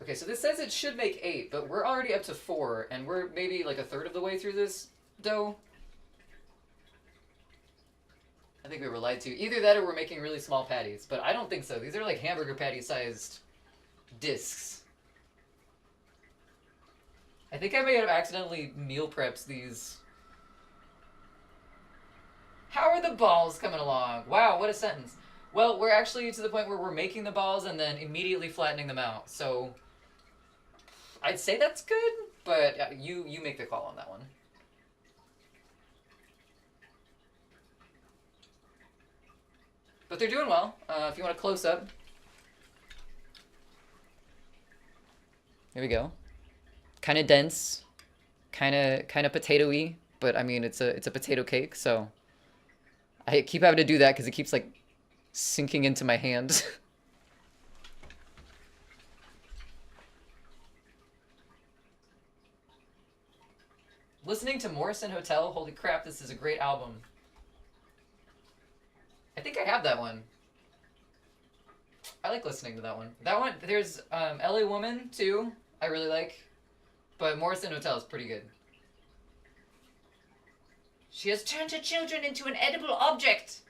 Okay, so this says it should make 8, but we're already up to 4, and we're maybe like a third of the way through this dough. I think we were lied to. Either that or we're making really small patties, but I don't think so. These are like hamburger patty-sized discs. I think I may have accidentally meal prepped these. How are the balls coming along? Wow, what a sentence. Well, we're actually to the point where we're making the balls and then immediately flattening them out, so... I'd say that's good, but you make the call on that one. But they're doing well. If you want a close-up. There we go. Kind of dense. Kind of potato-y. But, I mean, it's a potato cake, so... I keep having to do that because it keeps, like, sinking into my hand. Listening to Morrison Hotel, holy crap, this is a great album. I think I have that one. I like listening to that one. That one, there's LA Woman, too, I really like. But Morrison Hotel is pretty good. She has turned her children into an edible object.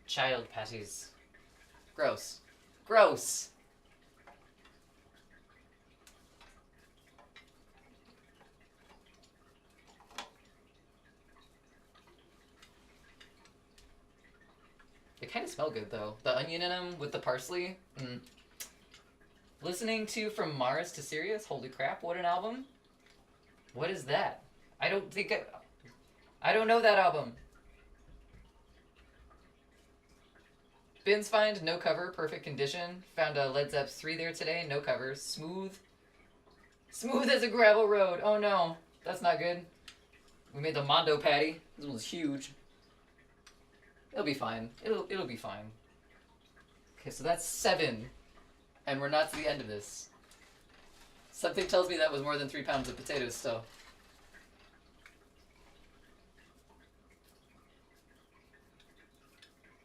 Child patties. Gross. Gross. They kind of smell good, though. The onion in them with the parsley. Mm. Listening to From Mars to Sirius. Holy crap, what an album. What is that? I don't think I don't know that album. Bin's Find, no cover, perfect condition. Found a Led Zepp 3 there today, no covers. Smooth. Smooth as a gravel road. Oh no, that's not good. We made the Mondo patty. This one's huge. It'll be fine. It'll be fine. Okay, so that's 7. And we're not to the end of this. Something tells me that was more than 3 pounds of potatoes still.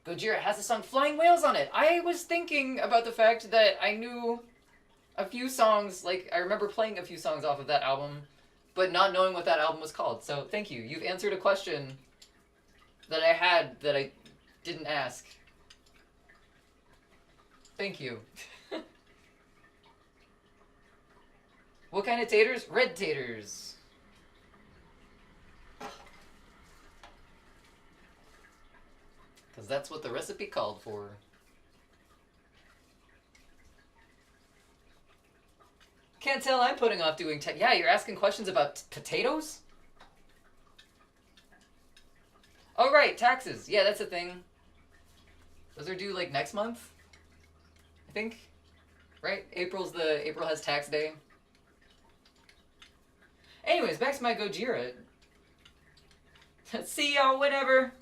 Gojira has the song Flying Whales on it. I was thinking about the fact that I knew a few songs, like I remember playing a few songs off of that album, but not knowing what that album was called. So thank you. You've answered a question that I had that I didn't ask. Thank you. What kind of taters? Red taters. Because that's what the recipe called for. Can't tell I'm putting off doing yeah, you're asking questions about potatoes? Oh, right, taxes. Yeah, that's a thing. Those are due, like, next month? I think. Right? April has tax day. Anyways, back to my Gojira. See y'all whenever.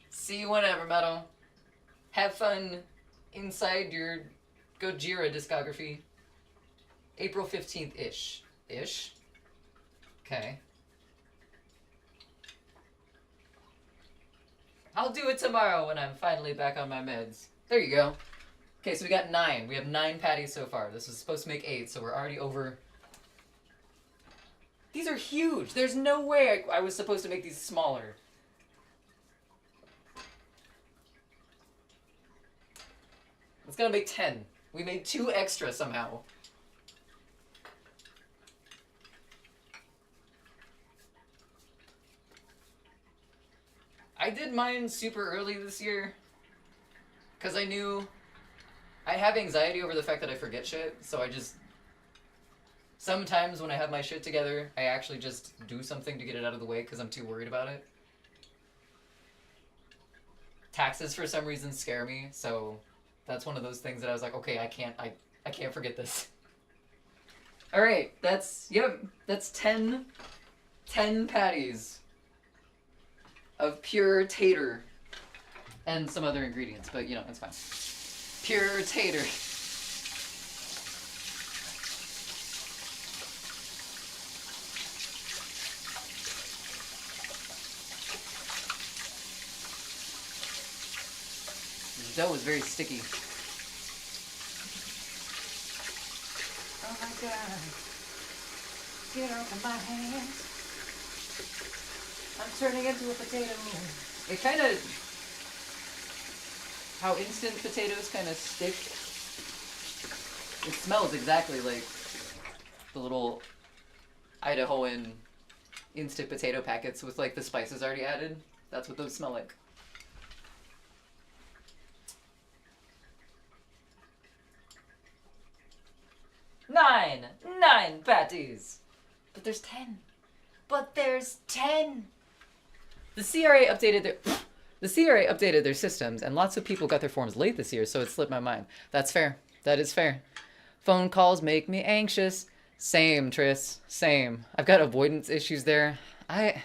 See you whenever, Metal. Have fun inside your Gojira discography. April 15th-ish. Ish? Okay. I'll do it tomorrow when I'm finally back on my meds. There you go. Okay, so we got 9. We have 9 patties so far. This was supposed to make 8, so we're already over. These are huge. There's no way I was supposed to make these smaller. It's gonna make 10. We made 2 extra somehow. I did mine super early this year. Because I knew I have anxiety over the fact that I forget shit, so I just... Sometimes when I have my shit together, I actually just do something to get it out of the way because I'm too worried about it. Taxes for some reason scare me, so that's one of those things that I was like, okay, I can't forget this. Alright, that's 10 patties of pure tater and some other ingredients, but you know, it's fine. Pure tater. The dough is very sticky. Oh my god. Get off of my hands. I'm turning into a potato. It kind of... How instant potatoes kind of stick. It smells exactly like the little Idahoan instant potato packets with like the spices already added. That's what those smell like. Nine patties. But there's 10. But there's 10. The CRA updated their systems, and lots of people got their forms late this year, so it slipped my mind. That's fair. That is fair. Phone calls make me anxious. Same, Tris. Same. I've got avoidance issues there. I've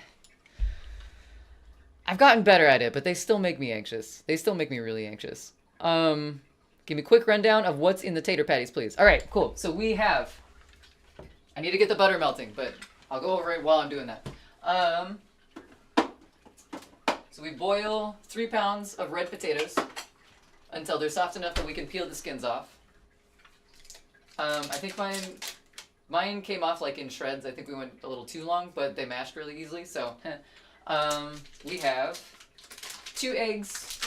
gotten better at it, but they still make me anxious. They still make me really anxious. Give me a quick rundown of what's in the tater patties, please. All right, cool. So we have... I need to get the butter melting, but I'll go over it while I'm doing that. So we boil 3 pounds of red potatoes until they're soft enough that we can peel the skins off. I think mine came off like in shreds. I think we went a little too long, but they mashed really easily. So we have 2 eggs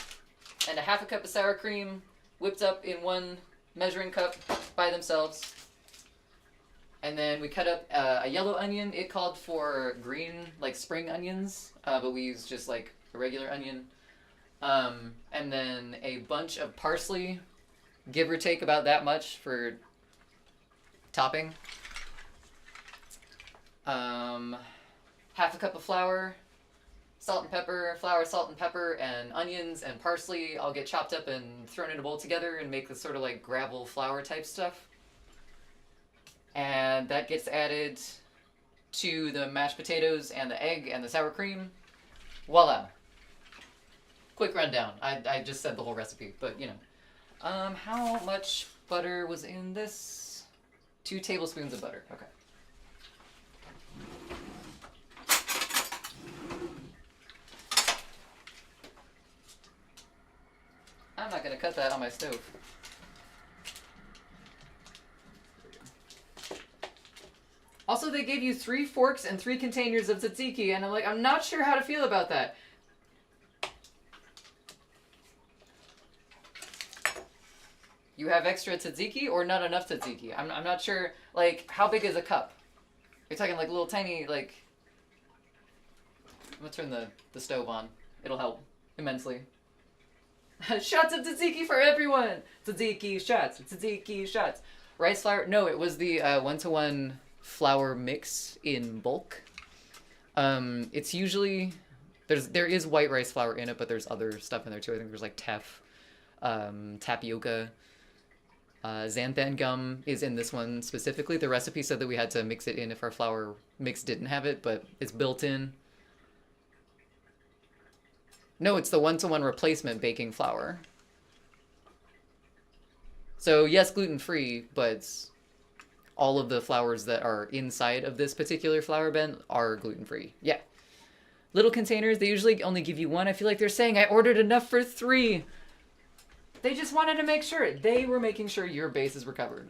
and a half a cup of sour cream whipped up in 1 measuring cup by themselves. And then we cut up a yellow onion. It called for green, like spring onions, but we used just like a regular onion. And then a bunch of parsley, give or take about that much for topping. Half a cup of flour, salt and pepper, flour, salt and pepper, and onions and parsley all get chopped up and thrown in a bowl together and make this sort of like gravel flour type stuff. And that gets added to the mashed potatoes and the egg and the sour cream. Voila. Quick rundown. I just said the whole recipe, but you know. How much butter was in this? 2 tablespoons of butter. Okay. I'm not going to cut that on my stove. Also, they gave you 3 forks and 3 containers of tzatziki, and I'm not sure how to feel about that. You have extra tzatziki or not enough tzatziki? I'm not sure, like, how big is a cup? You're talking like little tiny, like... I'm gonna turn the stove on. It'll help immensely. Shots of tzatziki for everyone! Tzatziki shots, tzatziki shots. Rice flour? No, it was the 1-to-1 flour mix in bulk. It's usually... There is white rice flour in it, but there's other stuff in there too. I think there's like teff, tapioca. Xanthan gum is in this one specifically. The recipe said that we had to mix it in if our flour mix didn't have it, but it's built in. No, it's the 1-to-1 replacement baking flour. So yes, gluten-free, but all of the flours that are inside of this particular flour bin are gluten-free. Yeah. Little containers, they usually only give you 1. I feel like they're saying I ordered enough for 3. They just wanted to make sure. They were making sure your bases were covered.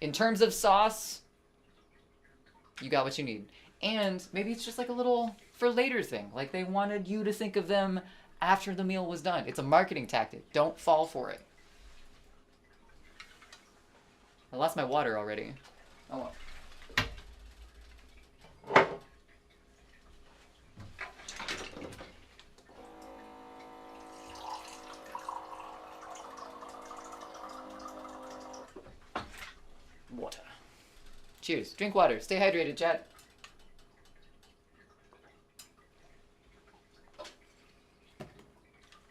In terms of sauce, you got what you need. And maybe it's just like a little for later thing. Like they wanted you to think of them after the meal was done. It's a marketing tactic. Don't fall for it. I lost my water already. Oh well. Water. Cheers. Drink water. Stay hydrated, chat.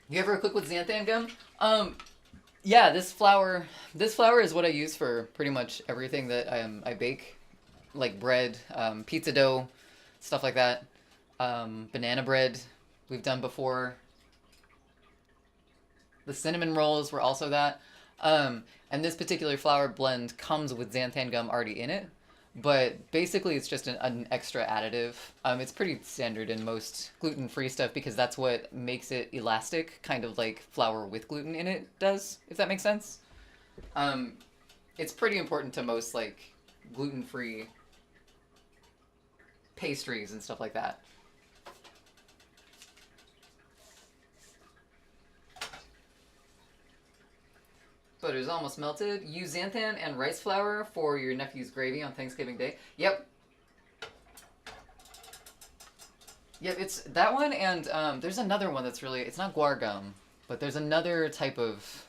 You ever cook with xanthan gum? Yeah, this flour is what I use for pretty much everything that I bake, like bread, pizza dough, stuff like that. Banana bread, we've done before. The cinnamon rolls were also that. And this particular flour blend comes with xanthan gum already in it, but basically it's just an extra additive. It's pretty standard in most gluten-free stuff because that's what makes it elastic, kind of like flour with gluten in it does, if that makes sense. It's pretty important to most like gluten-free pastries and stuff like that. Butter's almost melted. Use xanthan and rice flour for your nephew's gravy on Thanksgiving Day. Yep. Yep, it's that one, and there's another one that's really... It's not guar gum, but there's another type of...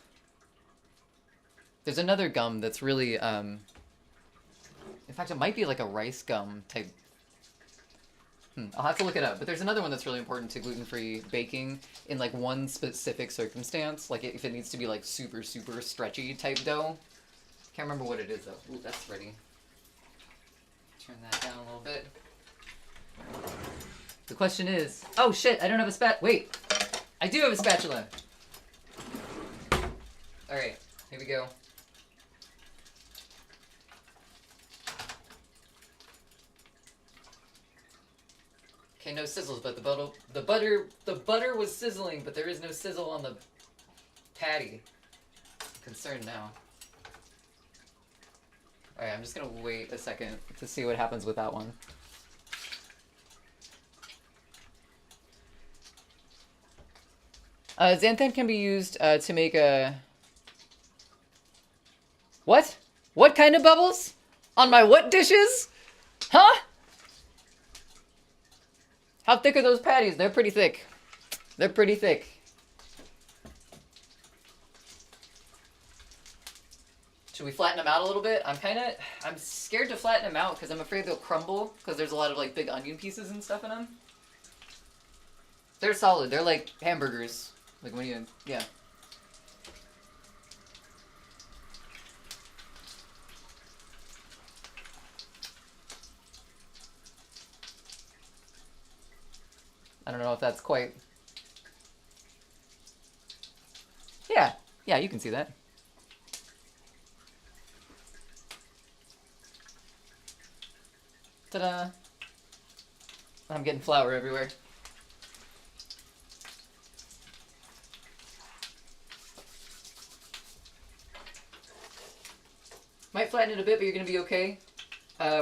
There's another gum that's really... In fact, it might be like a rice gum type... I'll have to look it up. But there's another one that's really important to gluten-free baking in like one specific circumstance. Like if it needs to be like super, super stretchy type dough. Can't remember what it is though. Ooh, that's ready. Turn that down a little bit. The question is, oh shit, I don't have a wait, I do have a spatula. All right, here we go. Okay, no sizzles, but the butter was sizzling, but there is no sizzle on the patty. I'm concerned now. All right, I'm just gonna wait a second to see what happens with that one. Xanthan can be used to make a... What? What kind of bubbles? On my what dishes? Huh? How thick are those patties? They're pretty thick. They're pretty thick. Should we flatten them out a little bit? I'm scared to flatten them out because I'm afraid they'll crumble because there's a lot of like big onion pieces and stuff in them. They're solid. They're like hamburgers. Like when you, yeah. I don't know if that's quite... Yeah, yeah, you can see that. Ta-da! I'm getting flour everywhere. Might flatten it a bit, but you're gonna be okay.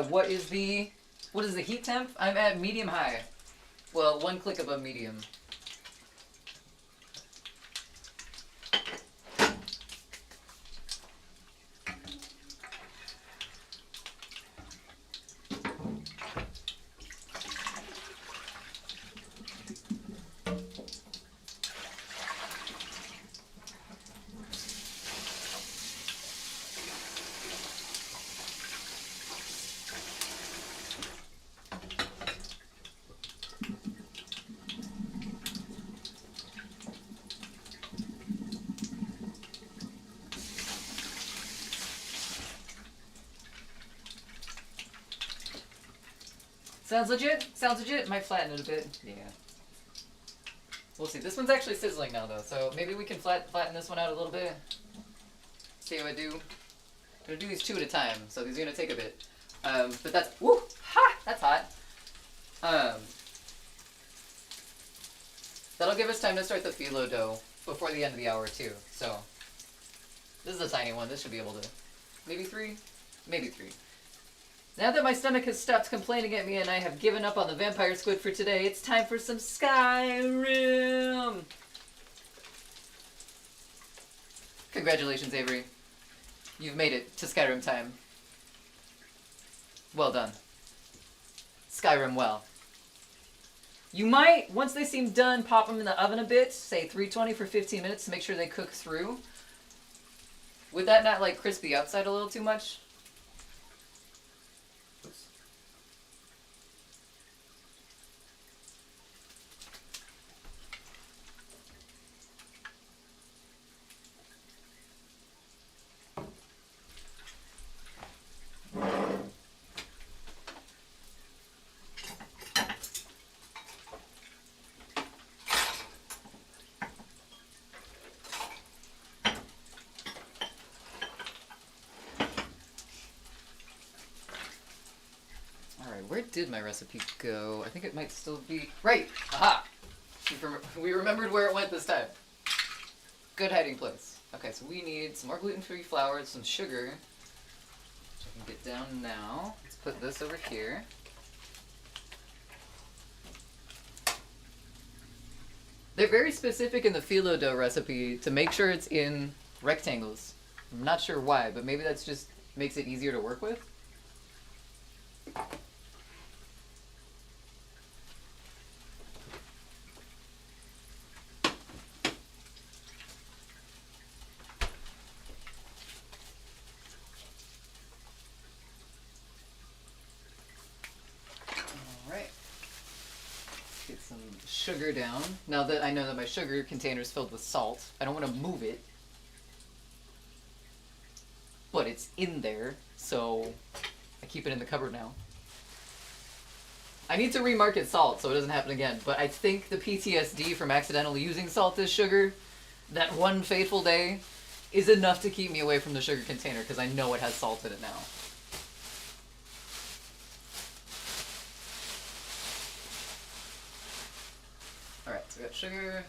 What is the heat temp? I'm at medium high. Well, one click above medium. Sounds legit? Sounds legit? Might flatten it a bit. Yeah. We'll see. This one's actually sizzling now, though, so maybe we can flatten this one out a little bit. See how I do. I'm gonna do these two at a time, so these are gonna take a bit. But that's... Woo! Ha! That's hot. That'll give us time to start the phyllo dough before the end of the hour, too. So, this is a tiny one. This should be able to... Maybe 3? Maybe 3. Now that my stomach has stopped complaining at me and I have given up on the vampire squid for today, it's time for some Skyrim! Congratulations, Avery. You've made it to Skyrim time. Well done. Skyrim well. You might, once they seem done, pop them in the oven a bit, say 320 for 15 minutes to make sure they cook through. Would that not, like, crisp the outside a little too much? Where did my recipe go? I think it might still be... Right! Aha! We remembered where it went this time. Good hiding place. Okay, so we need some more gluten-free flour, some sugar, which I can get down now. Let's put this over here. They're very specific in the phyllo dough recipe to make sure it's in rectangles. I'm not sure why, but maybe that's just makes it easier to work with. sugar down. Now that I know that my sugar container is filled with salt, I don't want to move it. But it's in there, so I keep it in the cupboard now. I need to remarket salt so it doesn't happen again, but I think the PTSD from accidentally using salt as sugar, that one fateful day, is enough to keep me away from the sugar container because I know it has salt in it now. Alright, so we got sugar,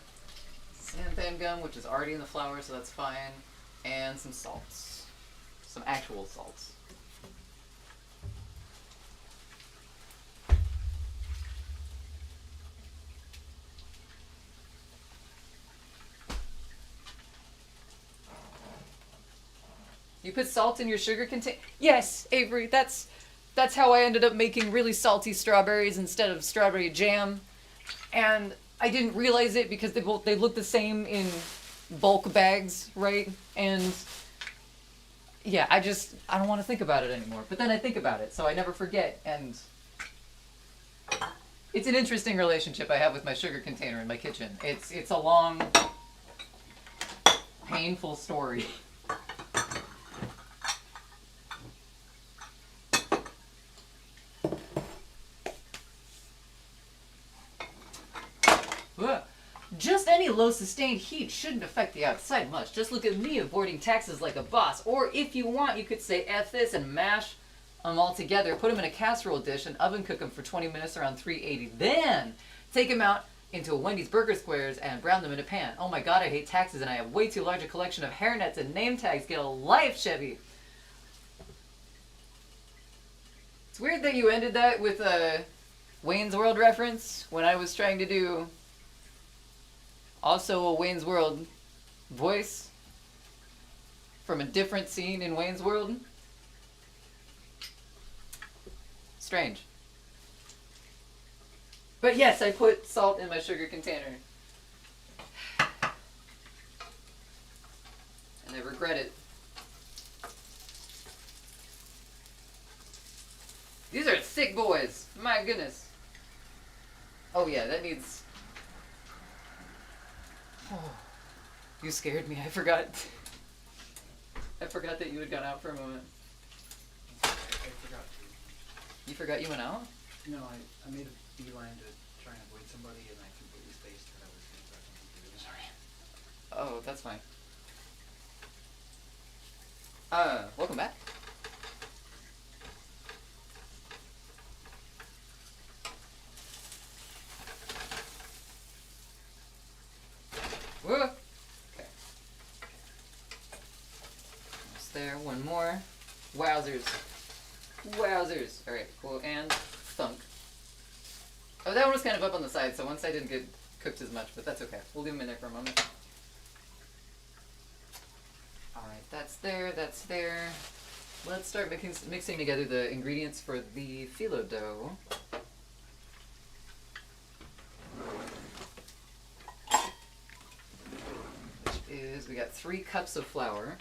xanthan gum, which is already in the flour, so that's fine, and some salts. Some actual salts. You put salt in your sugar container? Yes, Avery, that's how I ended up making really salty strawberries instead of strawberry jam. And I didn't realize it because they look the same in bulk bags, right? And yeah, I don't want to think about it anymore. But then I think about it, so I never forget. And it's an interesting relationship I have with my sugar container in my kitchen. It's a long, painful story. Just any low sustained heat shouldn't affect the outside much. Just look at me avoiding taxes like a boss. Or if you want, you could say F this and mash them all together. Put them in a casserole dish and oven cook them for 20 minutes around 380. Then take them out into a Wendy's burger squares and brown them in a pan. Oh my god, I hate taxes and I have way too large a collection of hairnets and name tags. Get a life, Chevy. It's weird that you ended that with a Wayne's World reference when I was trying to do also a Wayne's World voice from a different scene in Wayne's World. Strange. But yes, I put salt in my sugar container. And I regret it. These are thick boys. My goodness. Oh yeah, that needs... Oh, you scared me. I forgot. I forgot that you had gone out for a moment. I forgot. You forgot you went out? No, I made a beeline to try and avoid somebody, and I completely spaced that I was going to grab something to do. Sorry. Oh, that's fine. Welcome back. Whoa. Okay. Almost there. One more. Wowzers. Wowzers. Alright, cool. And thunk. Oh, that one was kind of up on the side, so one side didn't get cooked as much, but that's okay. We'll leave them in there for a moment. Alright, that's there, that's there. Let's start mixing together the ingredients for the phyllo dough. We got 3 cups of flour.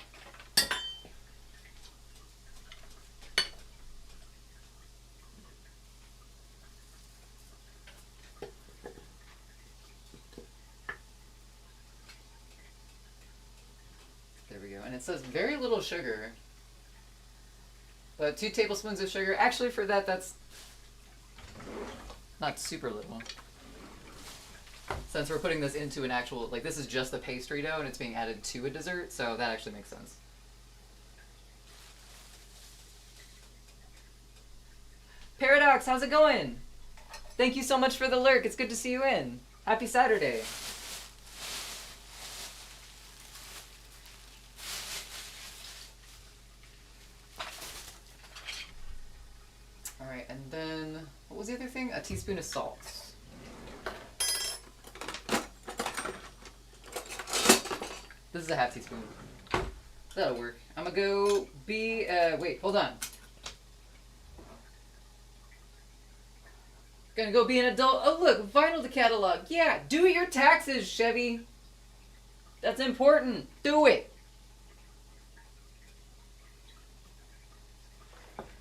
There we go. And it says very little sugar. But 2 tablespoons of sugar. Actually, for that, that's not super little. Since we're putting this into an actual, like this is just the pastry dough and it's being added to a dessert, so that actually makes sense. Paradox, how's it going? Thank you so much for the lurk. It's good to see you in. Happy Saturday. Alright, and then, what was the other thing? A teaspoon of salt. This is a half teaspoon. That'll work. I'm gonna go wait, hold on. Gonna go be an adult. Oh look, vinyl to catalog. Yeah, do your taxes, Chevy. That's important. Do it.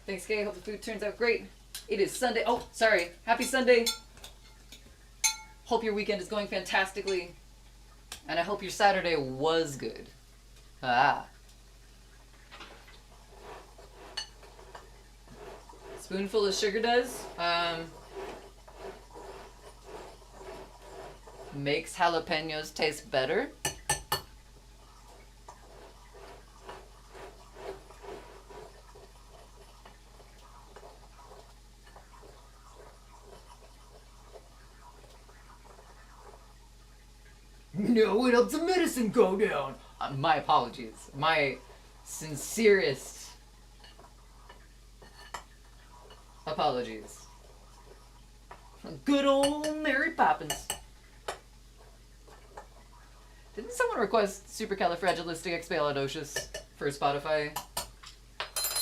Thanks, Kay. Hope the food turns out great. It is Sunday. Oh, sorry. Happy Sunday. Hope your weekend is going fantastically. And I hope your Saturday was good. Ah. Spoonful of sugar does. Makes jalapenos taste better. No, it helps the medicine go down. My apologies. My sincerest apologies. Good old Mary Poppins. Didn't someone request Supercalifragilisticexpialidocious for Spotify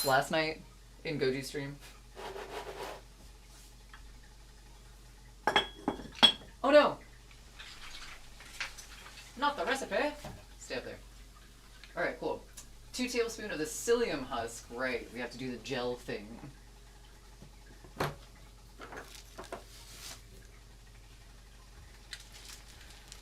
last night in Goji stream? Oh no! Not the recipe. Stay up there. Alright, cool. 2 tablespoons of the psyllium husk. Right, we have to do the gel thing.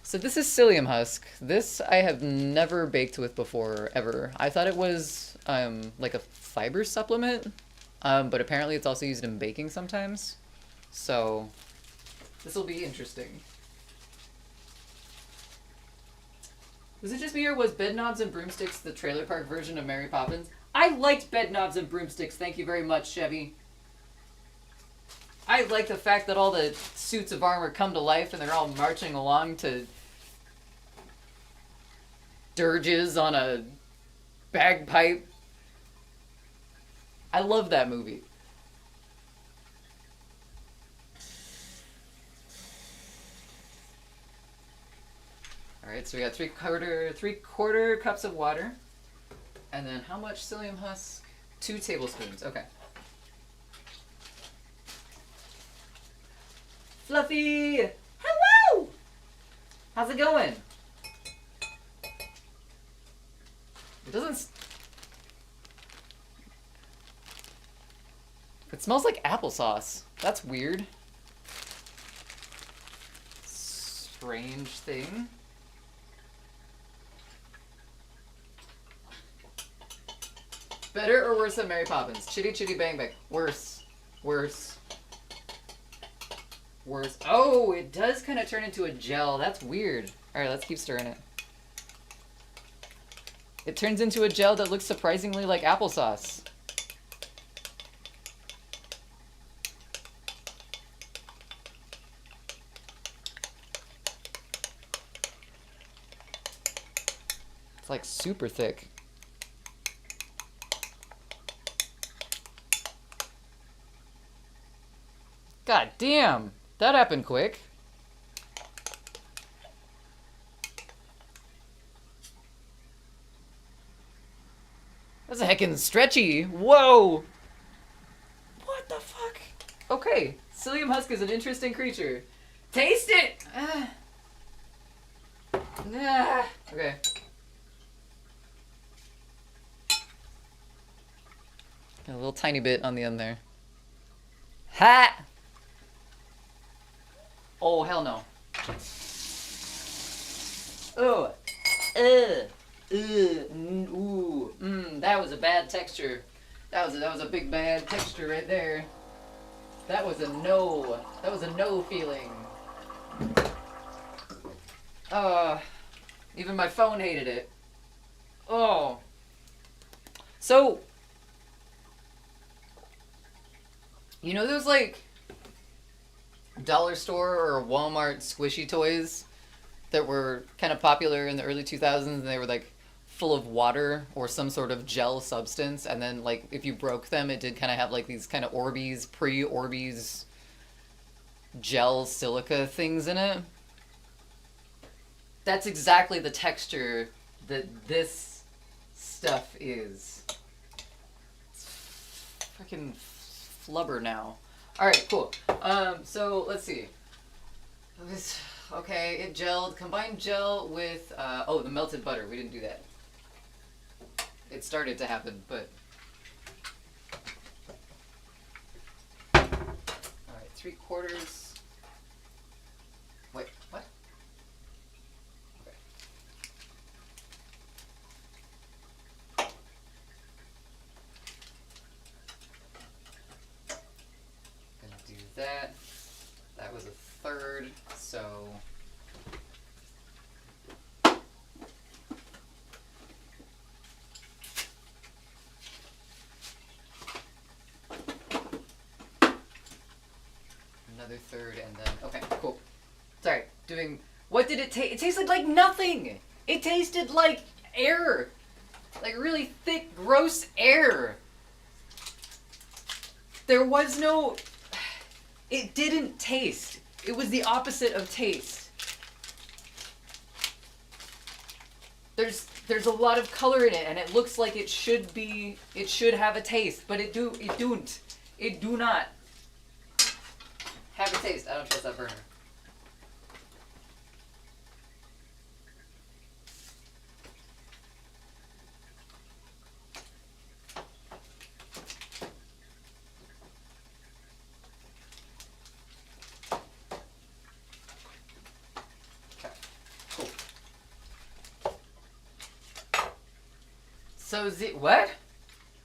So this is psyllium husk. This I have never baked with before, ever. I thought it was like a fiber supplement, but apparently it's also used in baking sometimes. So this will be interesting. Was it just me, or was Bedknobs and Broomsticks the trailer park version of Mary Poppins? I liked Bedknobs and Broomsticks, thank you very much, Chevy. I like the fact that all the suits of armor come to life and they're all marching along to dirges on a bagpipe. I love that movie. Alright, so we got three quarter cups of water. And then how much psyllium husk? 2 tablespoons. Okay. Fluffy! Hello! How's it going? It doesn't... It smells like applesauce. That's weird. Strange thing. Better or worse than Mary Poppins? Chitty Chitty Bang Bang. Worse. Worse. Worse. Oh, it does kind of turn into a gel. That's weird. Alright, let's keep stirring it. It turns into a gel that looks surprisingly like applesauce. It's like super thick. God damn! That happened quick. That's a heckin' stretchy. Whoa! What the fuck? Okay, psyllium husk is an interesting creature. Taste it! Okay. Got a little tiny bit on the end there. Ha! Oh, hell no. Oh. Ooh. That was a bad texture. That was a big bad texture right there. That was a no. That was a no feeling. Even my phone hated it. Oh. So, you know those like dollar store or Walmart squishy toys that were kind of popular in the early 2000s, and they were like full of water or some sort of gel substance, and then like if you broke them it did kind of have like these kind of Orbeez, pre-Orbeez gel silica things in it? That's exactly the texture that this stuff is. It's freaking flubber now. Alright, cool. So let's see. Okay, it gelled. Combined gel with, the melted butter. We didn't do that. It started to happen, but... Alright, 3/4. Wait, another third, and then okay, cool. Sorry, doing. What did it taste? It tasted like nothing. It tasted like air, like really thick, gross air. There was no. It didn't taste. It was the opposite of taste. There's a lot of color in it, and it looks like it should have a taste, but it don't. It do not have a taste. I don't trust that burner. So what?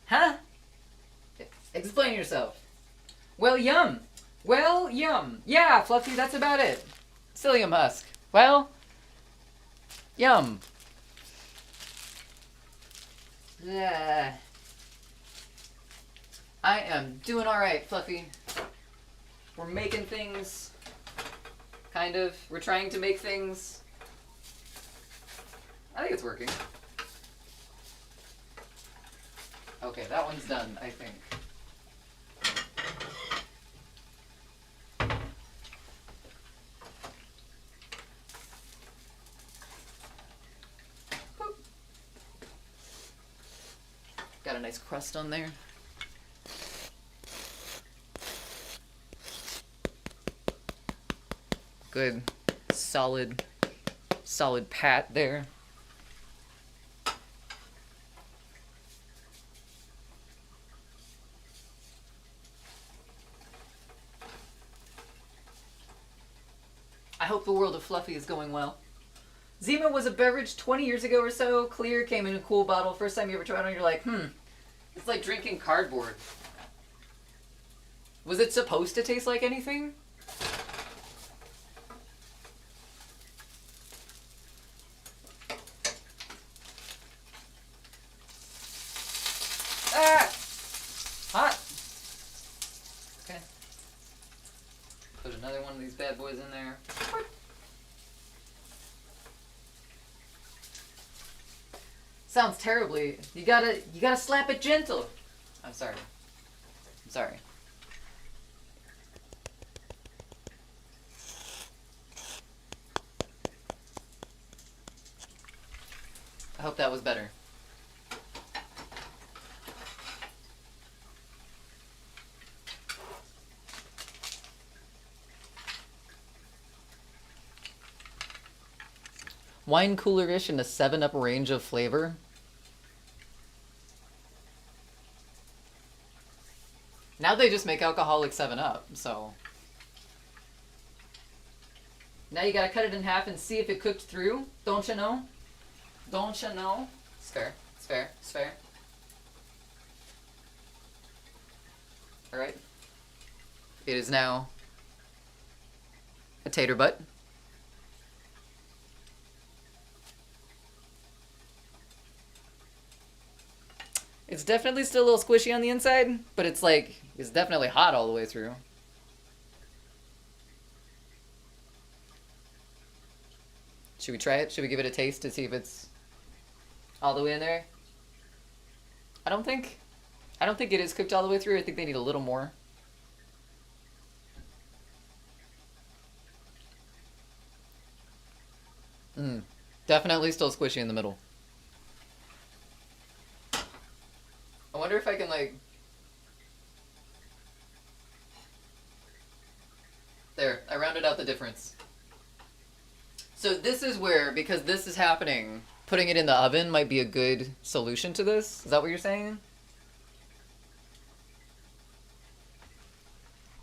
Huh? Explain yourself. Well, yum. Well, yum. Yeah, Fluffy, that's about it. Psyllium husk. Well, yum. Yeah. I am doing alright, Fluffy. We're making things. Kind of. We're trying to make things. I think it's working. Okay, that one's done, I think. Boop. Got a nice crust on there. Good, solid pat there. I hope the world of Fluffy is going well. Zima was a beverage 20 years ago or so. Clear, came in a cool bottle. First time you ever tried it, you're like, it's like drinking cardboard. Was it supposed to taste like anything? Ah! Hot! Okay. Put another one of these bad boys in there. Sounds terribly. You gotta slap it gentle. I'm sorry. I'm sorry. I hope that was better. Wine cooler-ish in a 7-Up range of flavor. Now they just make alcoholic 7-Up, so. Now you gotta cut it in half and see if it cooked through. Don't you know? Don't you know? It's fair. It's fair. It's fair. Alright. It is now a tater butt. It's definitely still a little squishy on the inside, but it's like, it's definitely hot all the way through. Should we try it? Should we give it a taste to see if it's all the way in there? I don't think it is cooked all the way through. I think they need a little more. Definitely still squishy in the middle. I wonder if I can, like... There, I rounded out the difference. So this is where, because this is happening, putting it in the oven might be a good solution to this. Is that what you're saying?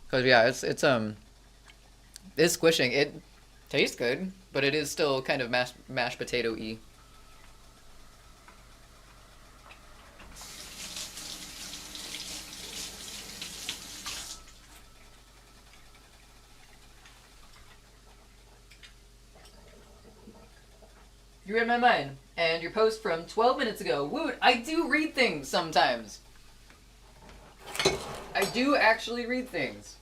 Because, yeah, it's squishing. It tastes good, but it is still kind of mashed potato-y. You read my mind, and your post from 12 minutes ago. Woot, I do read things sometimes. I do actually read things.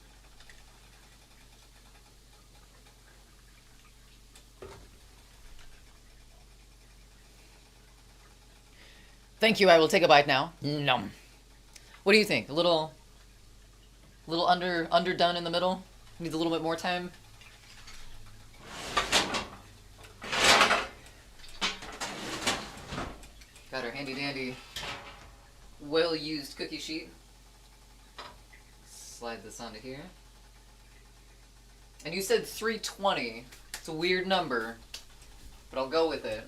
Thank you. I will take a bite now. Nom. What do you think? A little underdone in the middle. Needs a little bit more time. Got our handy dandy, well used cookie sheet. Slide this onto here. And you said 320. It's a weird number, but I'll go with it.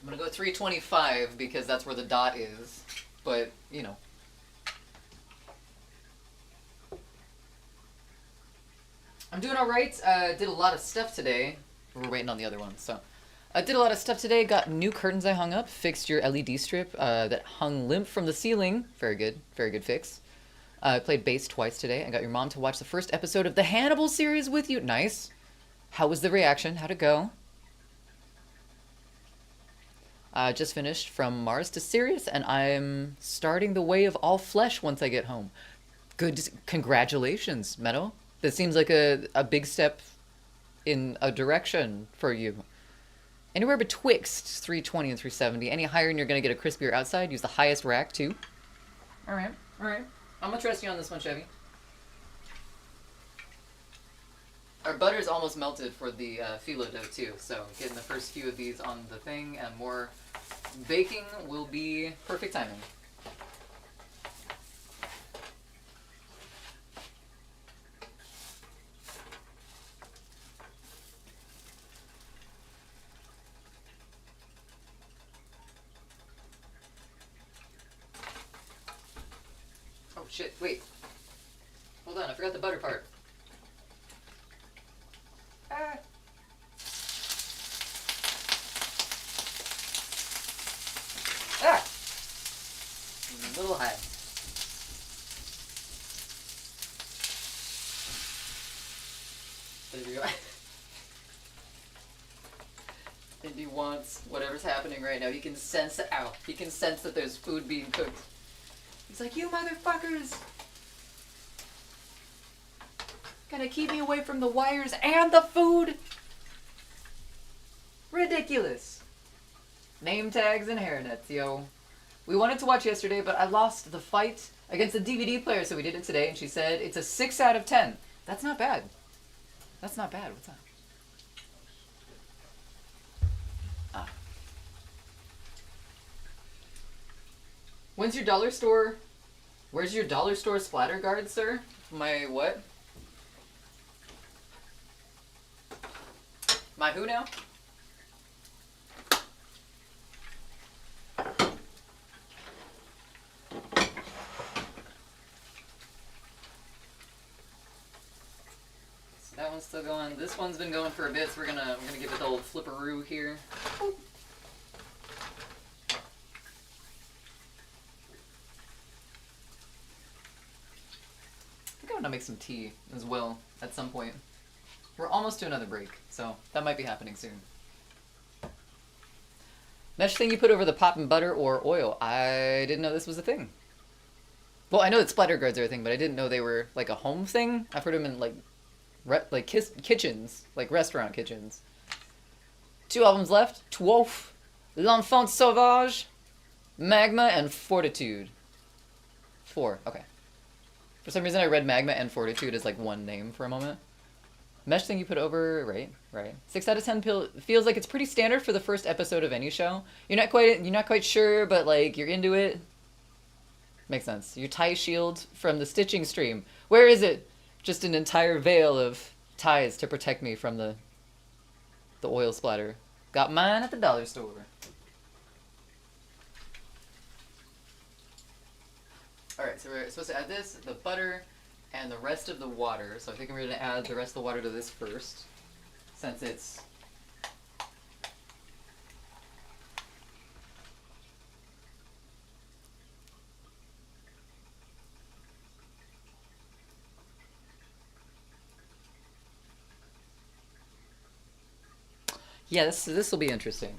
I'm gonna go 325 because that's where the dot is, but you know. I'm doing alright. Did a lot of stuff today. We're waiting on the other one, so. I did a lot of stuff today. Got new curtains I hung up. Fixed your LED strip that hung limp from the ceiling. Very good fix. I played bass twice today. I got your mom to watch the first episode of the Hannibal series with you. Nice. How was the reaction? How'd it go? Just finished From Mars to Sirius, and I'm starting The Way of All Flesh once I get home. Good. Congratulations, Meadow. That seems like a big step in a direction for you. Anywhere betwixt 320 and 370. Any higher and you're going to get a crispier outside. Use the highest rack, too. Alright. I'm going to trust you on this one, Chevy. Our butter's almost melted for the phyllo dough, too. So getting the first few of these on the thing and more baking will be perfect timing. Oh shit, wait. Hold on, I forgot the butter part. Ah. Ah! A little high. There you go. Indy wants whatever's happening right now. He can sense it out. He can sense that there's food being cooked. He's like, you motherfuckers! Gonna keep me away from the wires and the food? Ridiculous. Name tags and hairnets, yo. We wanted to watch yesterday, but I lost the fight against the DVD player, so we did it today, and she said it's a 6 out of 10. That's not bad. That's not bad. What's that? Ah. When's your dollar store? Where's your dollar store splatter guard, sir? My what? My who now? So that one's still going. This one's been going for a bit, so we're gonna give it the old flipperoo here. Boop. I think I'm gonna make some tea as well at some point. We're almost to another break, so that might be happening soon. Mesh thing you put over the pop and butter or oil. I didn't know this was a thing. Well, I know that splatter guards are a thing, but I didn't know they were like a home thing. I've heard them in like kitchens, like restaurant kitchens. 2 albums left. Twof, L'Enfant Sauvage, Magma, and Fortitude. 4, okay. For some reason I read Magma and Fortitude as like one name for a moment. Mesh thing you put over, right. 6 out of 10 feels like it's pretty standard for the first episode of any show. You're not quite sure, but like you're into it. Makes sense. Your tie shield from the stitching stream. Where is it? Just an entire veil of ties to protect me from the oil splatter. Got mine at the dollar store. Alright, so we're supposed to add this, the butter, and the rest of the water. So I think I'm going to add the rest of the water to this first, since it's... Yeah, this will be interesting.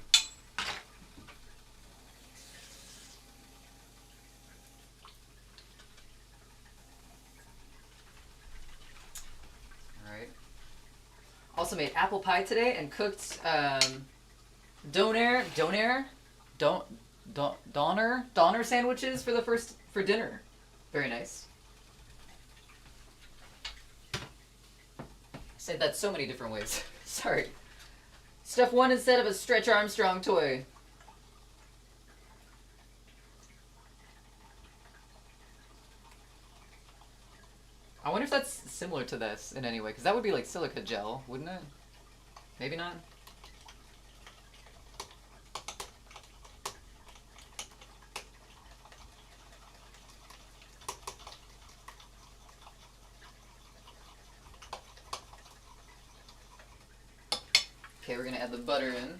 Also made apple pie today and cooked Doner, Donner sandwiches for dinner. Very nice. I said that so many different ways. Sorry. Stuff one instead of a Stretch Armstrong toy. I wonder if that's similar to this in any way, because that would be like silica gel, wouldn't it? Maybe not? Okay, we're gonna add the butter in.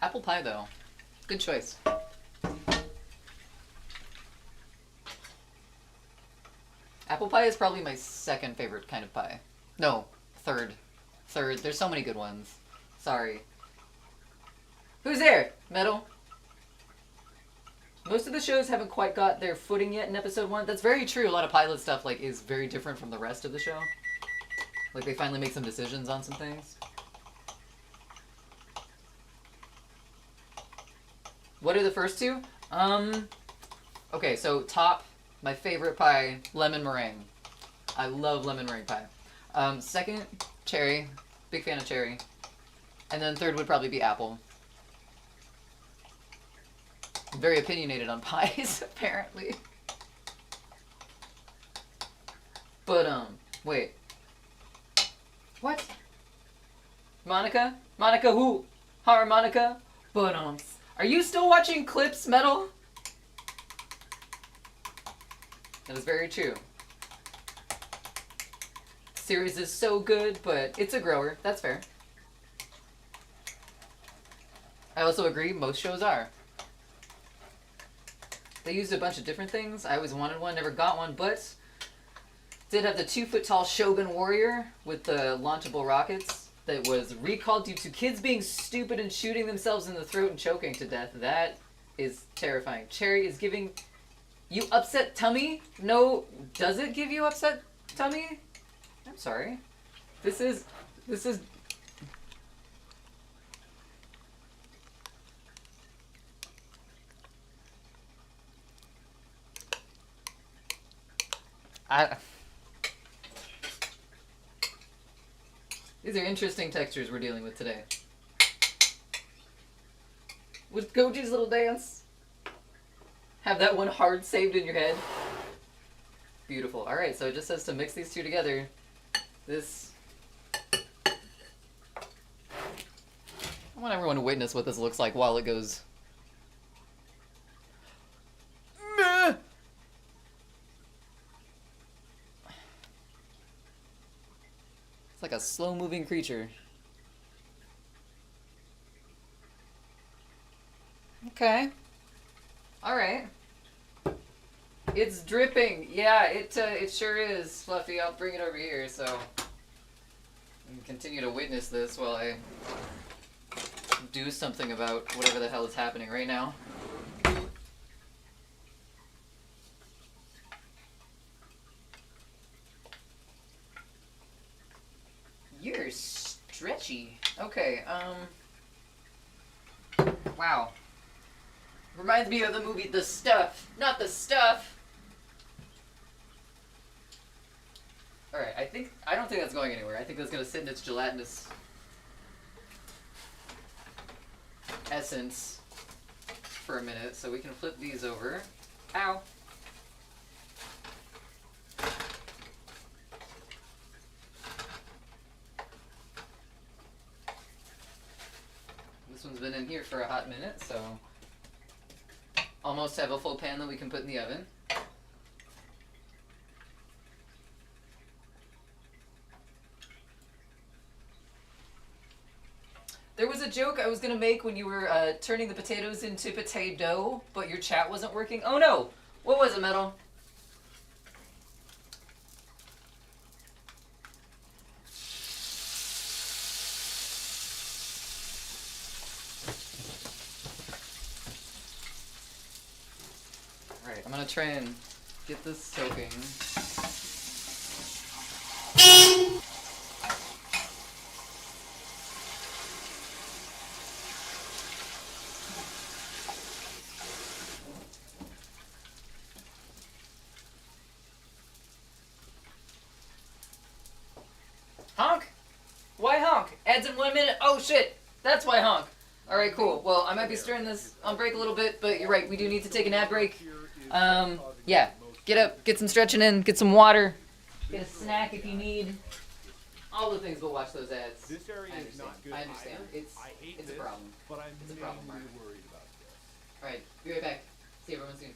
Apple pie, though. Good choice. Apple pie is probably my second favorite kind of pie. No, third. Third. There's so many good ones. Sorry. Who's there, Metal? Most of the shows haven't quite got their footing yet in episode 1. That's very true. A lot of pilot stuff like is very different from the rest of the show. Like they finally make some decisions on some things. What are the first two? Okay, so top, my favorite pie, lemon meringue. I love lemon meringue pie. Second, cherry. Big fan of cherry. And then third would probably be apple. I'm very opinionated on pies, apparently. But, wait. What? Monica? Monica who? Harmonica? But, are you still watching clips, Metal? That is very true. The series is so good, but it's a grower. That's fair. I also agree, most shows are. They used a bunch of different things. I always wanted one, never got one, but did have the 2-foot-tall Shogun Warrior with the launchable rockets that was recalled due to kids being stupid and shooting themselves in the throat and choking to death. That is terrifying. Cherry is giving you upset tummy? No, does it give you upset tummy? I'm sorry. This is... These are interesting textures we're dealing with today. With Goji's little dance. Have that one hard saved in your head. Beautiful. Alright, so it just says to mix these two together. This... I want everyone to witness what this looks like while it goes... Meh! It's like a slow-moving creature. Okay. Alright. It's dripping. Yeah, it sure is, Fluffy. I'll bring it over here so you can continue to witness this while I do something about whatever the hell is happening right now. You're stretchy. Okay, wow. Reminds me of the movie The Stuff. Not The Stuff! Alright, I don't think that's going anywhere. I think that's gonna sit in its gelatinous essence for a minute, so we can flip these over. Ow! This one's been in here for a hot minute, so almost have a full pan that we can put in the oven. There was a joke I was going to make when you were turning the potatoes into potato, but your chat wasn't working. Oh no! What was it, Metal? try and get this soaking. Honk? Why honk? Adds in 1 minute. Oh shit! That's why honk. Alright, cool. Well, I might be stirring this on break a little bit, but you're right, we do need to take an ad break. Yeah. Get up, get some stretching in, get some water, get a snack if you need. All the things, go watch those ads. This area is not good I understand. either. It's I hate it's a this, problem. but I'm It's a problem, mainly Mark. worried about this. Alright, be right back. See everyone soon.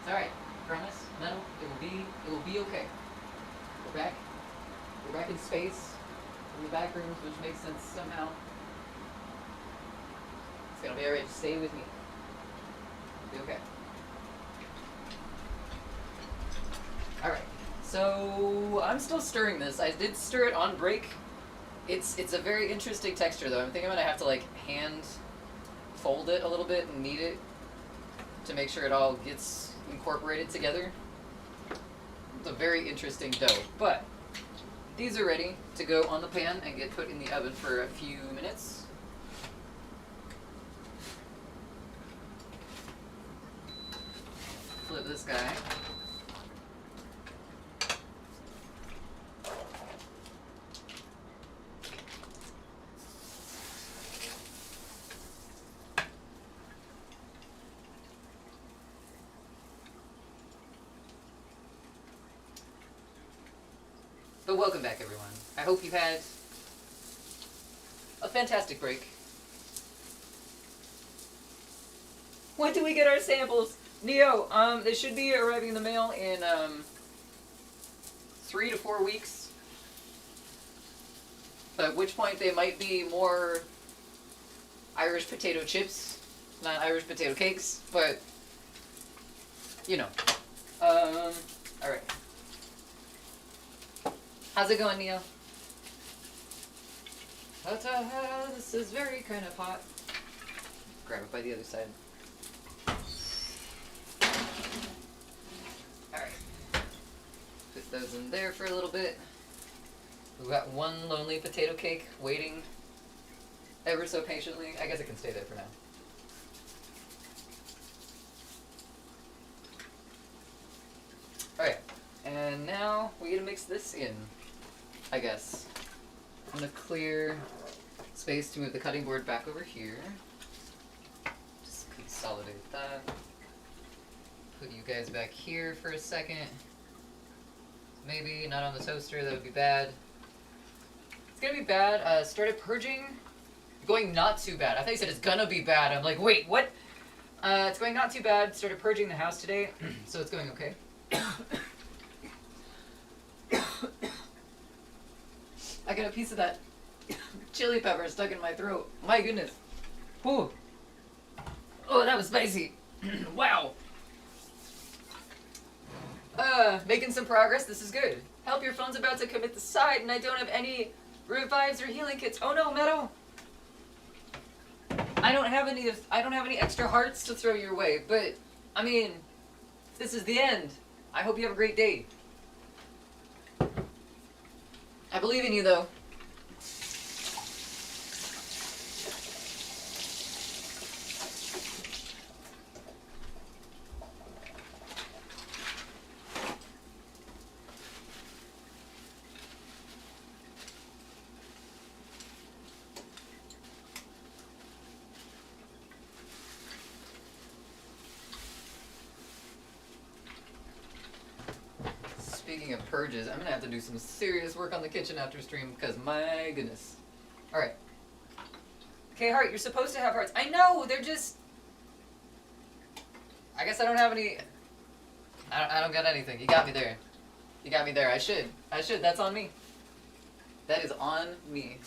It's alright. Promise. Metal. It will be okay. We're back. We're back in space. In the back rooms, which makes sense somehow. It's gonna be alright. Just stay with me. It'll be okay. Alright. So I'm still stirring this. I did stir it on break. It's a very interesting texture though. I'm thinking I'm gonna have to like hand fold it a little bit and knead it to make sure it all gets incorporated together. It's a very interesting dough, but these are ready to go on the pan and get put in the oven for a few minutes. Flip this guy. But welcome back, everyone. I hope you've had a fantastic break. When do we get our samples? Neo, they should be arriving in the mail in 3 to 4 weeks. At which point they might be more Irish potato chips, not Irish potato cakes, but you know. Alright. How's it going, Neo? This is very kind of hot. Grab it by the other side. Alright. Put those in there for a little bit. We've got one lonely potato cake waiting ever so patiently. I guess it can stay there for now. Alright. And now we get to mix this in, I guess. I'm going to clear space to move the cutting board back over here. Just consolidate that. Put you guys back here for a second. Maybe not on the toaster, that would be bad. It's gonna be bad. Started purging. Going not too bad. I thought you said it's gonna be bad. I'm like, wait, what? It's going not too bad. Started purging the house today, so it's going okay. I got a piece of that chili pepper stuck in my throat. My goodness. Ooh. Oh, that was spicy. Wow. Making some progress. This is good. Help, your phone's about to commit the side, and I don't have any revives or healing kits. Oh no, Meadow. I don't have any extra hearts to throw your way, but I mean, this is the end. I hope you have a great day. I believe in you, though. Speaking of purges, I'm gonna have to do some serious work on the kitchen after stream because my goodness. Alright. Okay, Heart, you're supposed to have hearts. I know, they're just... I guess I don't have any... I don't got anything. You got me there. You got me there. I should. That's on me. That is on me.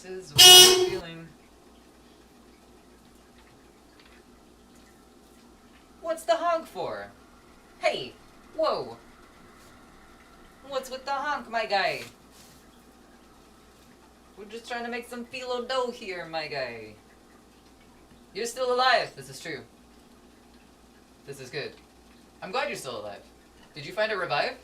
This is what I'm feeling. What's the honk for? Hey! Whoa! What's with the honk, my guy? We're just trying to make some phyllo dough here, my guy. You're still alive! This is true. This is good. I'm glad you're still alive. Did you find a revive?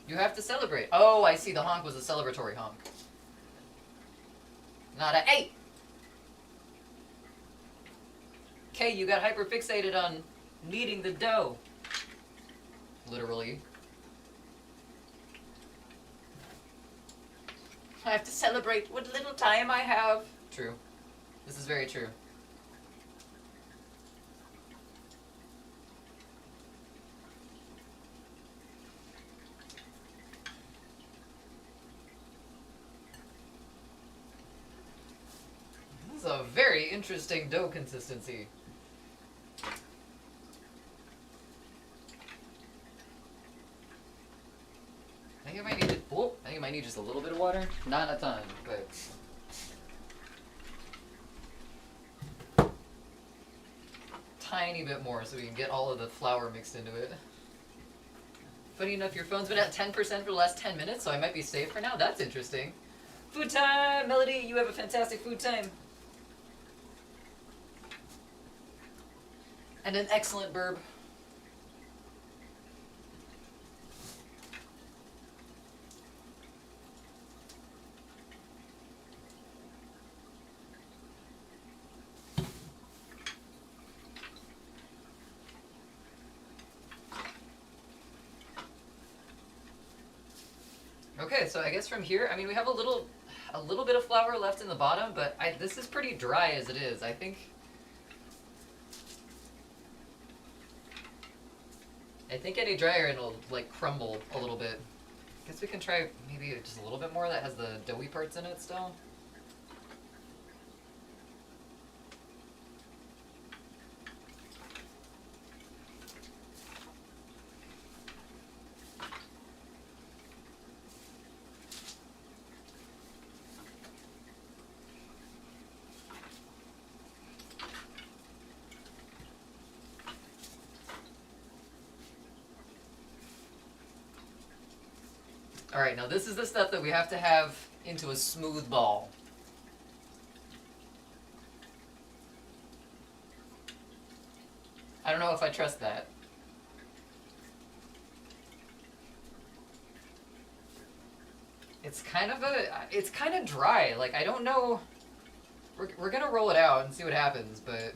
You have to celebrate. Oh, I see. The honk was a celebratory honk. Not a... Hey! Okay, you got hyperfixated on kneading the dough. Literally. I have to celebrate what little time I have. True. This is very true. This is a very interesting dough consistency. I think I might need just a little bit of water. Not a ton, but tiny bit more so we can get all of the flour mixed into it. Funny enough, your phone's been at 10% for the last 10 minutes, so I might be safe for now. That's interesting. Food time! Melody, you have a fantastic food time. And an excellent burb. Okay, so I guess from here, I mean, we have a little bit of flour left in the bottom, but this is pretty dry as it is. I think any drier it'll like crumble a little bit. Guess we can try maybe just a little bit more that has the doughy parts in it still. Alright, now this is the stuff that we have to have into a smooth ball. I don't know if I trust that. It's kind of dry. Like, I don't know. We're gonna roll it out and see what happens, but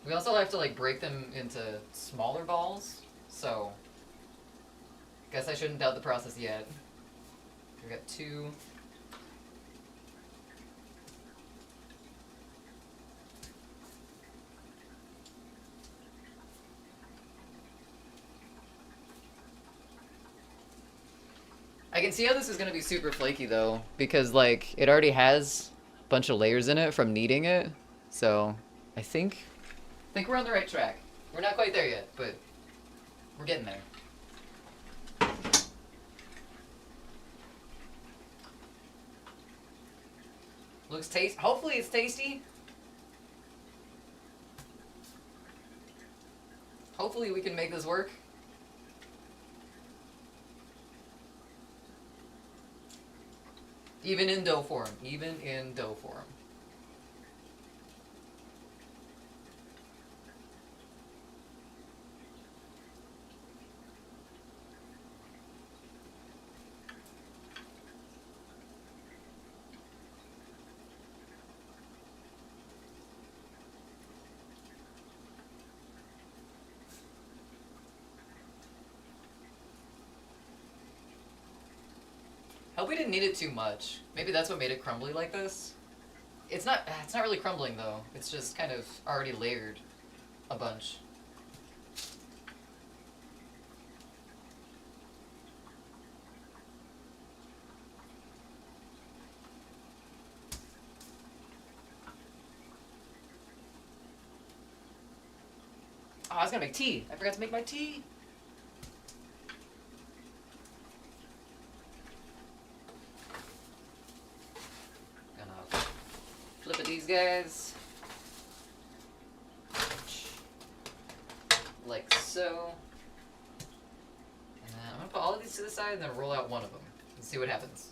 we also have to like break them into smaller balls, so guess I shouldn't doubt the process yet. We got 2. I can see how this is going to be super flaky though, because like it already has a bunch of layers in it from kneading it. So I think we're on the right track. We're not quite there yet, but we're getting there. Looks tasty. Hopefully it's tasty. Hopefully we can make this work. Even in dough form. Even in dough form. Hope we didn't knead it too much. Maybe that's what made it crumbly like this. It's not really crumbling though. It's just kind of already layered a bunch. Oh, I was gonna make tea. I forgot to make my tea. Flip at these guys. Like so. And then I'm gonna put all of these to the side and then roll out one of them and see what happens.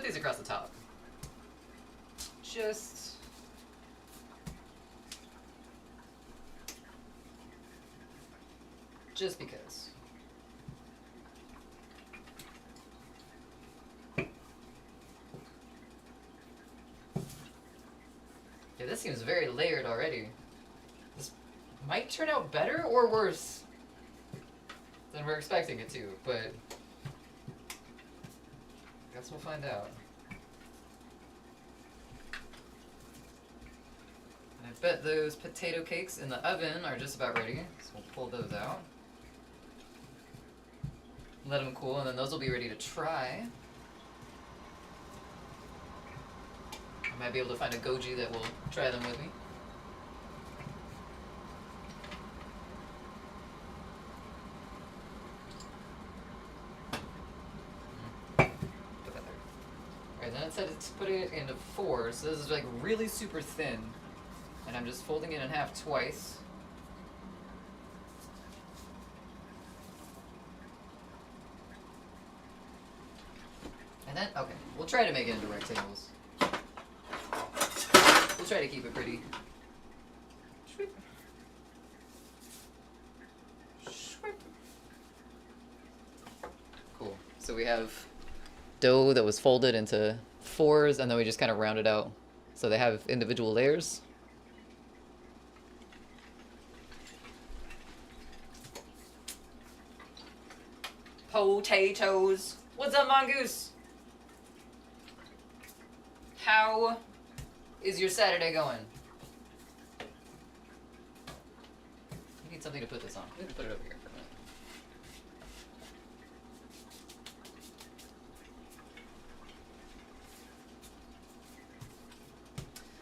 these across the top. Just because. Yeah, this seems very layered already. This might turn out better or worse than we're expecting it to, but I guess we'll find out. And I bet those potato cakes in the oven are just about ready, so we'll pull those out. Let them cool, and then those will be ready to try. I might be able to find a goji that will try them with me. Put that there. Alright, then it said to put it into 4, so this is like really super thin. And I'm just folding it in half twice. And then, okay, we'll try to make it into rectangles. We'll try to keep it pretty. Cool. So we have dough that was folded into 4s, and then we just kind of rounded out so they have individual layers. Potatoes. What's up, Mongoose? How is your Saturday going? I need something to put this on. I'm gonna put it over here for a minute.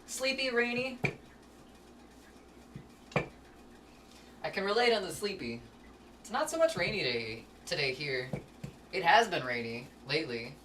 Sleepy, rainy. I can relate on the sleepy. It's not so much rainy today here. It has been rainy lately.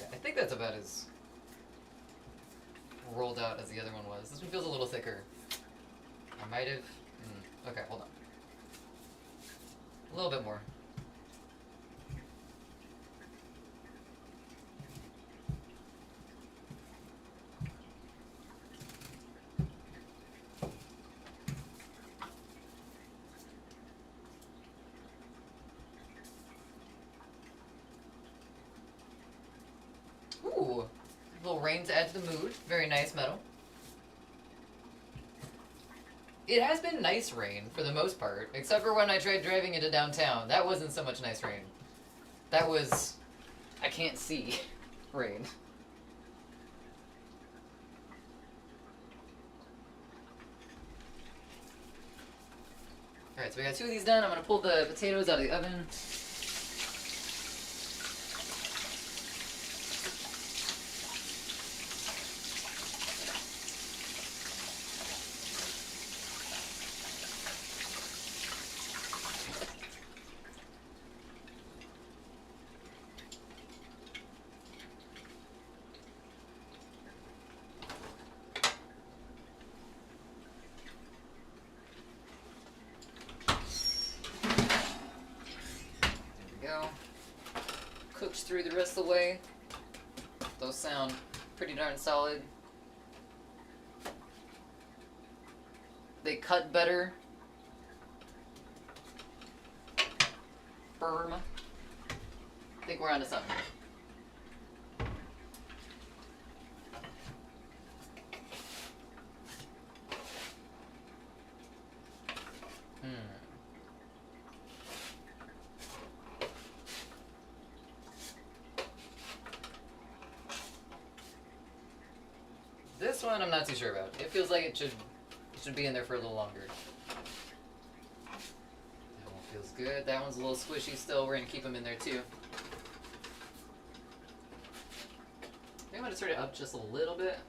I think that's about as rolled out as the other one was. This one feels a little thicker. I might have... Okay, hold on. A little bit more. Ooh, a little rain to add to the mood. Very nice metal. It has been nice rain for the most part, except for when I tried driving into downtown. That wasn't so much nice rain. That was, I can't see rain. Alright, so we got 2 of these done. I'm going to pull the potatoes out of the oven. Cooked through the rest of the way. Those sound pretty darn solid. They cut better. Firm. I think we're onto something. This one I'm not too sure about. It feels like it should be in there for a little longer. That one feels good. That one's a little squishy still. We're gonna keep them in there too. I think I'm gonna turn it up just a little bit.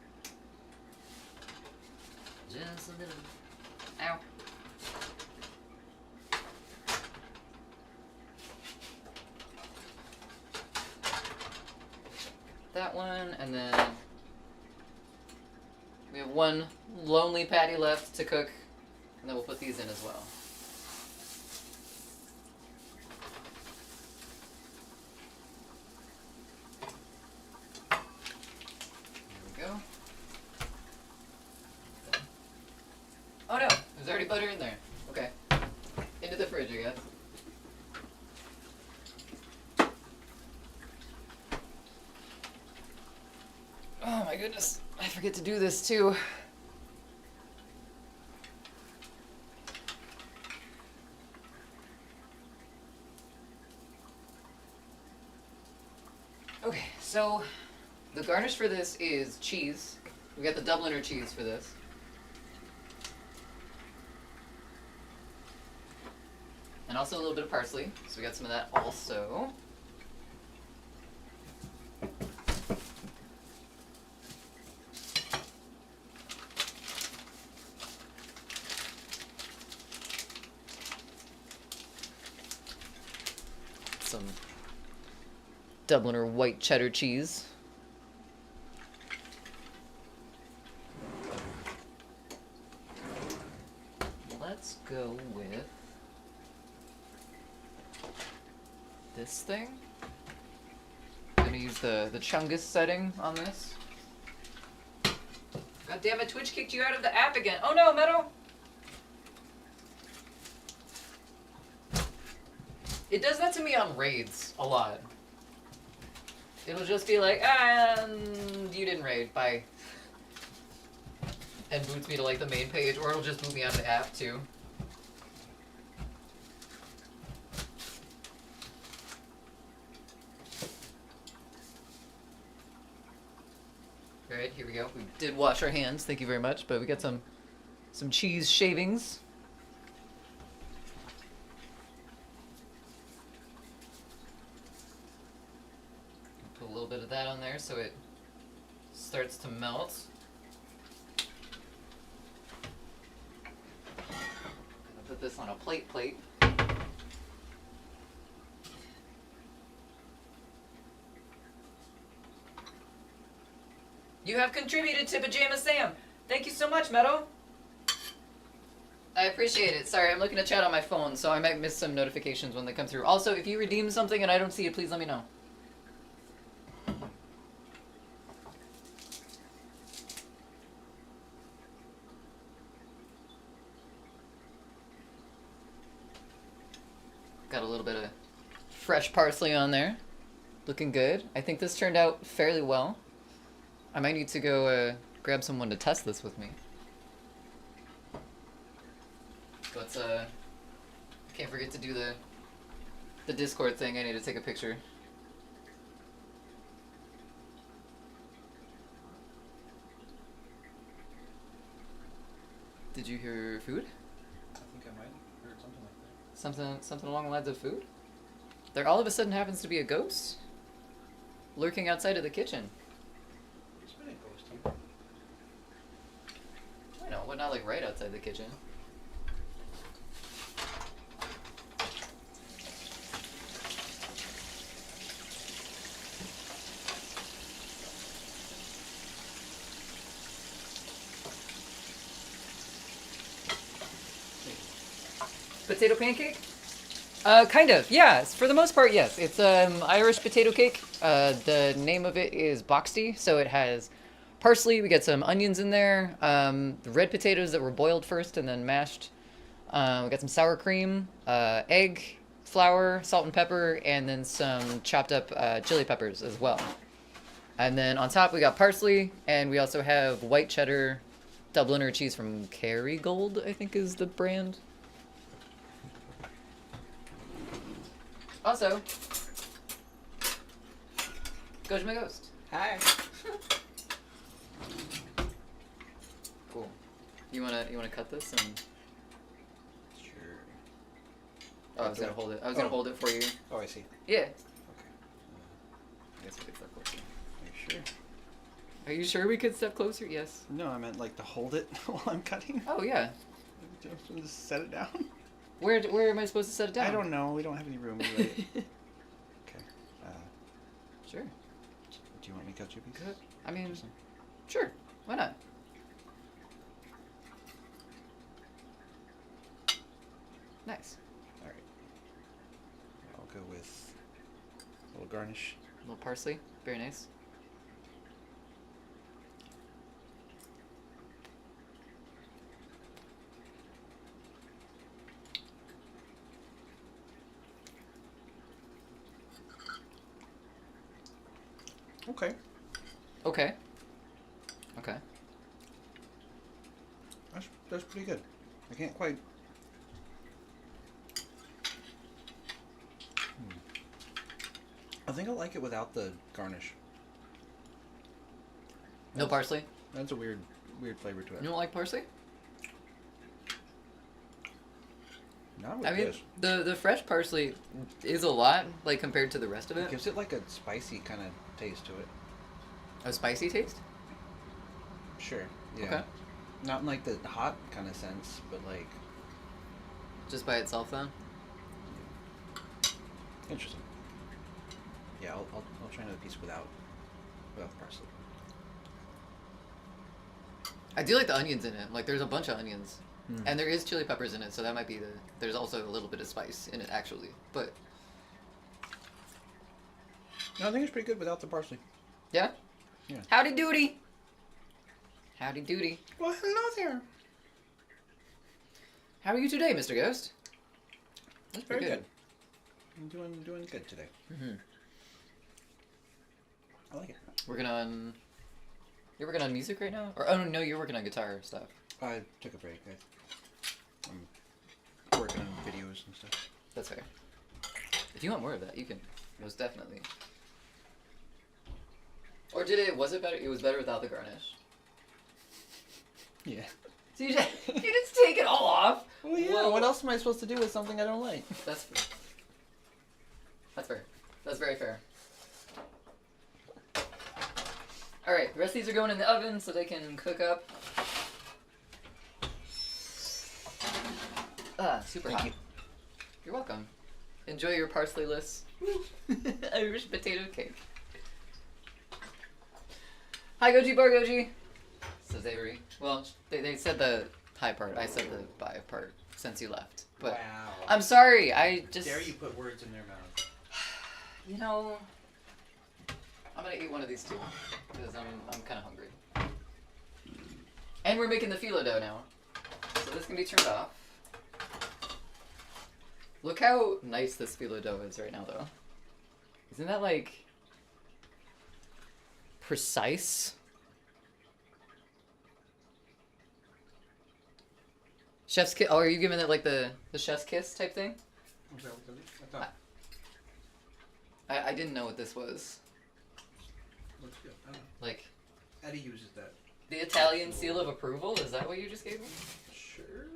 Just a little. Ow. That one, and then we have one lonely patty left to cook, and then we'll put these in as well. There we go. Oh no, there's already butter in there. Okay. Into the fridge, I guess. Oh my goodness, I forget to do this too. Okay, so the garnish for this is cheese. We got the Dubliner cheese for this. And also a little bit of parsley, so we got some of that also. Some Dubliner white cheddar cheese. Let's go with this thing. I'm gonna use the Chungus setting on this. God damn it, Twitch kicked you out of the app again. Oh no, Meadow! It does that to me on raids a lot. It'll just be like, you didn't raid, bye. And boots me to like the main page, or it'll just boot me out of the app too. Alright, here we go. We did wash our hands, thank you very much, but we got some cheese shavings. Put a little bit of that on there so it starts to melt. Gonna put this on a plate. You have contributed to Pajama Sam. Thank you so much, Meadow. I appreciate it. Sorry, I'm looking at chat on my phone, so I might miss some notifications when they come through. Also, if you redeem something and I don't see it, please let me know. Got a little bit of fresh parsley on there. Looking good. I think this turned out fairly well. I might need to go grab someone to test this with me. But can't forget to do the Discord thing. I need to take a picture. Did you hear food? I think I might have heard something like that. Something along the lines of food? There all of a sudden happens to be a ghost lurking outside of the kitchen. It's been a ghost here. I know, but not like right outside the kitchen. Potato pancake? Kind of, yeah. For the most part, yes. It's Irish potato cake. The name of it is boxty, so it has parsley. We got some onions in there. The red potatoes that were boiled first and then mashed. We got some sour cream, egg, flour, salt and pepper, and then some chopped up chili peppers as well. And then on top we got parsley, and we also have white cheddar Dubliner cheese from Kerrygold, I think is the brand. Also, Ghost my Ghost. Hi. Cool. You wanna cut this and? Sure. Oh, I was gonna hold it. I was gonna hold it for you. Oh, I see. Yeah. Okay. I guess we could start close. Are you sure? Are you sure we could step closer? Yes. No, I meant like to hold it while I'm cutting. Oh yeah. Just set it down. Where am I supposed to set it down? I don't know. We don't have any room. Right? Okay. Sure. Do you want me to cut you a piece? I mean, sure. Why not? Nice. All right. I'll go with a little garnish. A little parsley. Very nice. Okay. Okay. Okay. That's pretty good. I can't quite. I think I like it without the garnish. No parsley? That's a weird flavor to it. You don't like parsley? Not with I mean, this. the fresh parsley is a lot, like, compared to the rest of It it. gives it like a spicy kind of taste to it. A spicy taste? Sure. Yeah. Okay. Not in like the hot kind of sense, but like Just by itself, though? interesting. Yeah, I'll try another piece without the parsley. I do like the onions in it. Like, there's a bunch of onions. Mm. And there is chili peppers in it, so that might be the... There's also a little bit of spice in it, actually. But, No, I think it's pretty good without the parsley. yeah? Yeah. Howdy doody! Howdy doody. Well, hello there. How are you today, Mr. Ghost? That's Pretty very good. good. I'm doing good today. Mm-hmm. I like it. Working on... You're working on music right now? Or, oh, no, you're working on guitar stuff. I took a break. I'm working on videos and stuff. That's fair. If you want more of that, you can most definitely. Or was it better? It was better without the garnish. Yeah. So you just take it all off? Well, yeah. Whoa. What else am I supposed to do with something I don't like? That's fair. That's very fair. Alright, the rest of these are going in the oven so they can cook up. Super Thank hot. you. You're welcome. Enjoy your parsley-less Irish potato cake. Hi, Goji Bar Goji, says Avery. Well, they said the hi part. I said the bye part since you left. But Wow. I'm sorry. I just Dare you put words in their mouth? You know, I'm gonna eat one of these two because I'm kind of hungry. And we're making the phyllo dough now, so this can be turned off. Look how nice this phyllo dough is right now, though. Isn't that like precise? Chef's kiss. Oh, are you giving it like the chef's kiss type thing? Was that what that is? I thought. I didn't know what this was. Looks good. I don't know. Like Eddie uses that. the Italian seal of approval. Is that what you just gave me? Sure.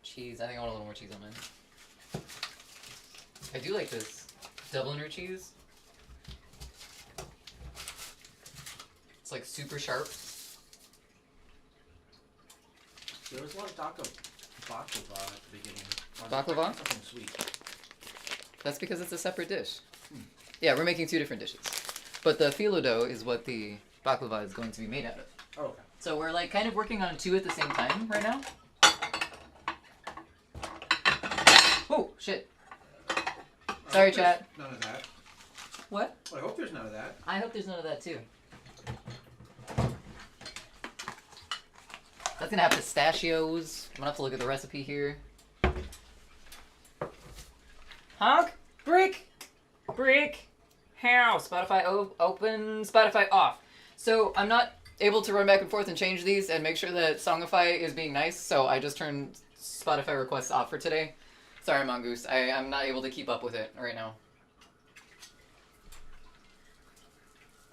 Cheese. I think I want a little more cheese on mine. I do like this Dubliner cheese. It's like super sharp. There was a lot of baklava at the beginning. Baklava? Something sweet. That's because it's a separate dish. Yeah, we're making two different dishes. But the phyllo dough is what the baklava is going to be made out of. Oh, okay. So we're like kind of working on two at the same time right now. Oh, shit. Sorry, I hope chat. there's none of that. What? Well, I hope there's none of that. I hope there's none of that too. That's gonna have pistachios. I'm gonna have to look at the recipe here. Honk! Brick! Brick! How? Spotify open, Spotify off. So I'm not able to run back and forth and change these and make sure that Songify is being nice, so I just turned Spotify requests off for today. Sorry, Mongoose. I'm not able to keep up with it right now.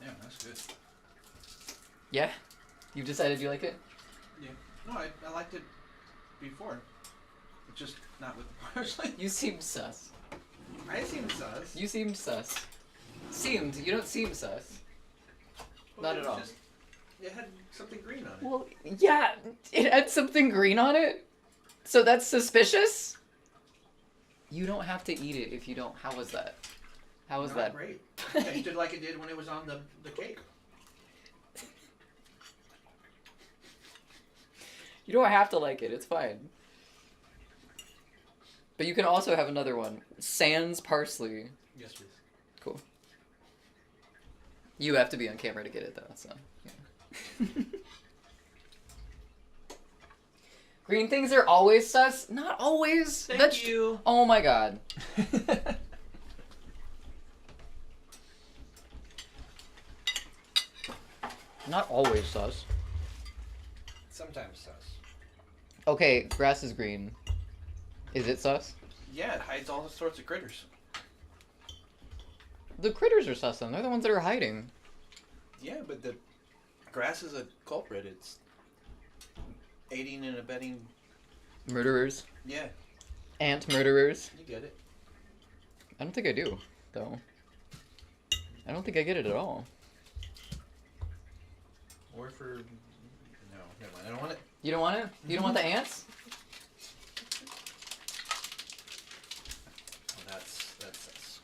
Yeah, that's good. Yeah? You've decided you like it? Yeah. No, I liked it before. It's just not with the parsley. You seem sus. I seem sus. You seem sus. Seemed. You don't seem sus. Well, Not at all. It had something green on it. Well, yeah, it had something green on it. So that's suspicious? You don't have to eat it if you don't. How was that? How was Not that? great. It tasted like it did when it was on the cake. You don't have to like it. It's fine. But you can also have another one. Sans parsley. Yes, please. Cool. You have to be on camera to get it, though, so... Yeah. Green things are always sus? Not always. Thank you. Oh my god. Not always sus. Sometimes sus. Okay, grass is green. Is it sus? Yeah, it hides all sorts of critters. The critters are sus then. They're the ones that are hiding. Yeah, but the grass is a culprit. It's aiding and abetting. Murderers. Yeah, Ant murderers. you get it. I don't think I do, though. I don't think I get it at all. Or for... No, never mind. I don't want it. You don't want it? You don't want the ants? Oh, that's sus.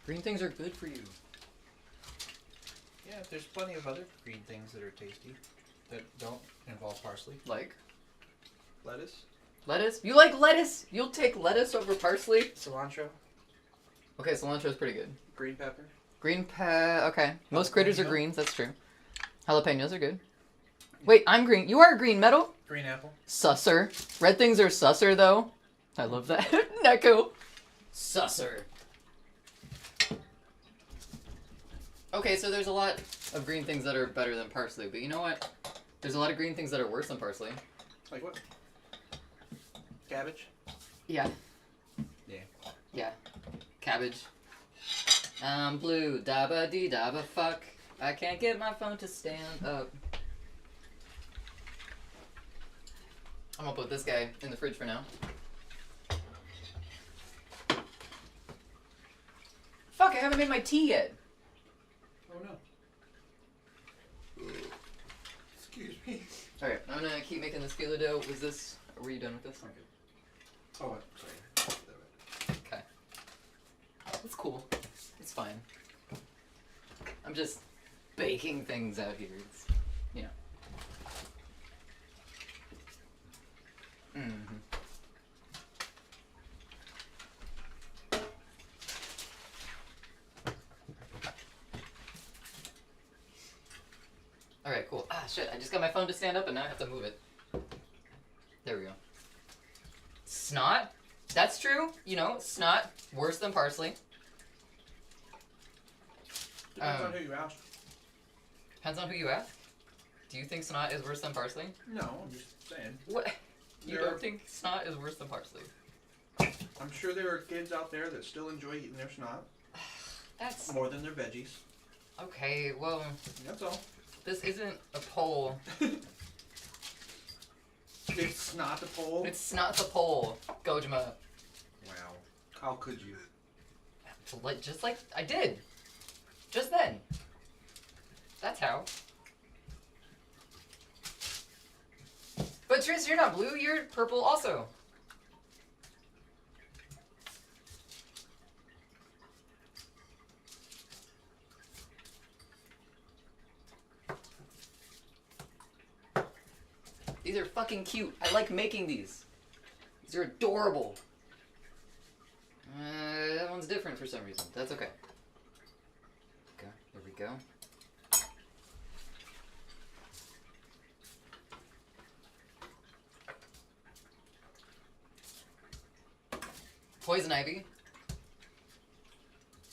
Green things are good for you. Yeah, there's plenty of other green things that are tasty that don't involve parsley. Like Lettuce, lettuce? You like lettuce? You'll take lettuce over parsley? cilantro, Okay, cilantro's pretty good. green pepper. Okay. Most critters are Jalapeno. greens, that's true. Jalapenos are good. Wait, I'm green. You are green metal? Green apple. Susser. Red things are susser, though. I love that. Neko. Susser. Okay, so there's a lot of green things that are better than parsley, but you know what? There's a lot of green things that are worse than parsley. Like what? Cabbage. Yeah. Yeah. Yeah. Cabbage. I'm blue. Dabba dee dabba fuck. I can't get my phone to stand up. I'm gonna put this guy in the fridge for now. Fuck, I haven't made my tea yet. Oh no. Excuse me. Alright, I'm gonna keep making the skillet dough. Was this... Were you done with this? Okay. Oh, sorry. Okay. It's cool. It's fine. I'm just baking things out here. It's, you know. Mm-hmm. Alright, cool. Ah, shit. I just got my phone to stand up and now I have to move it. There we go. Snot? That's true. You know, snot. Worse than parsley. Depends on who you ask. Depends on who you ask. Do you think snot is worse than parsley? No, I'm just saying. What? You There don't are- think snot is worse than parsley? I'm sure there are kids out there that still enjoy eating their snot That's... more than their veggies. Okay, well, That's all. this isn't a poll. It's not a poll. It's not the poll, Gojima. Wow. How could you? Just like I did. Just then. That's how. But Tris, you're not blue, you're purple also. These are fucking cute. I like making these. These are adorable. That one's different for some reason. That's okay. Okay, there we go. Poison ivy.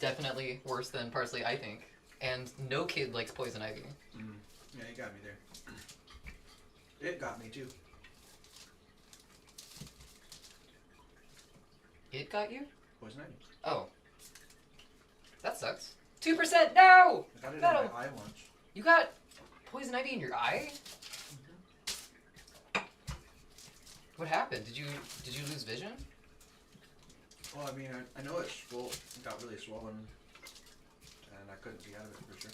Definitely worse than parsley, I think. And no kid likes poison ivy. Mm. Yeah, you got me there. It got me too. It got you? Poison ivy. Oh. That sucks. 2%! No! I got it No. in my eye once. You got poison ivy in your eye? What happened? Did you lose vision? Well, I mean, I know it got really swollen, and I couldn't see out of it for sure.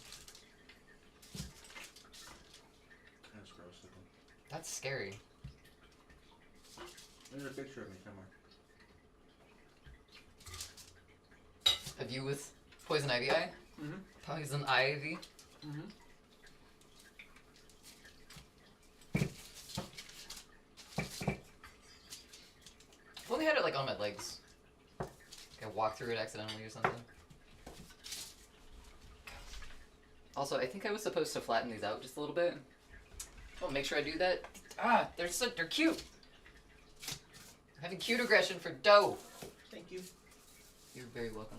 That's gross looking. That's scary. There's a picture of me somewhere. Of you with poison ivy eye? Mm-hmm. Poison ivy? Mm-hmm. If only I had it like on my legs. I walked through it accidentally or something. Also, I think I was supposed to flatten these out just a little bit. Oh, make sure I do that. Ah, they're cute. I'm having cute aggression for dough. Thank you. You're very welcome.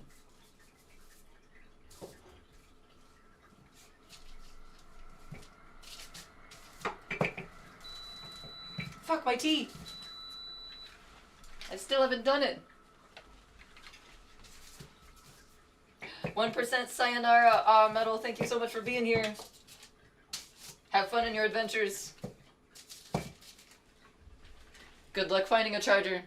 Fuck my tea! I still haven't done it. 1% sayonara, Metal. Thank you so much for being here. Have fun in your adventures. Good luck finding a charger.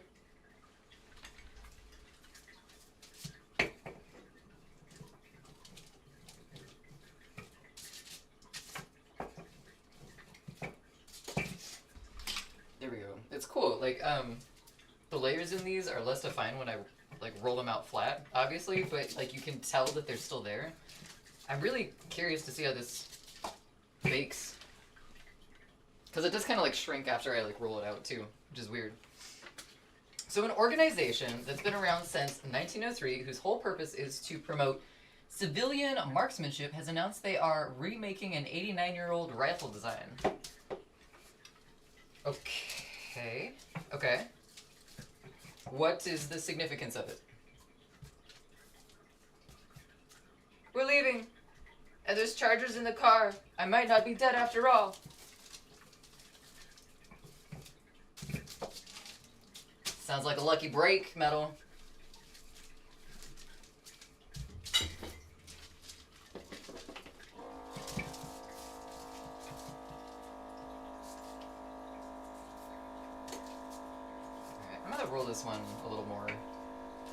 There we go. It's cool. Like, the layers in these are less defined when I like roll them out flat, obviously, but like you can tell that they're still there. I'm really curious to see how this bakes, because it does kind of like shrink after I like roll it out too, which is weird. So an organization that's been around since 1903, whose whole purpose is to promote civilian marksmanship, has announced they are remaking an 89-year-old rifle design. Okay. Okay. What is the significance of it? We're leaving. And there's chargers in the car. I might not be dead after all. Sounds like a lucky break, Metal. Alright, I'm gonna roll this one a little more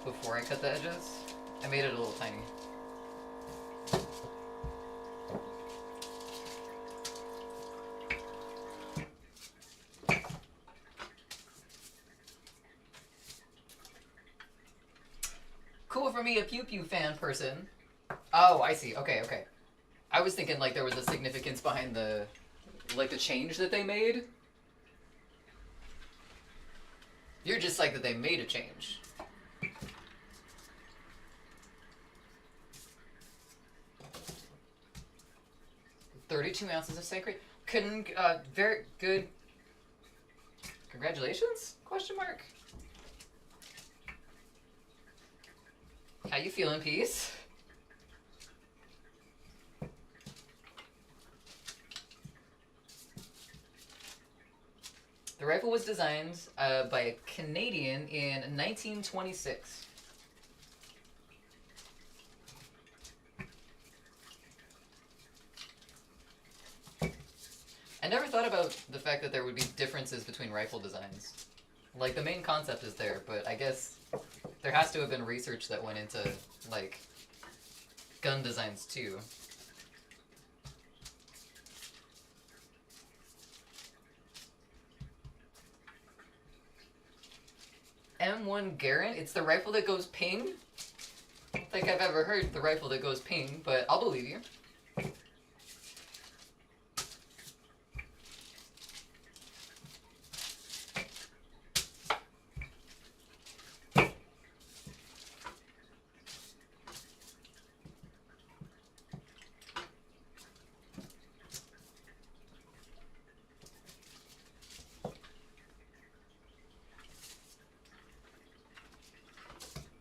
before I cut the edges. I made it a little tiny. Cool for me, a Pew Pew fan person. Oh, I see. Okay, okay. I was thinking like there was a significance behind the, like the change that they made. You're just like that they made a change. $32 ounces of sacred. Very good. Congratulations? Question mark. How you feeling, Peace? The rifle was designed by a Canadian in 1926. I never thought about the fact that there would be differences between rifle designs. Like, the main concept is there, but I guess there has to have been research that went into, like, gun designs, too. M1 Garand? It's the rifle that goes ping? I don't think I've ever heard the rifle that goes ping, but I'll believe you.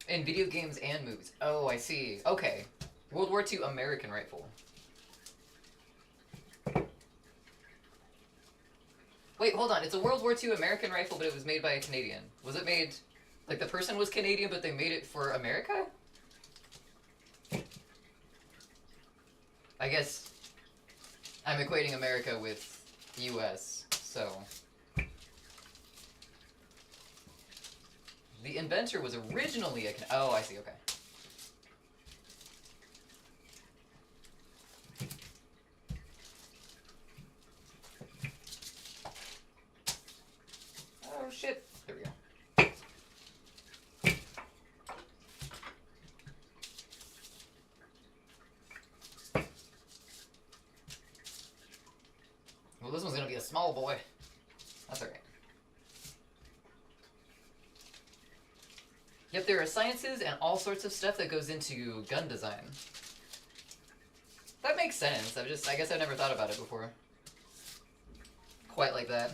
In video games and movies. Oh, I see. Okay. World War II American rifle. Wait, hold on. It's a World War II American rifle, but it was made by a Canadian. Was it made... Like, the person was Canadian, but they made it for America? I guess... I'm equating America with U.S., so... The inventor was originally a... Oh, I see, okay. Oh, shit. There we go. Well, this one's gonna be a small boy. That's alright. Yep, there are sciences and all sorts of stuff that goes into gun design. That makes sense. I guess I've never thought about it before. Quite like that.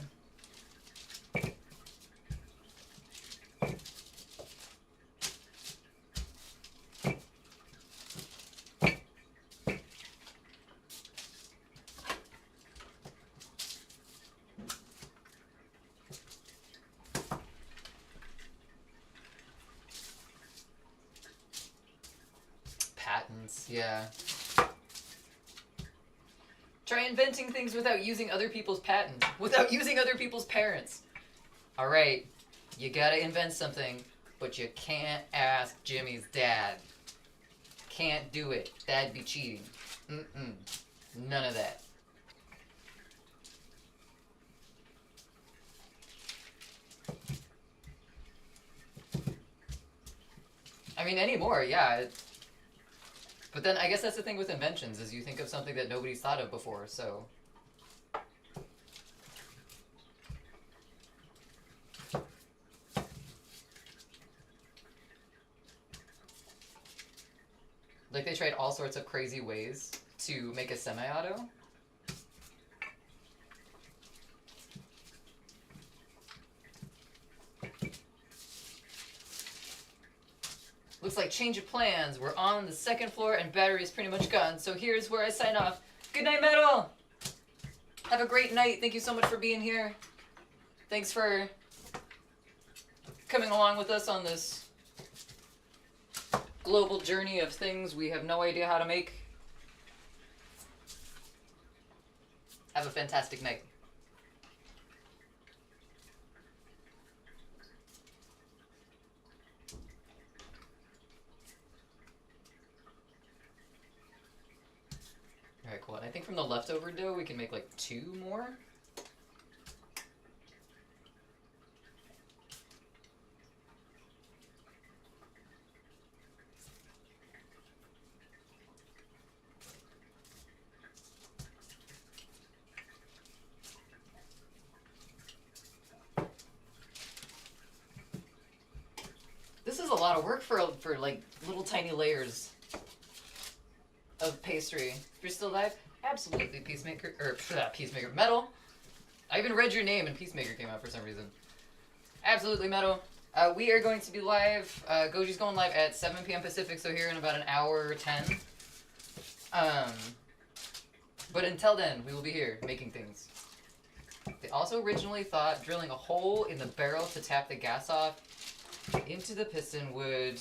Patents, yeah. Try inventing things without using other people's patents. Without using other people's parents. Alright, you gotta invent something, but you can't ask Jimmy's dad. Can't do it. That'd be cheating. None of that. I mean, anymore, yeah. But then I guess that's the thing with inventions, is you think of something that nobody's thought of before, so... Like, they tried all sorts of crazy ways to make a semi-auto. Looks like change of plans. We're on the second floor and battery is pretty much gone. So here's where I sign off. Good night, Metal! Have a great night. Thank you so much for being here. Thanks for coming along with us on this global journey of things we have no idea how to make. Have a fantastic night. Alright, cool. And I think from the leftover dough, we can make like 2 more. This is a lot of work for like little tiny layers of pastry. If you're still alive, absolutely, Peacemaker, or Peacemaker, Metal. I even read your name and Peacemaker came out for some reason. Absolutely, Metal. We are going to be live. Goji's going live at 7 p.m. Pacific, so here in about an hour or 10. But until then, we will be here making things. They also originally thought drilling a hole in the barrel to tap the gas off into the piston would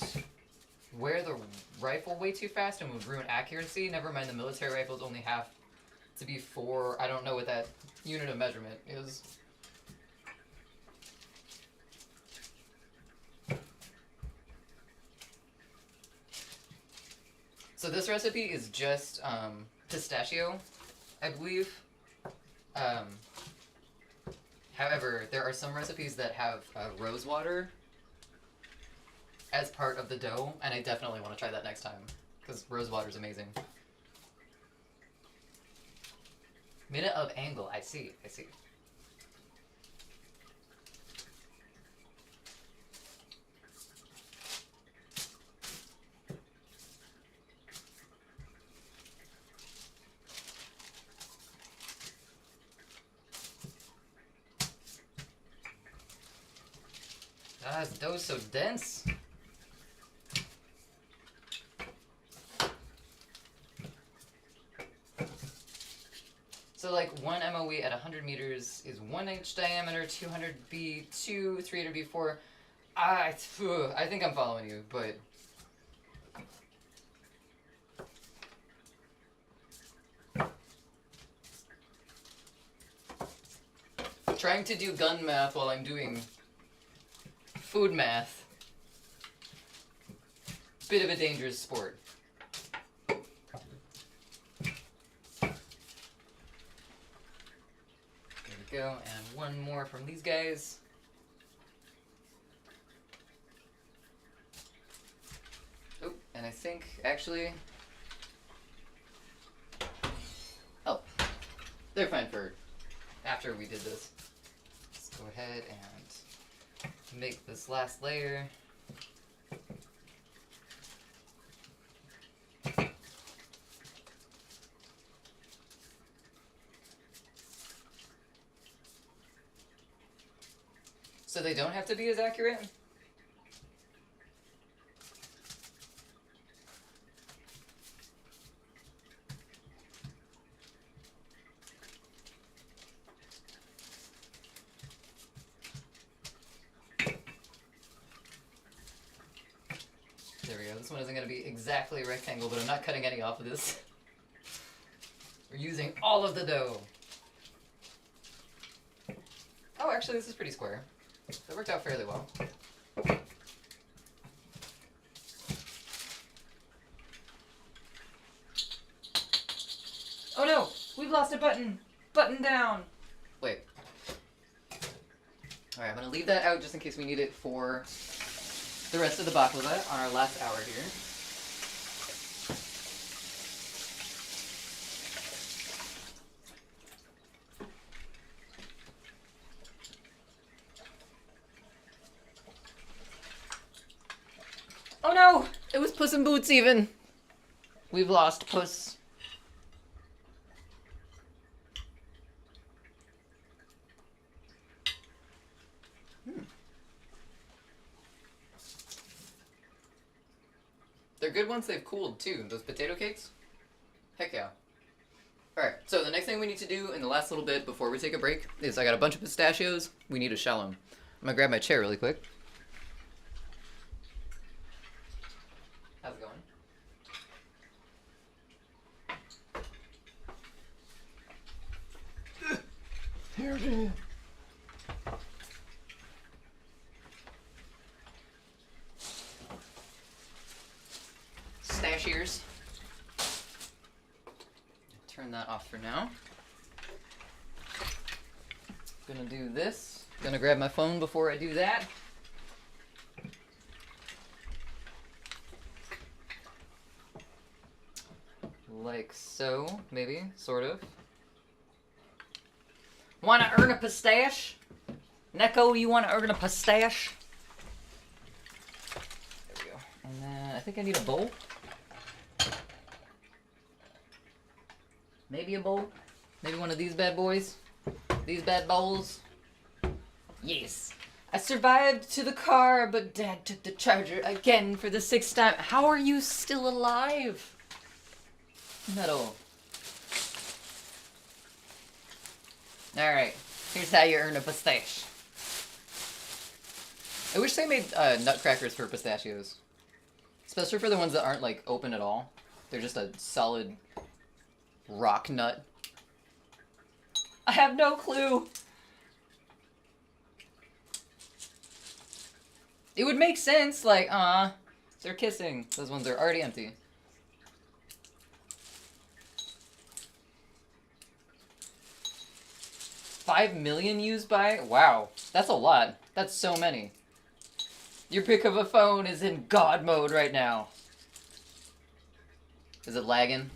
wear the rifle way too fast and would ruin accuracy. Never mind, the military rifles only have to be 4. I don't know what that unit of measurement is. So this recipe is just pistachio, I believe. However, there are some recipes that have rose water as part of the dough, and I definitely want to try that next time, because rose water is amazing. Minute of angle, I see. Ah, this dough is so dense. So like 1 MOE at 100 meters is 1 inch diameter, 200 B2, 300 B4. I think I'm following you, but... Trying to do gun math while I'm doing food math. Bit of a dangerous sport. There we go, and one more from these guys. Oh, and I think, actually... Oh, they're fine for after we did this. Let's go ahead and make this last layer. So they don't have to be as accurate? There we go. This one isn't going to be exactly a rectangle, but I'm not cutting any off of this. We're using all of the dough. Oh, actually, this is pretty square. That worked out fairly well. Oh no! We've lost a button! Button down! Wait. Alright, I'm gonna leave that out just in case we need it for the rest of the baklava on our last hour here. Oh no! It was Puss in Boots even! We've lost Puss. They're good once they've cooled too. Those potato cakes? Heck yeah. Alright, so the next thing we need to do in the last little bit before we take a break is I got a bunch of pistachios. We need to shell them. I'm gonna grab my chair really quick. How's it going? Here it is. Pistachios. Turn that off for now. Gonna do this. Gonna grab my phone before I do that. Like so, maybe, sort of. Wanna earn a pistache? Neko, you wanna earn a pistache? There we go. And then I think I need a bowl. Maybe a bowl. Maybe one of these bad boys. These bad bowls. Yes. I survived to the car, but Dad took the charger again for the 6th time. How are you still alive? Metal. Alright. Here's how you earn a pistache. I wish they made nutcrackers for pistachios. Especially for the ones that aren't, like, open at all. They're just a solid rock nut. I have no clue. It would make sense, like, they're kissing. Those ones are already empty. $5 million used by? Wow, that's a lot. That's so many. Your pick of a phone is in God mode right now. Is it lagging?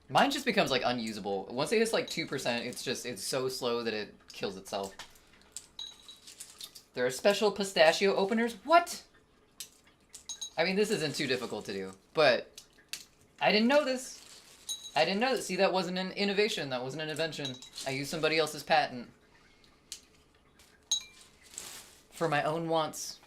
Mine just becomes, like, unusable. Once it hits, like, 2%, it's so slow that it kills itself. There are special pistachio openers? What? I mean, this isn't too difficult to do, but I didn't know this. I didn't know this. See, that wasn't an innovation. That wasn't an invention. I used somebody else's patent. For my own wants.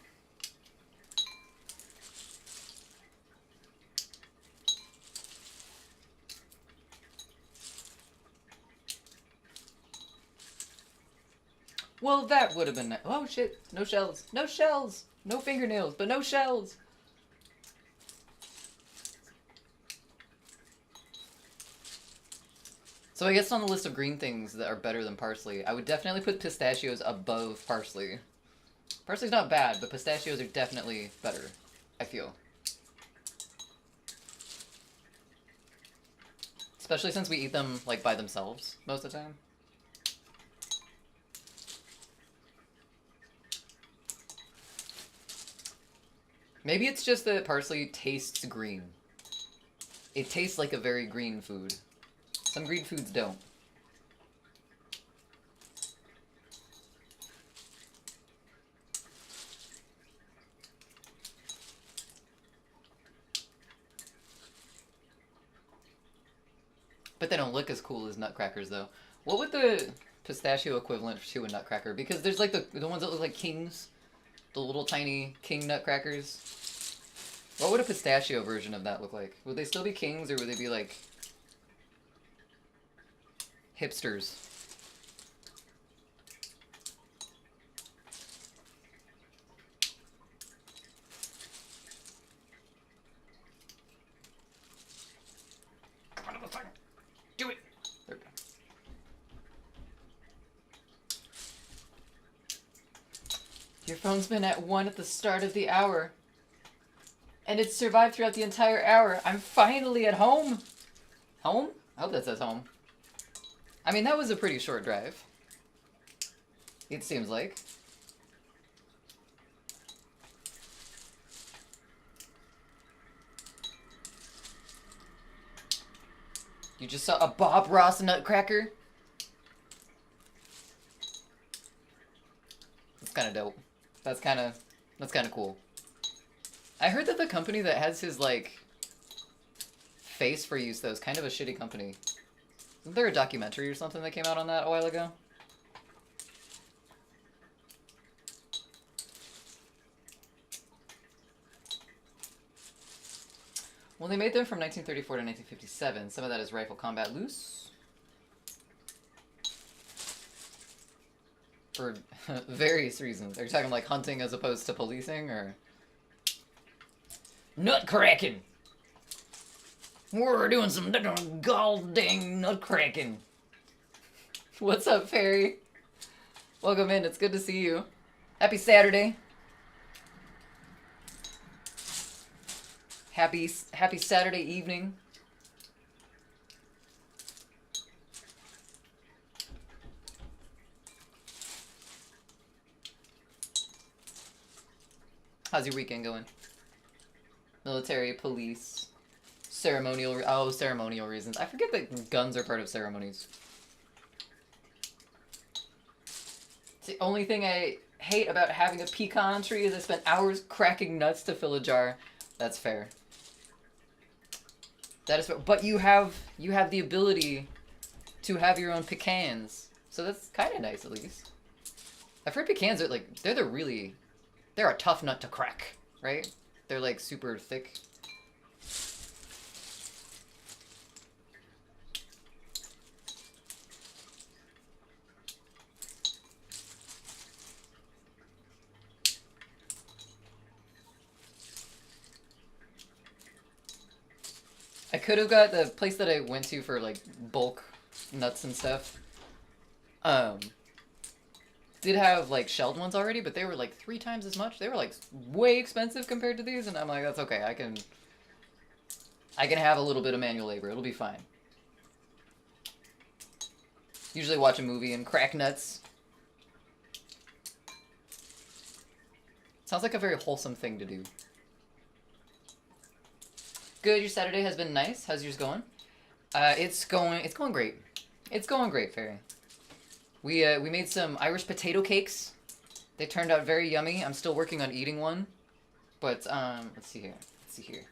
Well, that would have been... Oh, shit. No shells. No shells. No fingernails, but no shells. So I guess on the list of green things that are better than parsley, I would definitely put pistachios above parsley. Parsley's not bad, but pistachios are definitely better, I feel. Especially since we eat them, like, by themselves most of the time. Maybe it's just that parsley tastes green. It tastes like a very green food. Some green foods don't. But they don't look as cool as nutcrackers, though. What would the pistachio equivalent to a nutcracker? Because there's like the ones that look like kings. The little tiny king nutcrackers. What would a pistachio version of that look like? Would they still be kings, or would they be like hipsters? Do it! There we go. Your phone's been at 1 at the start of the hour. And it's survived throughout the entire hour. I'm finally at home. Home? I hope that says home. I mean, that was a pretty short drive. It seems like. You just saw a Bob Ross nutcracker? That's kind of dope. That's kind of cool. I heard that the company that has his, like, face for use, though, is kind of a shitty company. Isn't there a documentary or something that came out on that a while ago? Well, they made them from 1934 to 1957. Some of that is rifle combat loose. For various reasons. Are you talking, like, hunting as opposed to policing, or... Nutcracking! We're doing some gall-dang nutcracking. What's up, Perry? Welcome in, it's good to see you. Happy Saturday. Happy Saturday evening. How's your weekend going? Military, police, ceremonial reasons. I forget that guns are part of ceremonies. It's the only thing I hate about having a pecan tree is I spent hours cracking nuts to fill a jar. That's fair. That is fair. But you have the ability to have your own pecans. So that's kind of nice, at least. I've heard pecans are like, they're a tough nut to crack, right? They're like super thick. I could have got the place that I went to for like bulk nuts and stuff. Did have like shelled ones already, but they were like 3 times as much. They were like way expensive compared to these, and I'm like, that's okay. I can have a little bit of manual labor. It'll be fine. Usually watch a movie and crack nuts. Sounds like a very wholesome thing to do. Good, your Saturday has been nice. How's yours going? It's going great. It's going great, Fairy. We made some Irish potato cakes. They turned out very yummy. I'm still working on eating one. But, let's see here.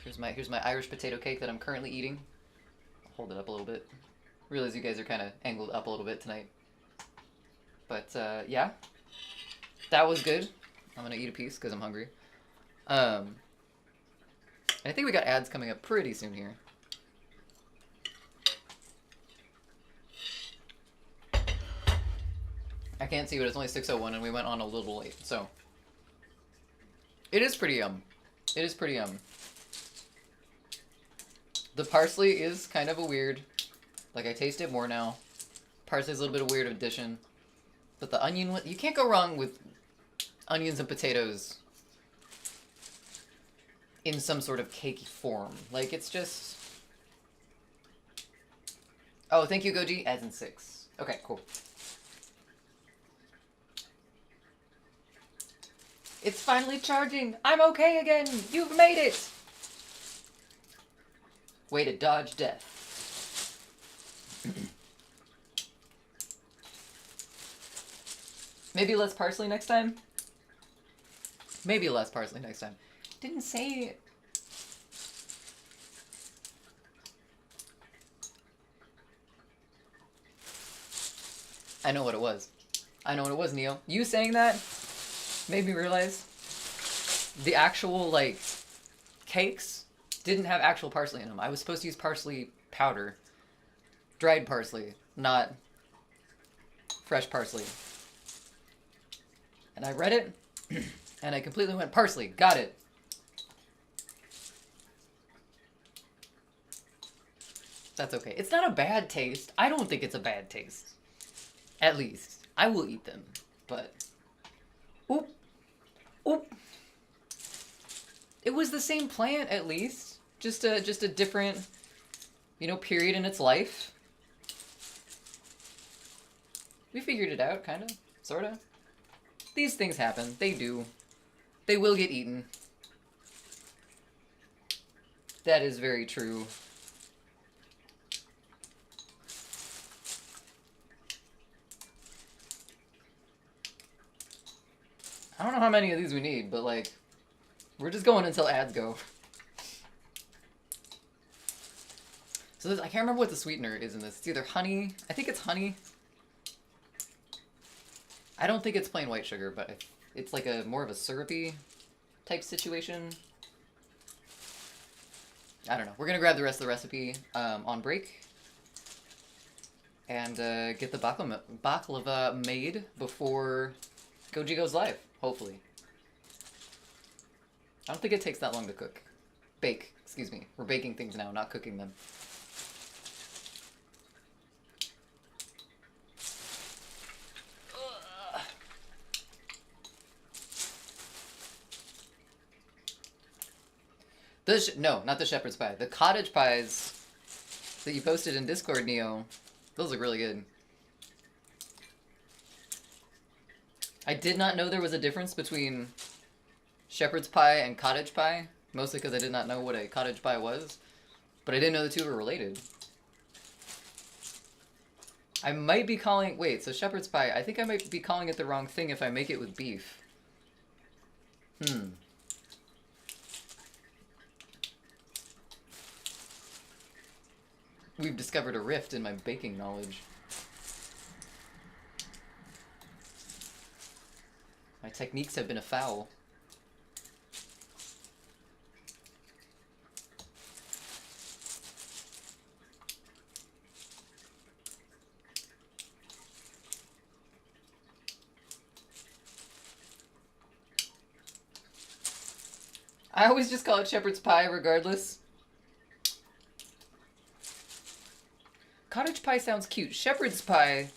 Here's my Irish potato cake that I'm currently eating. I'll hold it up a little bit. Realize you guys are kind of angled up a little bit tonight. But, yeah. That was good. I'm gonna eat a piece because I'm hungry. I think we got ads coming up pretty soon here. I can't see, but it's only 6:01 and we went on a little late, so. It is pretty It is pretty The parsley is kind of a weird. Like, I taste it more now. Parsley's a little bit of a weird addition. But the onion, you can't go wrong with onions and potatoes in some sort of cakey form. Like, it's just... Oh, thank you, Goji. Adds in 6. Okay, cool. It's finally charging. I'm okay again. You've made it. Way to dodge death. Maybe less parsley next time? Maybe less parsley next time. Didn't say... I know what it was. I know what it was, Neo. You saying that made me realize the actual, like, cakes didn't have actual parsley in them. I was supposed to use parsley powder. Dried parsley, not fresh parsley. And I read it, and I completely went, parsley, got it. That's okay. It's not a bad taste. I don't think it's a bad taste. At least. I will eat them, but... Oop. Oop. It was the same plant, at least. Just a different, you know, period in its life. We figured it out, kind of. Sort of. These things happen. They do. They will get eaten. That is very true. I don't know how many of these we need, but, like, we're just going until ads go. So I can't remember what the sweetener is in this. It's either honey. I think it's honey. I don't think it's plain white sugar, but it's like a more of a syrupy type situation. I don't know. We're gonna grab the rest of the recipe on break and get the baklava made before Goji goes live. Hopefully. I don't think it takes that long to cook. Bake. Excuse me. We're baking things now, not cooking them. No, not the shepherd's pie. The cottage pies that you posted in Discord, Neo, those look really good. I did not know there was a difference between shepherd's pie and cottage pie, mostly because I did not know what a cottage pie was, but I didn't know the two were related. I might be calling... Wait, so shepherd's pie, I think I might be calling it the wrong thing if I make it with beef. We've discovered a rift in my baking knowledge. My techniques have been afoul. I always just call it shepherd's pie regardless. Cottage pie sounds cute. Shepherd's pie,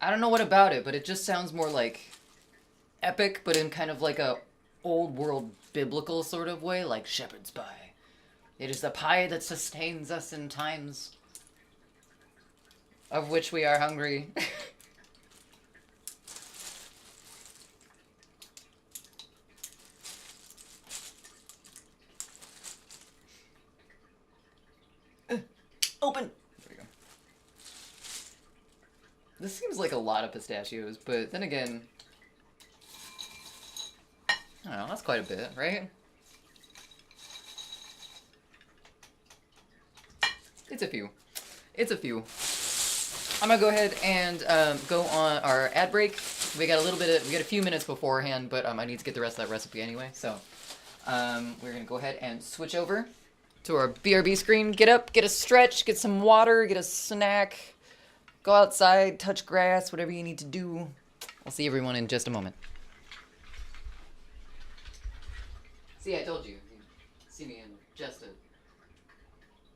I don't know what about it, but it just sounds more like epic, but in kind of like a old world biblical sort of way, like shepherd's pie. It is the pie that sustains us in times of which we are hungry. Open! There we go. This seems like a lot of pistachios, but then again, I don't know, that's quite a bit, right? It's a few. It's a few. I'm gonna go ahead and go on our ad break. We got a few minutes beforehand, but I need to get the rest of that recipe anyway, so we're gonna go ahead and switch over to our BRB screen. Get up, get a stretch, get some water, get a snack, go outside, touch grass, whatever you need to do. I'll see everyone in just a moment. See, I told you. See me in just a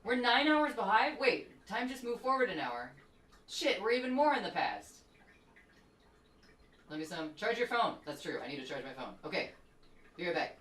We're 9 hours behind? Wait, time just moved forward an hour. Shit, we're even more in the past. Let me some. Charge your phone. That's true. I need to charge my phone. Okay. Be right back.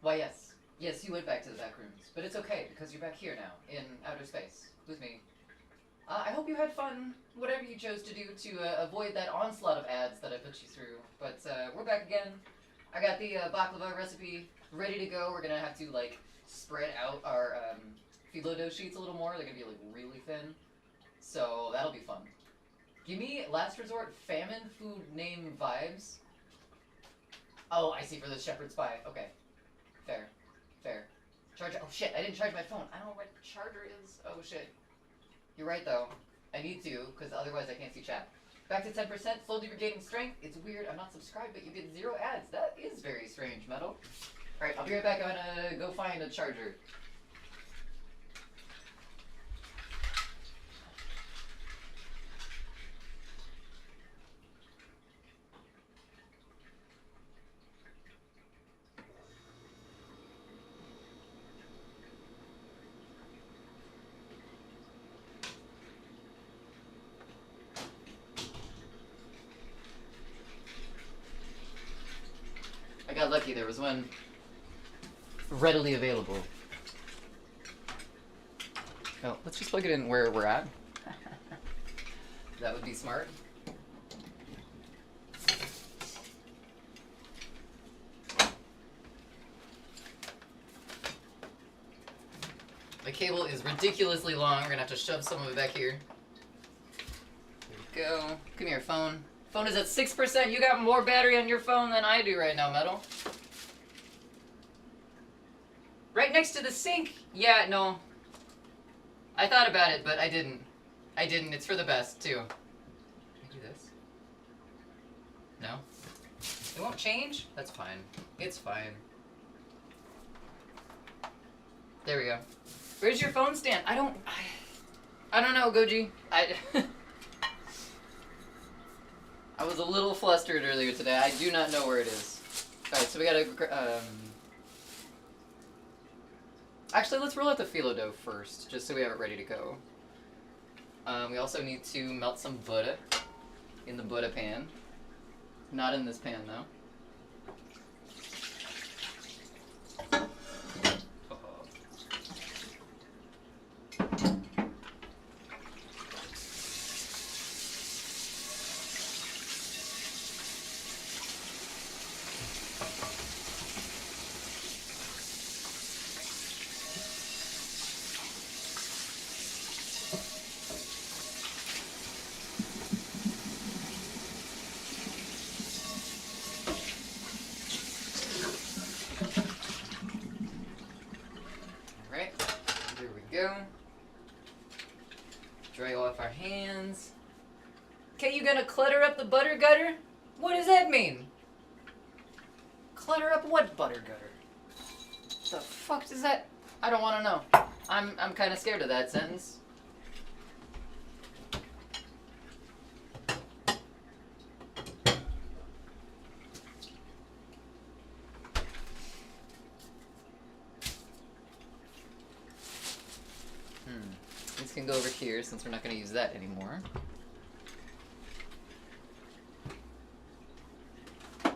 Why, yes. Yes, you went back to the back rooms. But it's okay, because you're back here now, in outer space, with me. I hope you had fun, whatever you chose to do to avoid that onslaught of ads that I put you through. But we're back again. I got the baklava recipe ready to go. We're going to have to, like, spread out our phyllo dough sheets a little more. They're going to be, like, really thin. So that'll be fun. Give me, last resort, famine food name vibes. Oh, I see, for the shepherd's pie. Okay. Fair. Fair. Charger. Oh, shit, I didn't charge my phone. I don't know where the charger is. Oh, shit. You're right, though. I need to, because otherwise I can't see chat. Back to 10%, slowly regaining strength. It's weird, I'm not subscribed, but you get 0 ads. That is very strange, Metal. Alright, I'll be right back. I'm gonna go find a charger. I got lucky, there was one readily available. Oh, let's just plug it in where we're at. That would be smart. The cable is ridiculously long. We're gonna have to shove some of it back here. There we go. Come here, phone. Phone is at 6%. You got more battery on your phone than I do right now, Metal. Right next to the sink? Yeah, no. I thought about it, but I didn't. I didn't. It's for the best, too. Can I do this? No? It won't change? That's fine. It's fine. There we go. Where's your phone stand? I don't know, Goji. I was a little flustered earlier today. I do not know where it is. Alright, so we gotta... Actually, let's roll out the phyllo dough first, just so we have it ready to go. We also need to melt some butter in the butter pan. Not in this pan, though. Dry off our hands. Okay, you gonna clutter up the butter gutter? What does that mean? Clutter up what butter gutter? The fuck does that? I don't want to know. I'm kind of scared of that sentence. This can go over here since we're not going to use that anymore. The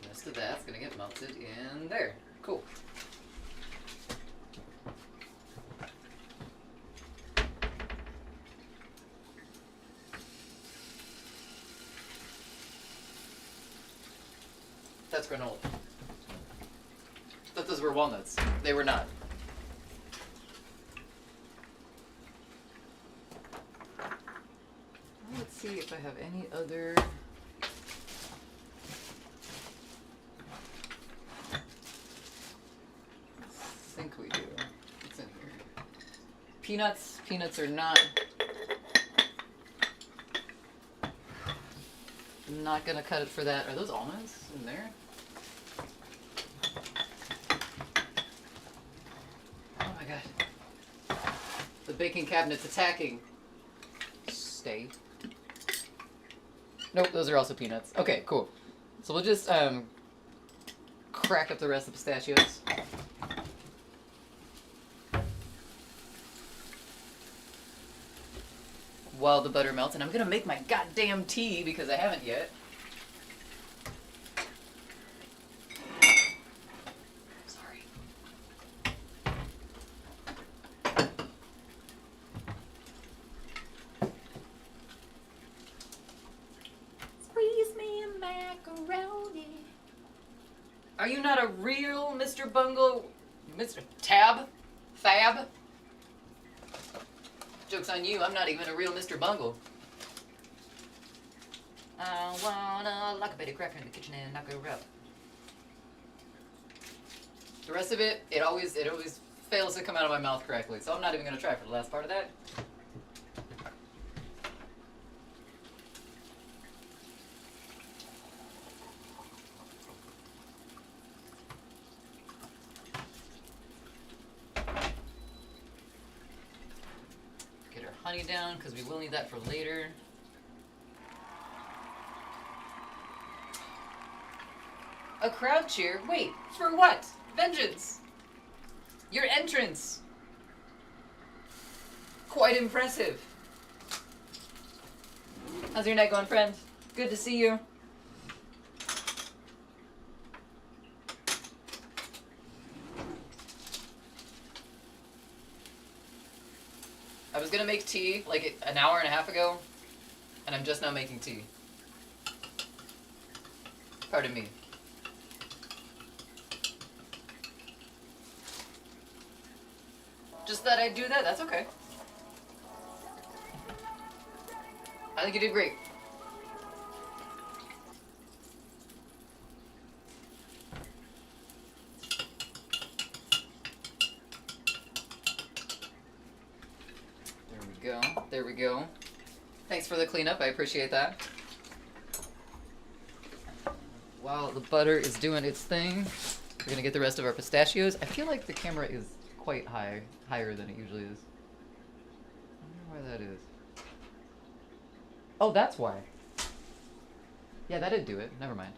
rest of that's going to get melted in there. Cool. That's granola. I thought those were walnuts. They were not. Let's see if I have any other... I think we do. What's in here? Peanuts. Peanuts are not gonna cut it for that. Are those almonds in there? Oh my god. The baking cabinet's attacking. Stay. Nope, those are also peanuts. Okay, cool. So we'll just crack up the rest of the pistachios. While the butter melts, and I'm gonna make my goddamn tea because I haven't yet. pepperoni. Are you not a real Mr. Bungle? Mr. Tab? Fab? Joke's on you, I'm not even a real Mr. Bungle. I wanna lock a Betty Cracker in the kitchen and knock her up. The rest of it, it always fails to come out of my mouth correctly, so I'm not even gonna try for the last part of that. Get our honey down, because we will need that for later. A crowd cheer? Wait, for what? Vengeance! Your entrance! Quite impressive. How's your night going, friend? Good to see you. I was gonna make tea like an hour and a half ago, and I'm just now making tea. Pardon me. Just that I do that, that's okay. I think you did great. There we go, there we go. Thanks for the cleanup, I appreciate that. While the butter is doing its thing, we're gonna get the rest of our pistachios. I feel like the camera is quite higher than it usually is. I wonder why that is. Oh, that's why. Yeah, that did do it. Never mind.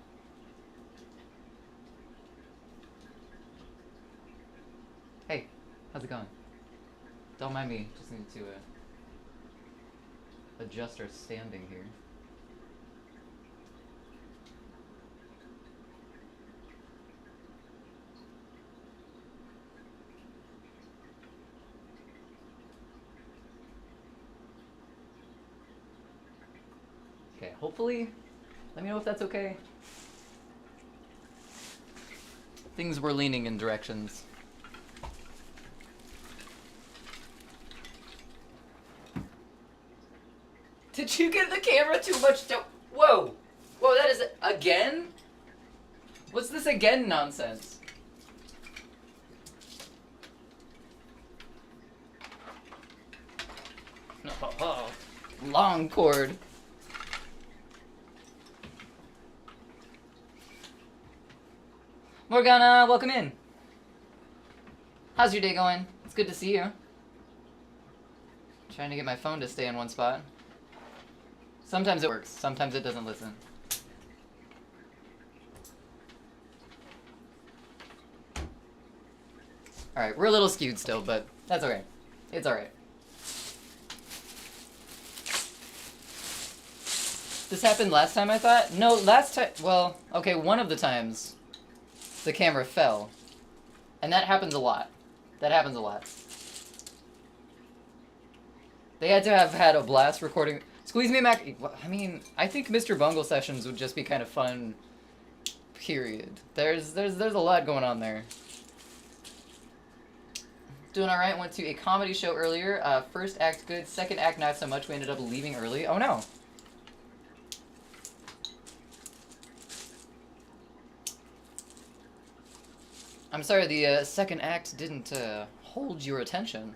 Hey, how's it going? Don't mind me. Just need to adjust our standing here. Okay, hopefully, let me know if that's okay. Things were leaning in directions. Did you give the camera too much Whoa! Whoa, that is again? What's this again nonsense? Oh, long cord. Morgana, welcome in. How's your day going? It's good to see you. Trying to get my phone to stay in one spot. Sometimes it works, sometimes it doesn't listen. Alright, we're a little skewed still, but that's okay. It's alright. This happened last time, I thought? No, last time, well, okay, one of the times the camera fell. And that happens a lot. That happens a lot. They had to have had a blast recording. Squeeze Me Mac. I mean, I think Mr. Bungle sessions would just be kind of fun. Period. There's a lot going on there. Doing all right. Went to a comedy show earlier. First act good. Second act not so much. We ended up leaving early. Oh no. I'm sorry. The second act didn't hold your attention.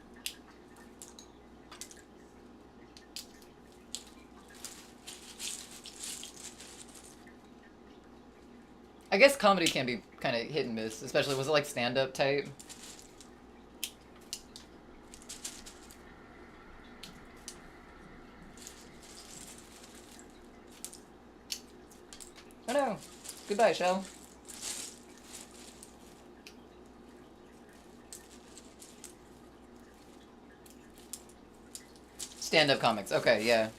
I guess comedy can be kind of hit and miss, especially was it like stand-up type? Oh no! Goodbye, Shell. Stand-up comics. Okay, yeah.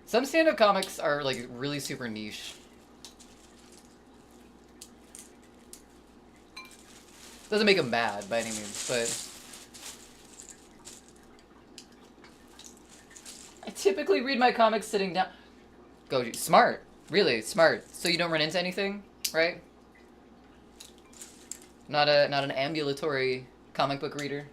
Some stand-up comics are like really super niche. Doesn't make them mad by any means, but I typically read my comics sitting down. Goji, smart. Really smart. So you don't run into anything, right? Not an ambulatory comic book reader.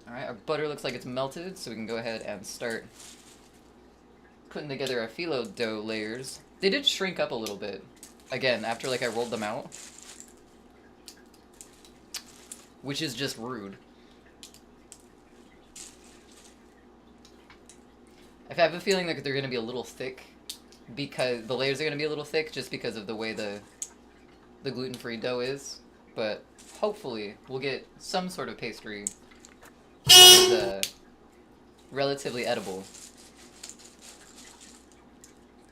Alright, our butter looks like it's melted, so we can go ahead and start putting together our phyllo dough layers. They did shrink up a little bit, again, after like I rolled them out. Which is just rude. I have a feeling that they're going to be a little thick, because the layers are going to be a little thick just because of the way the gluten-free dough is. But hopefully we'll get some sort of pastry that is relatively edible.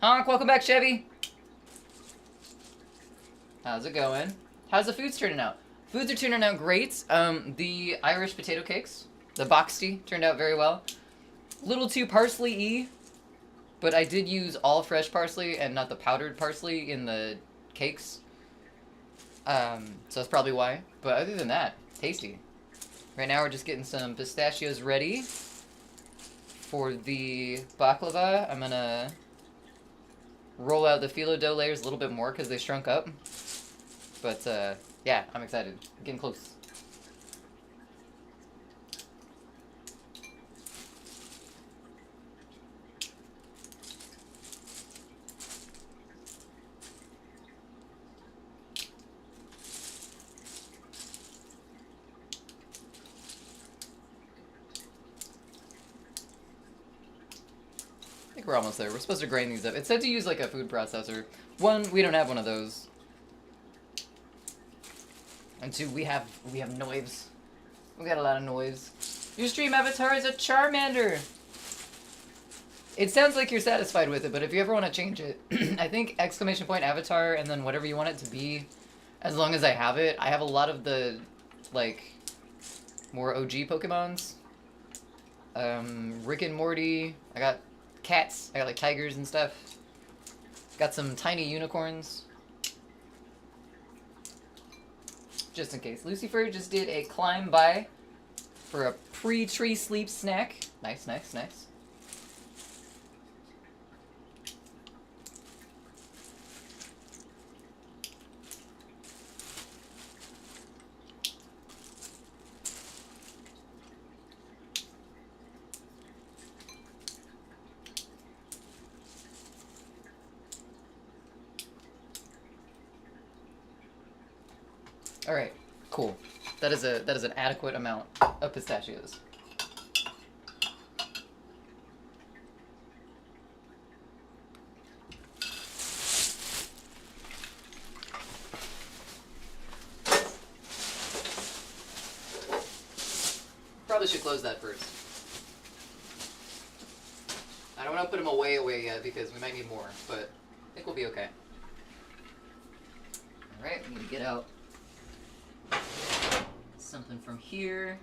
Honk, welcome back, Chevy. How's it going? How's the foods turning out? Foods are turning out great. The Irish potato cakes, the boxty, turned out very well. Little too parsley-y, but I did use all fresh parsley and not the powdered parsley in the cakes. So that's probably why. But other than that, tasty. Right now we're just getting some pistachios ready for the baklava. I'm gonna roll out the phyllo dough layers a little bit more because they shrunk up. But yeah, I'm excited. I'm getting close. I think we're almost there. We're supposed to grind these up. It said to use like a food processor. One, we don't have one of those. And two, we have knives. We got a lot of knives. Your stream avatar is a Charmander. It sounds like you're satisfied with it, but if you ever want to change it, I think exclamation point avatar and then whatever you want it to be, as long as I have it. I have a lot of the, like, more OG Pokemons. Rick and Morty. I got cats. I got, like, tigers and stuff. Got some tiny unicorns. Just in case. Lucifer just did a climb by for a pre-tree sleep snack. Nice, nice, nice. All right, cool. That is an adequate amount of pistachios. Probably should close that first. I don't want to put them away yet because we might need more, but I think we'll be okay. All right, we need to get out something from here.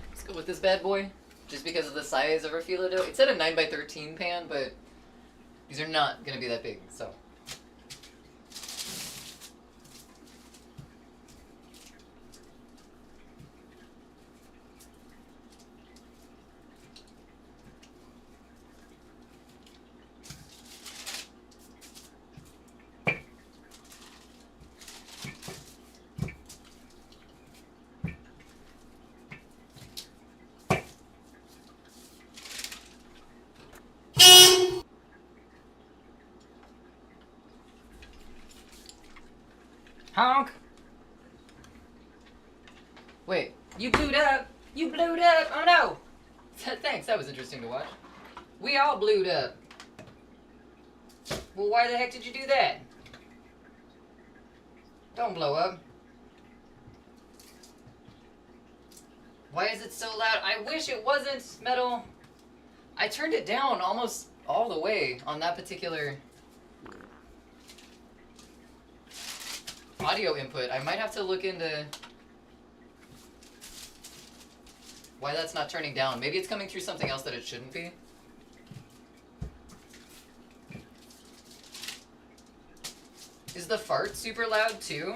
Let's go with this bad boy, just because of the size of our phyllo dough. It said a 9x13 pan, but these are not going to be that big, so. Honk! Wait, you blew up! You blew up! Oh no! Thanks, that was interesting to watch. We all blew up. Well, why the heck did you do that? Don't blow up. Why is it so loud? I wish it wasn't metal. I turned it down almost all the way on that particular audio input. I might have to look into why that's not turning down. Maybe it's coming through something else that it shouldn't be. Is the fart super loud too?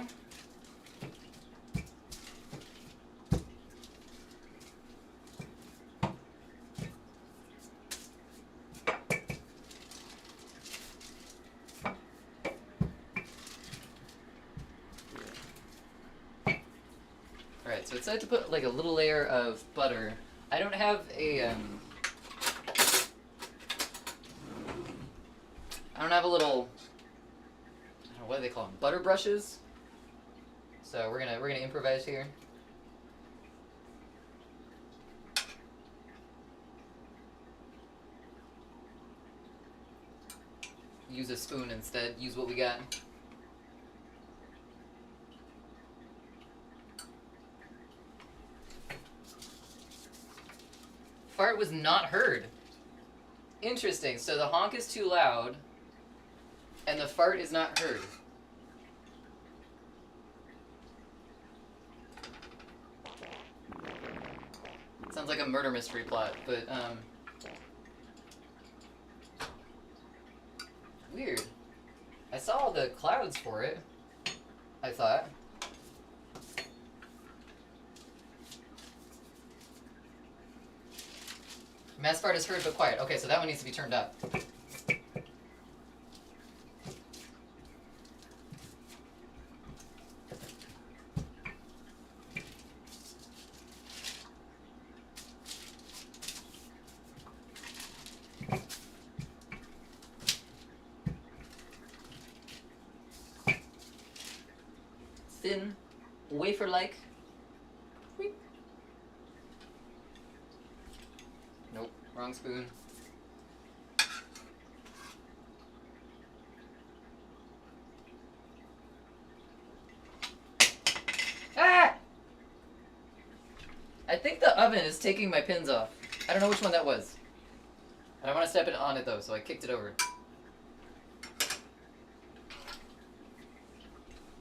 Alright, so it said to put like a little layer of butter. I don't have a I don't have a little, I don't know, what do they call them? Butter brushes. So we're gonna improvise here. Use a spoon instead. Use what we got. Fart was not heard. Interesting. So the honk is too loud, and the fart is not heard. Sounds like a murder mystery plot, but weird. I saw all the clouds for it, I thought. Mass fart is heard but quiet. Okay, so that one needs to be turned up. Thin, wafer-like. Nope, wrong spoon. Ah! I think the oven is taking my pins off. I don't know which one that was. I don't want to step on it though, so I kicked it over.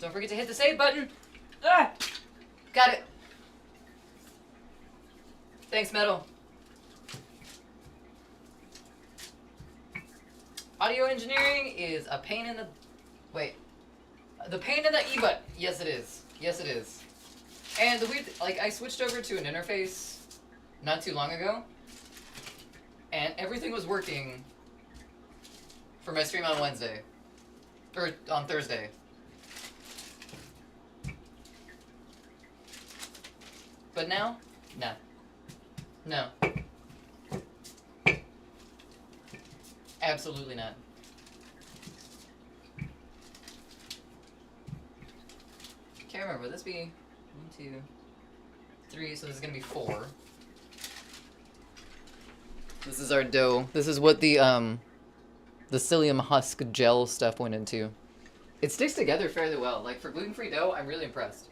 Don't forget to hit the save button. Ah! Got it. Thanks, Metal. Audio engineering is a pain in the... Wait. The pain in the e-butt. Yes, it is. Yes, it is. And the weird... Like, I switched over to an interface not too long ago. And everything was working for my stream on Wednesday. Or on Thursday. But now? No. No. Absolutely not. Can't remember. Would this be 1, 2, 3? So this is gonna be 4. This is our dough. This is what the psyllium husk gel stuff went into. It sticks together fairly well. Like for gluten-free dough, I'm really impressed.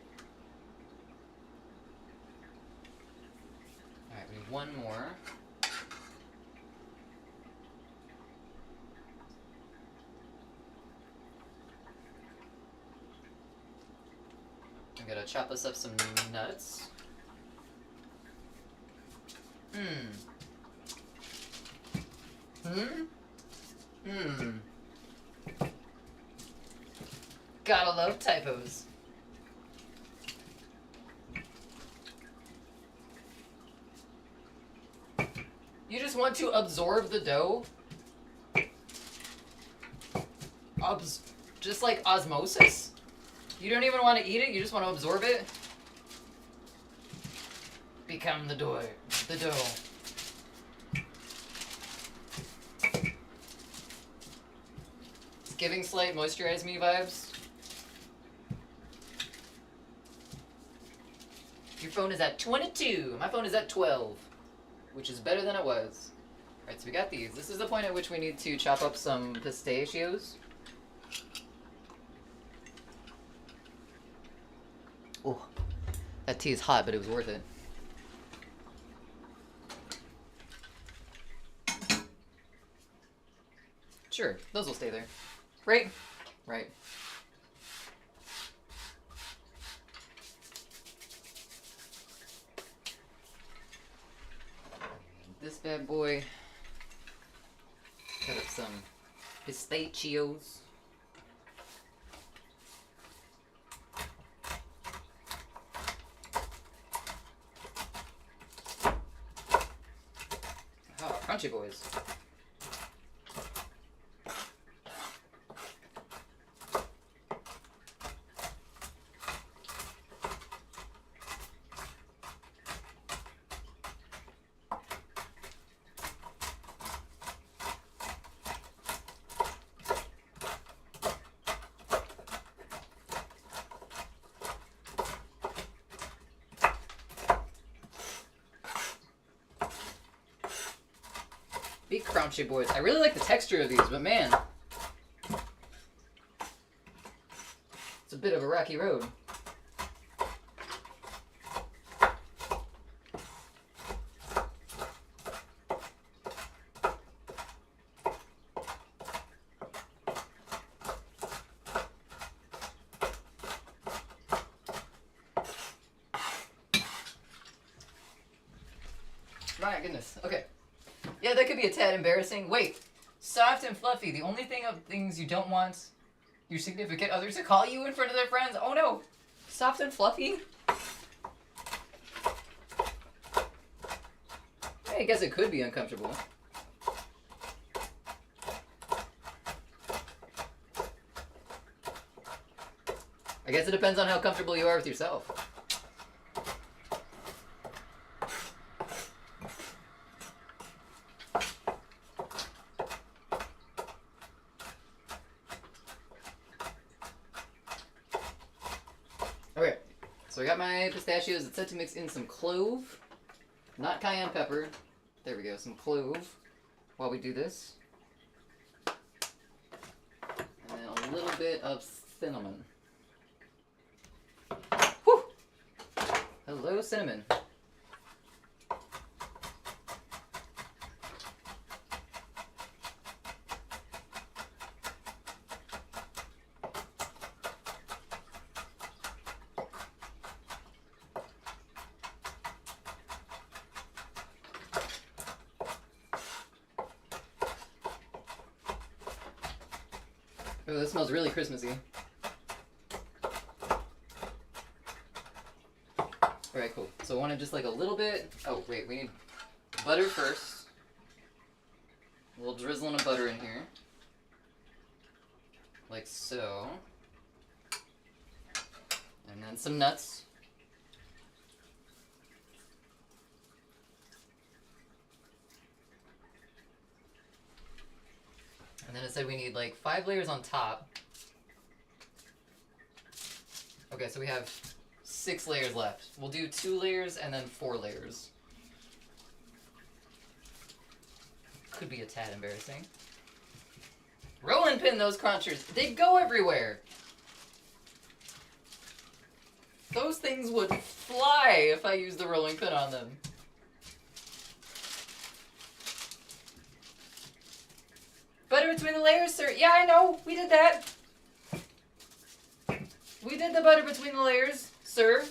All right, we need one more. I'm gonna chop us up some nuts. Gotta love typos. You just want to absorb the dough? Just like osmosis? You don't even want to eat it, you just want to absorb it? Become the dough. The dough. It's giving slight moisturize me vibes. Your phone is at 22. My phone is at 12. Which is better than it was. Alright, so we got these. This is the point at which we need to chop up some pistachios. Oh, that tea is hot, but it was worth it. Sure, those will stay there. Right? Right. this bad boy. Cut up some pistachios. Oh, crunchy boys. Big crunchy boys. I really like the texture of these, but man, it's a bit of a rocky road. My goodness. Okay. Yeah, that could be a tad embarrassing. Wait, soft and fluffy. The only things you don't want your significant other to call you in front of their friends. Oh no, soft and fluffy. I guess it could be uncomfortable. I guess it depends on how comfortable you are with yourself. Okay, so I got my pistachios. It's set to mix in some clove, not cayenne pepper. There we go, some clove while we do this. And then a little bit of cinnamon. Whew! Hello, cinnamon. Oh, this smells really Christmassy. Alright, cool. So I want to just like a little bit... Oh, wait, we need butter first. A little drizzling of butter in here. Like so. And then some nuts. And then it said we need like 5 layers on top. Okay, so we have 6 layers left. We'll do 2 layers and then 4 layers. Could be a tad embarrassing. Rolling pin those crunchers. They go everywhere. Those things would fly if I used the rolling pin on them. Butter between the layers, sir. Yeah, I know. We did that. We did the butter between the layers, sir.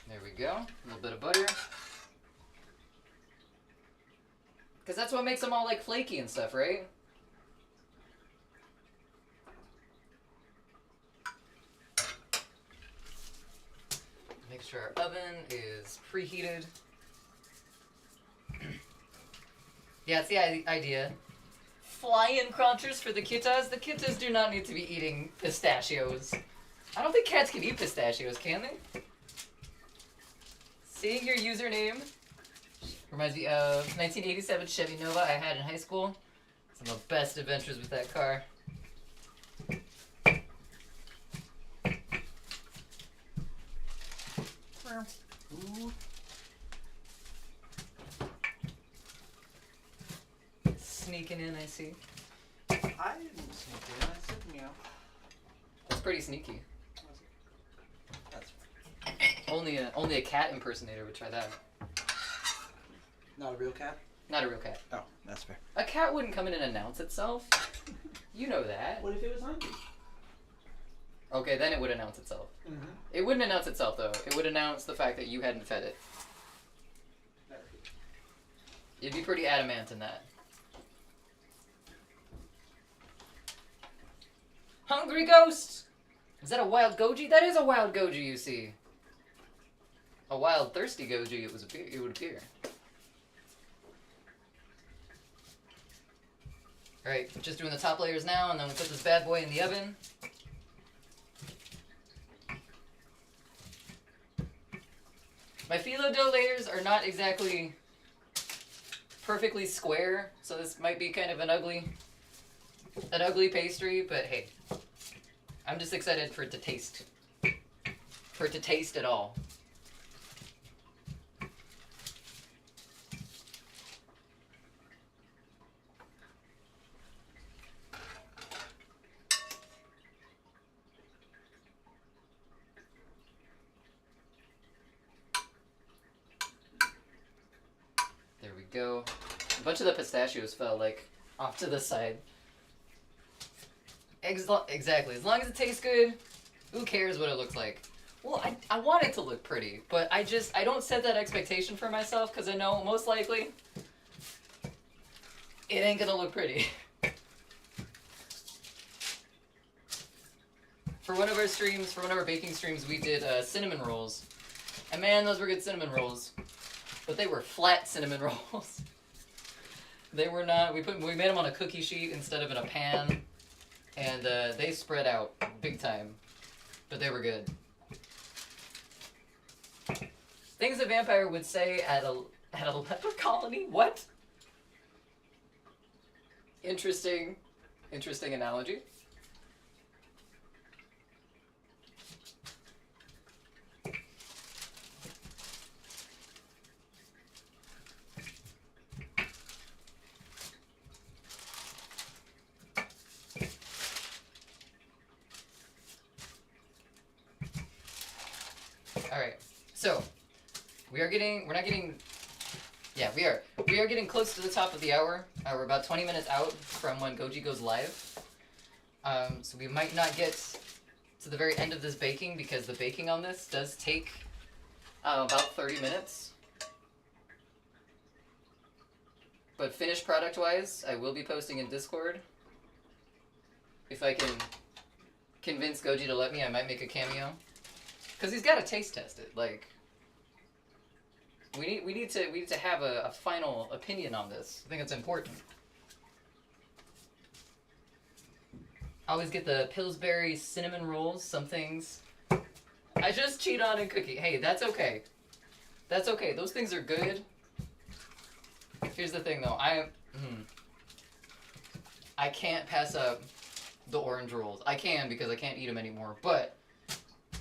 There we go. A little bit of butter. Because that's what makes them all like flaky and stuff, right? Make sure our oven is preheated. Yeah, it's the idea. Flying crunchers for the kittas. The kittas do not need to be eating pistachios. I don't think cats can eat pistachios, can they? Seeing your username reminds me of 1987 Chevy Nova I had in high school. Some of the best adventures with that car. Ooh. Sneaking in, I see. I didn't sneak in. I said meow. That's pretty sneaky. That's Only a cat impersonator would try that. not a real cat. Not a real cat. Oh, that's fair. A cat wouldn't come in and announce itself. You know that. What if it was hungry? Okay, then it would announce itself. Mm-hmm. It wouldn't announce itself, though. It would announce the fact that you hadn't fed it. You'd be pretty adamant in that. Hungry ghost! Is that a wild goji? That is a wild goji, you see. A wild thirsty goji, it would appear. Alright, just doing the top layers now, and then we'll put this bad boy in the oven. My phyllo dough layers are not exactly perfectly square, so this might be kind of an ugly pastry, but hey, I'm just excited for it to taste. For it to taste at all. There we go. A bunch of the pistachios fell, like, off to the side. Exactly. As long as it tastes good, who cares what it looks like? Well, I want it to look pretty, but I don't set that expectation for myself because I know most likely it ain't gonna look pretty. For one of our baking streams, we did cinnamon rolls. And man, those were good cinnamon rolls. But they were flat cinnamon rolls. They were not, we made them on a cookie sheet instead of in a pan. And they spread out big time. But they were good. Things a vampire would say at a leper colony? What? Interesting analogy. Alright, so we are getting close to the top of the hour. We're about 20 minutes out from when Goji goes live. So we might not get to the very end of this baking because the baking on this does take about 30 minutes. But finished product-wise, I will be posting in Discord. If I can convince Goji to let me, I might make a cameo. Because he's got to taste test it. Like, we need to have a final opinion on this. I think it's important. I always get the Pillsbury cinnamon rolls. Some things I just cheat on in cookie. Hey, that's okay. That's okay. Those things are good. Here's the thing, though. I can't pass up the orange rolls. I can because I can't eat them anymore, but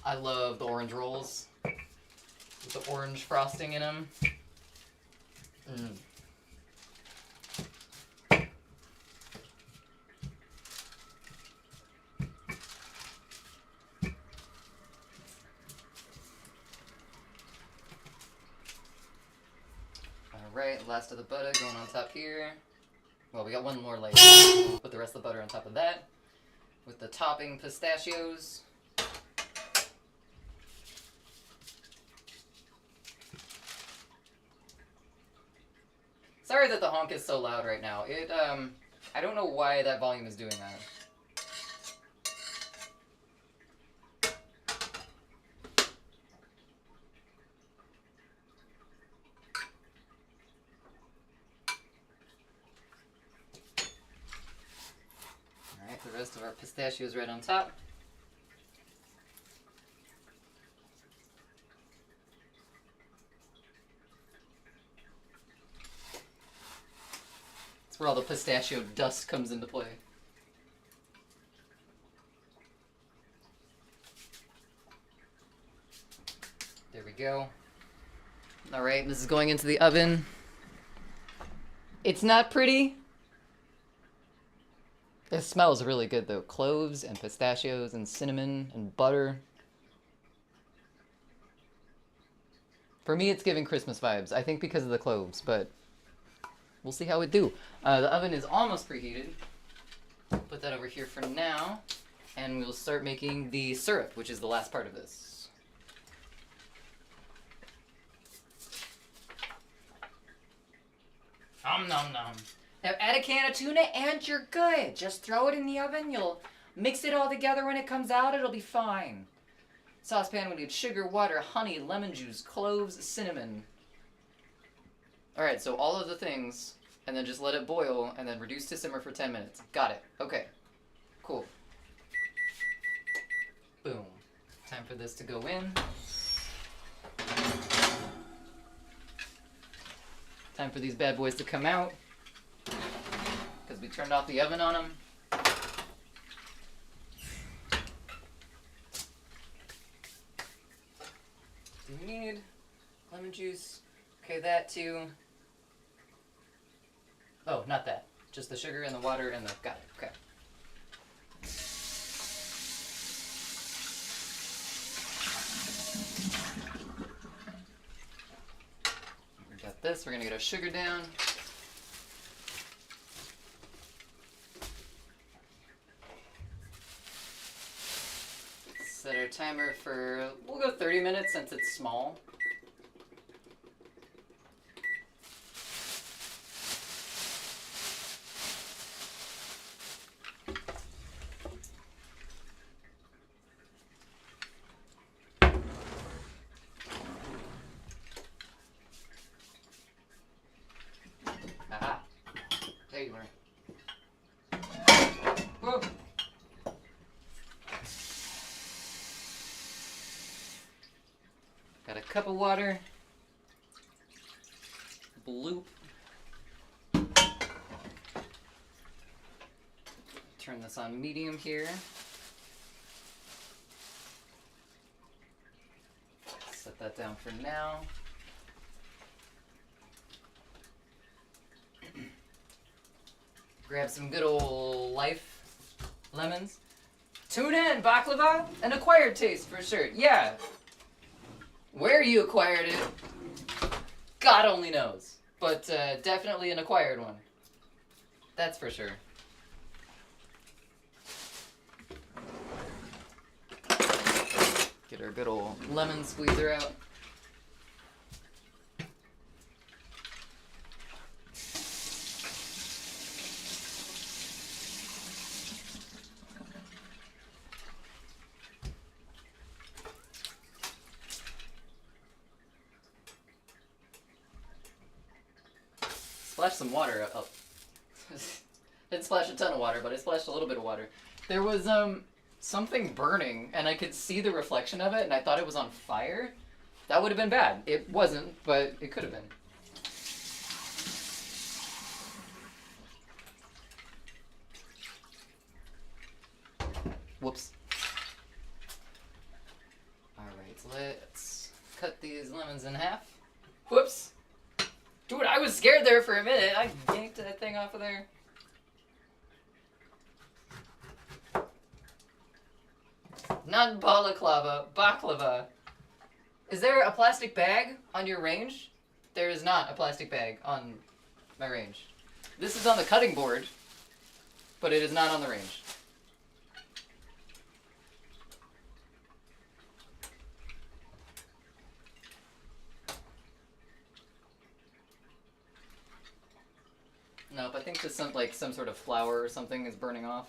I love the orange rolls with the orange frosting in them. Alright, last of the butter going on top here. Well, we got one more layer. We'll put the rest of the butter on top of that. With the topping pistachios. Sorry that the honk is so loud right now. I don't know why that volume is doing that. Alright, the rest of our pistachios right on top. Where all the pistachio dust comes into play. There we go. Alright, this is going into the oven. It's not pretty. It smells really good though. Cloves and pistachios and cinnamon and butter. For me, it's giving Christmas vibes. I think because of the cloves, but we'll see how it do. The oven is almost preheated. Put that that over here for now, and we'll start making the syrup, which is the last part of this. Nom nom nom. Now add a can of tuna and you're good. Just throw it in the oven. You'll mix it all together when it comes out. It'll be fine. Saucepan, we need sugar, water, honey, lemon juice, cloves, cinnamon. Alright, so all of the things, and then just let it boil, and then reduce to simmer for 10 minutes. Got it. Okay. Cool. Boom. Time for this to go in. Time for these bad boys to come out, because we turned off the oven on them. Do we need lemon juice? Okay, that too. Oh, not that. Just the sugar and the water and the... Got it. Okay. We got this. We're going to get our sugar down. Set our timer for... We'll go 30 minutes since it's small. Aha. There you are. Whoa. Got a cup of water. Bloop. Turn this on medium here. Set that down for now. Grab some good old Life lemons. Tuna and baklava, an acquired taste for sure. Yeah. Where you acquired it, God only knows. But definitely an acquired one. That's for sure. Get our good old lemon squeezer out. Splash some water up. Didn't splash a ton of water, but I splashed a little bit of water. There was something burning, and I could see the reflection of it, and I thought it was on fire. That would have been bad. It wasn't, but it could have been. Whoops. Alright, so let's cut these lemons in half. Whoops. Dude, I was scared there for a minute. I yanked that thing off of there. Not balaclava, baklava. Is there a plastic bag on your range? There is not a plastic bag on my range. This is on the cutting board, but it is not on the range. Nope, I think just some sort of flour or something is burning off.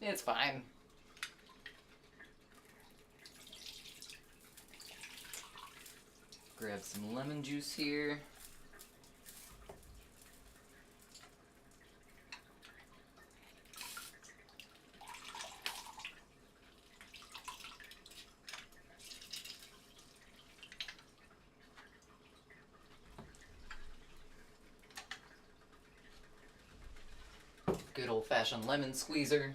It's fine. Grab some lemon juice here. Good old-fashioned lemon squeezer.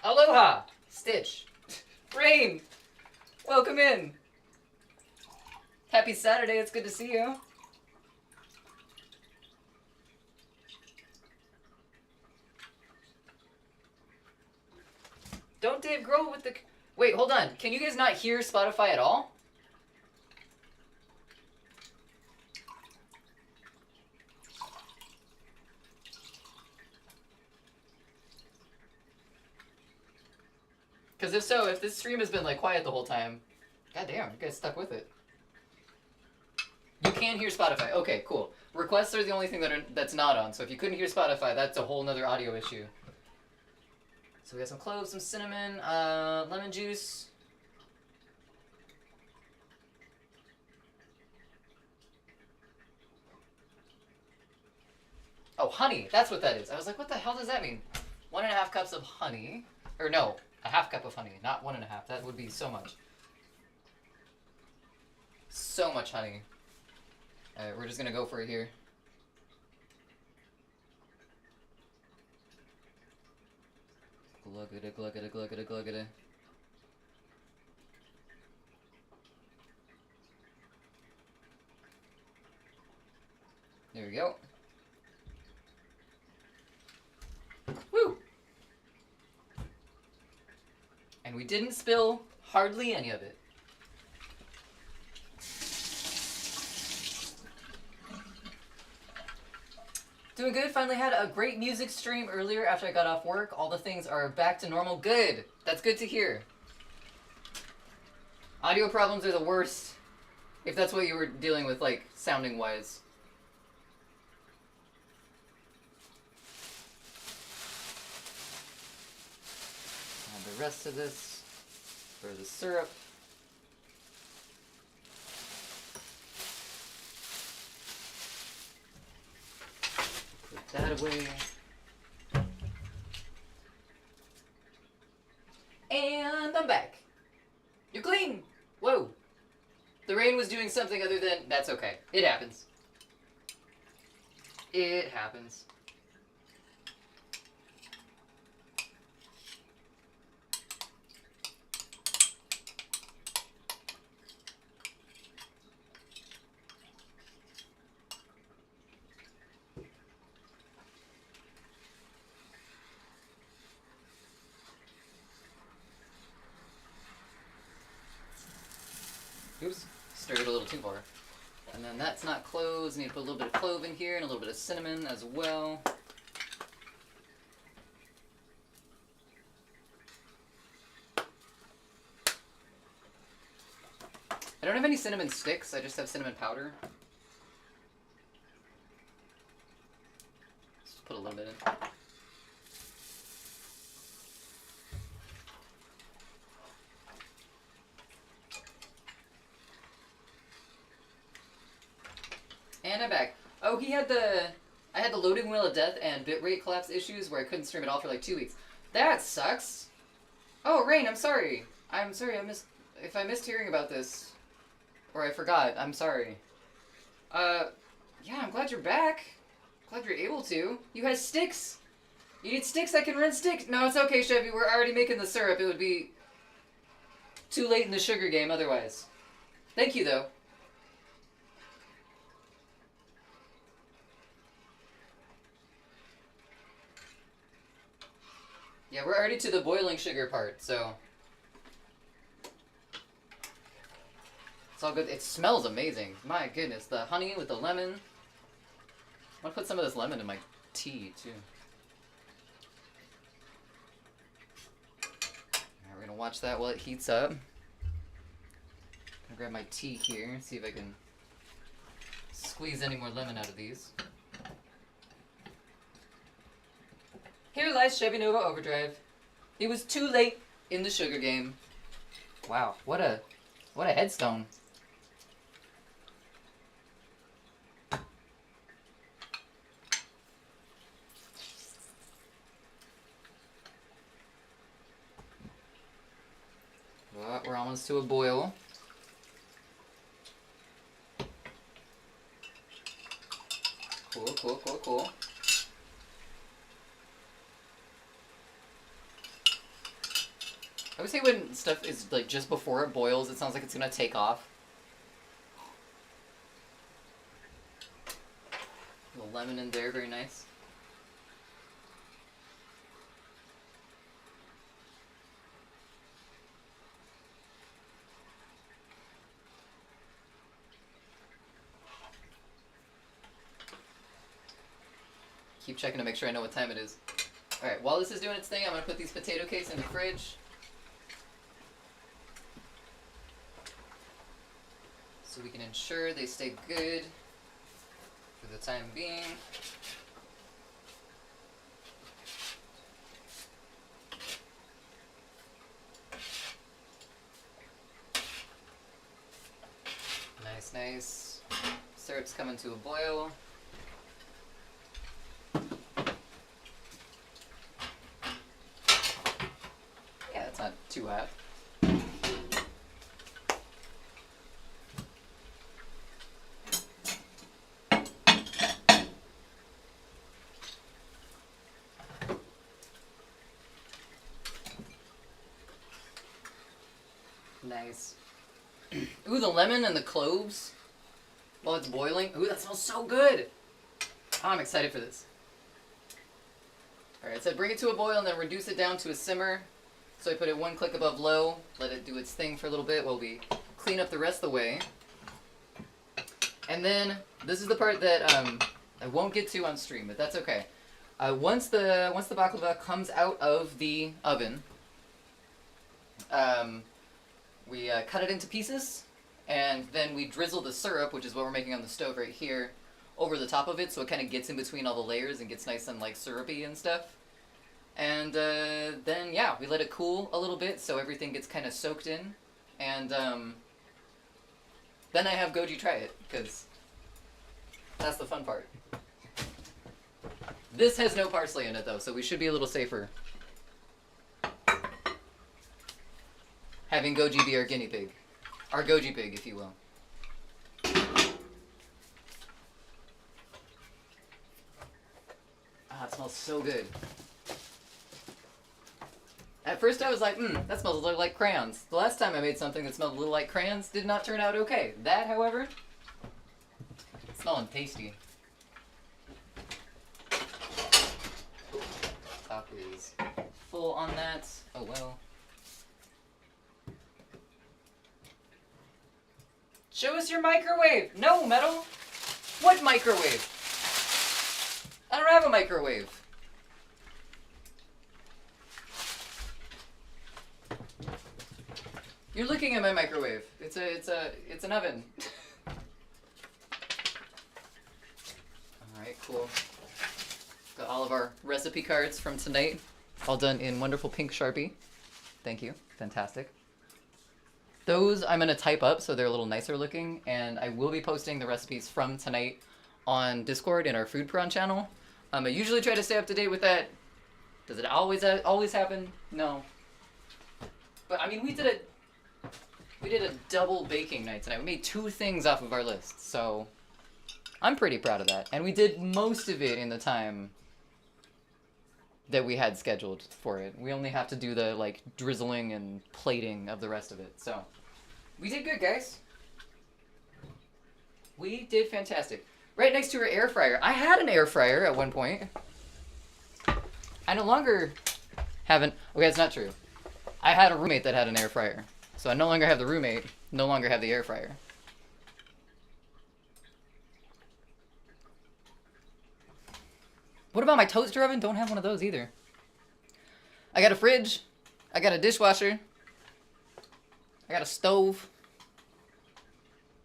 Aloha! Stitch. Rain! Welcome in! Happy Saturday, it's good to see you. Don't Dave Grohl with the... Wait, hold on. Can you guys not hear Spotify at all? Because if so, if this stream has been like quiet the whole time, goddamn, you guys stuck with it. You can hear Spotify. Okay, cool. Requests are the only thing that's not on. So if you couldn't hear Spotify, that's a whole nother audio issue. So we got some cloves, some cinnamon, lemon juice. Oh, honey. That's what that is. I was like, what the hell does that mean? 1.5 cups of honey. Or no, a half cup of honey. Not 1.5. That would be so much. So much honey. Alright, we're just gonna go for it here. Gluggada, gluggada, gluggada, gluggada. There we go. Woo! And we didn't spill hardly any of it. Doing good. Finally had a great music stream earlier after I got off work. All the things are back to normal. Good. That's good to hear. Audio problems are the worst. If that's what you were dealing with, like, sounding wise. And the rest of this for the syrup. Put that away. And I'm back. You're clean. Whoa. The rain was doing something other than... That's okay. It happens. It happens. Oops, stirred it a little too far. And then that's not cloves. Need to put a little bit of clove in here and a little bit of cinnamon as well. I don't have any cinnamon sticks, I just have cinnamon powder. Just put a little bit in. And I'm back. Oh, I had the loading wheel of death and bitrate collapse issues where I couldn't stream at all for like 2 weeks. That sucks. Oh, Rain, I'm sorry. If I missed hearing about this, or I forgot, I'm sorry. Yeah, I'm glad you're back. Glad you're able to. You had sticks. You need sticks, I can run sticks. No, it's okay, Chevy, we're already making the syrup. It would be too late in the sugar game otherwise. Thank you, though. Yeah, we're already to the boiling sugar part, so... It's all good. It smells amazing. My goodness, the honey with the lemon. I'm gonna put some of this lemon in my tea, too. Alright, we're gonna watch that while it heats up. I'm gonna grab my tea here, see if I can squeeze any more lemon out of these. Here lies Chevy Nova Overdrive. It was too late in the sugar game. Wow, what a headstone. Well, we're almost to a boil. Cool, cool, cool, cool. I would say when stuff is like just before it boils, it sounds like it's gonna take off. A little lemon in there, very nice. Keep checking to make sure I know what time it is. Alright, while this is doing its thing, I'm gonna put these potato cakes in the fridge. we can ensure they stay good for the time being. Nice, nice. Syrup's coming to a boil. Yeah, it's not too hot. Nice. Ooh, the lemon and the cloves while it's boiling. Ooh, that smells so good. Oh, I'm excited for this. Alright, so bring it to a boil and then reduce it down to a simmer. So I put it 1 click above low, let it do its thing for a little bit while we clean up the rest of the way. And then, this is the part that I won't get to on stream, but that's okay. Once the baklava comes out of the oven, we cut it into pieces, and then we drizzle the syrup, which is what we're making on the stove right here, over the top of it, so it kind of gets in between all the layers and gets nice and like syrupy and stuff. And then yeah, we let it cool a little bit so everything gets kind of soaked in, and then I have Goji try it, because that's the fun part. This has no parsley in it though, so we should be a little safer having Goji be our guinea pig. Our Goji pig, if you will. Ah, it smells so good. At first I was like, that smells a little like crayons. The last time I made something that smelled a little like crayons did not turn out okay. That, however, it's smelling tasty. Top is full on that. Oh well. Show us your microwave! No, Metal! What microwave? I don't have a microwave. You're looking at my microwave. It's an oven. Alright, cool. Got all of our recipe cards from tonight, all done in wonderful pink Sharpie. Thank you. Fantastic. Those I'm going to type up so they're a little nicer looking, and I will be posting the recipes from tonight on Discord in our Food Prawn channel. I usually try to stay up to date with that. Does it always happen? No. But I mean, we did a double baking night tonight. We made 2 things off of our list, so I'm pretty proud of that. And we did most of it in the time that we had scheduled for it. We only have to do the like drizzling and plating of the rest of it. So we did good, guys. We did fantastic. Right next to our air fryer. I had an air fryer at one point. I no longer have an... Okay, that's not true. I had a roommate that had an air fryer. So I no longer have the roommate, no longer have the air fryer. What about my toaster oven? Don't have one of those either. I got a fridge. I got a dishwasher. I got a stove.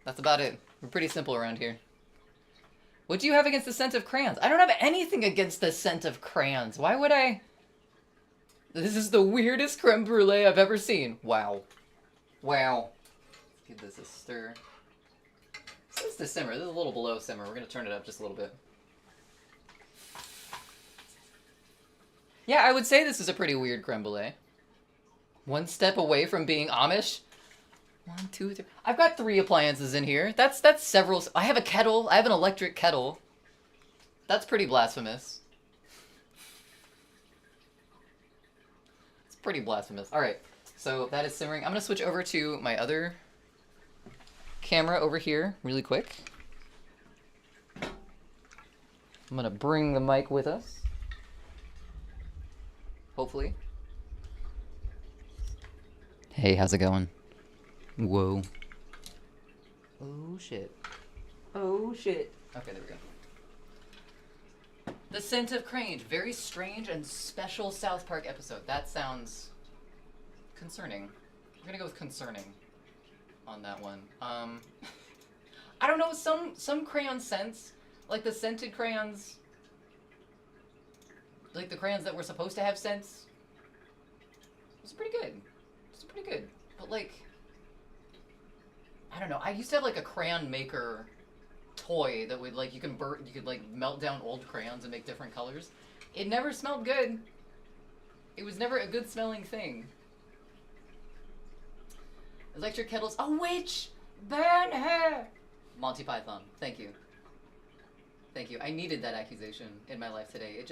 That's about it. We're pretty simple around here. What do you have against the scent of crayons? I don't have anything against the scent of crayons. Why would I? This is the weirdest creme brulee I've ever seen. Wow. Wow. Let's give this a stir. This is to simmer. This is a little below simmer. We're going to turn it up just a little bit. Yeah, I would say this is a pretty weird creme brulee. One step away from being Amish. 1, 2, 3. I've got 3 appliances in here. That's several. I have a kettle. I have an electric kettle. That's pretty blasphemous. It's pretty blasphemous. All right, so that is simmering. I'm gonna switch over to my other camera over here really quick. I'm gonna bring the mic with us. Hopefully. Hey, how's it going? Whoa. Oh, shit. Oh, shit. Okay, there we go. The Scent of Crange. Very strange and special South Park episode. That sounds concerning. I'm gonna go with concerning on that one. I don't know, some crayon scents, like the scented crayons, like the crayons that were supposed to have scents, it was pretty good. It's pretty good. But like, I don't know. I used to have like a crayon maker toy that would like you could like melt down old crayons and make different colors. It never smelled good. It was never a good smelling thing. Electric kettles. A witch! Burn her! Monty Python. Thank you. Thank you. I needed that accusation in my life today.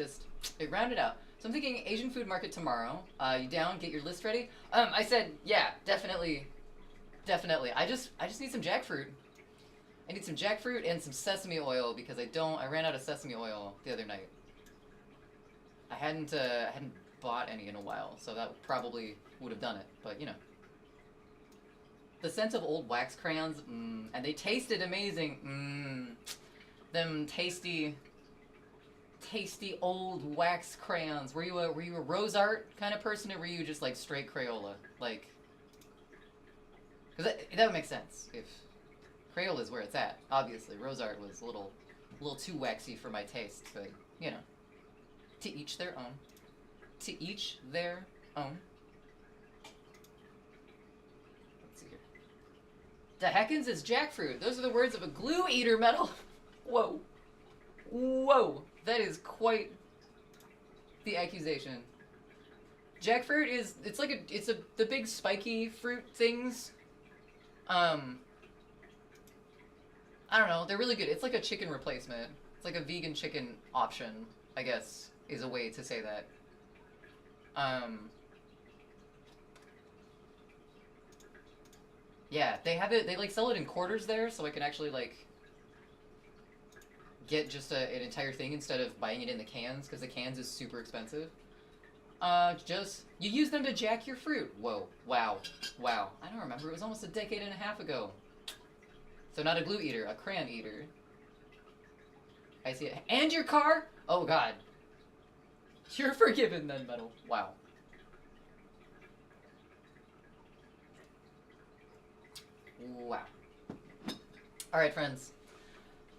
It rounded out. So I'm thinking Asian food market tomorrow. You down? Get your list ready. I said, yeah, definitely. Definitely. I just need some jackfruit. I need some jackfruit and some sesame oil because I ran out of sesame oil the other night. I hadn't bought any in a while, so that probably would have done it, but you know. The scent of old wax crayons, and they tasted amazing. Them tasty old wax crayons. Were you a rose art kind of person, or were you just like straight Crayola? Like, because that would make sense if Crayola is where it's at. Obviously, rose art was a little too waxy for my taste, but you know, to each their own. To each their own. Let's see here. The heckins is jackfruit. Those are the words of a glue eater medal. Whoa. Whoa. That is quite the accusation. Jackfruit is, it's the big spiky fruit things. I don't know, they're really good. It's like a chicken replacement. It's like a vegan chicken option, I guess, is a way to say that. Yeah, they have it, they like sell it in quarters there, so I can actually like get just an entire thing instead of buying it in the cans, because the cans is super expensive. You use them to jack your fruit. Whoa, wow, wow. I don't remember, it was almost a decade and a half ago. So not a glue eater, a crayon eater. I see it. And your car? Oh god. You're forgiven then, Metal. Wow. Wow. Alright, friends.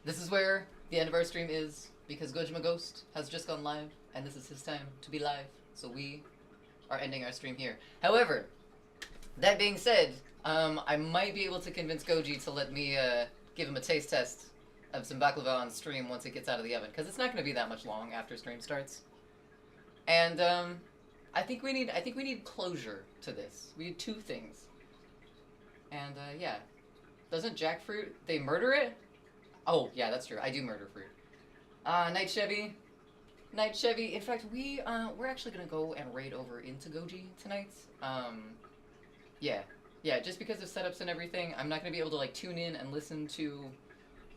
This is where the end of our stream is, because Gojima Ghost has just gone live, and this is his time to be live, so we are ending our stream here. However, that being said, I might be able to convince Goji to let me give him a taste test of some baklava on stream once it gets out of the oven, because it's not going to be that much long after stream starts. And I think we need closure to this. We need two things. And yeah, doesn't jackfruit, they murder it? Oh yeah, that's true. I do murder fruit. Night Chevy. In fact, we're actually gonna go and raid over into Goji tonight. Yeah, just because of setups and everything, I'm not gonna be able to like tune in and listen to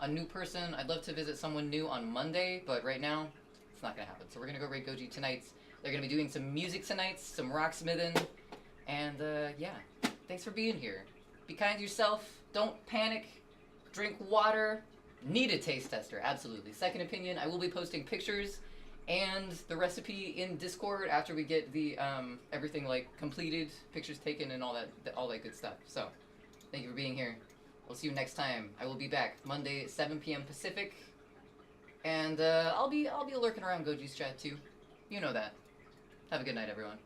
a new person. I'd love to visit someone new on Monday, but right now, it's not gonna happen. So we're gonna go raid Goji tonight. They're gonna be doing some music tonight, some rocksmithing, and yeah, thanks for being here. Be kind to yourself, don't panic, drink water, need a taste tester, absolutely. Second opinion, I will be posting pictures and the recipe in Discord after we get the everything like completed, pictures taken and all that good stuff. So, thank you for being here. We'll see you next time. I will be back Monday, 7 p.m. Pacific, and I'll be lurking around Goji's chat too. You know that. Have a good night, everyone.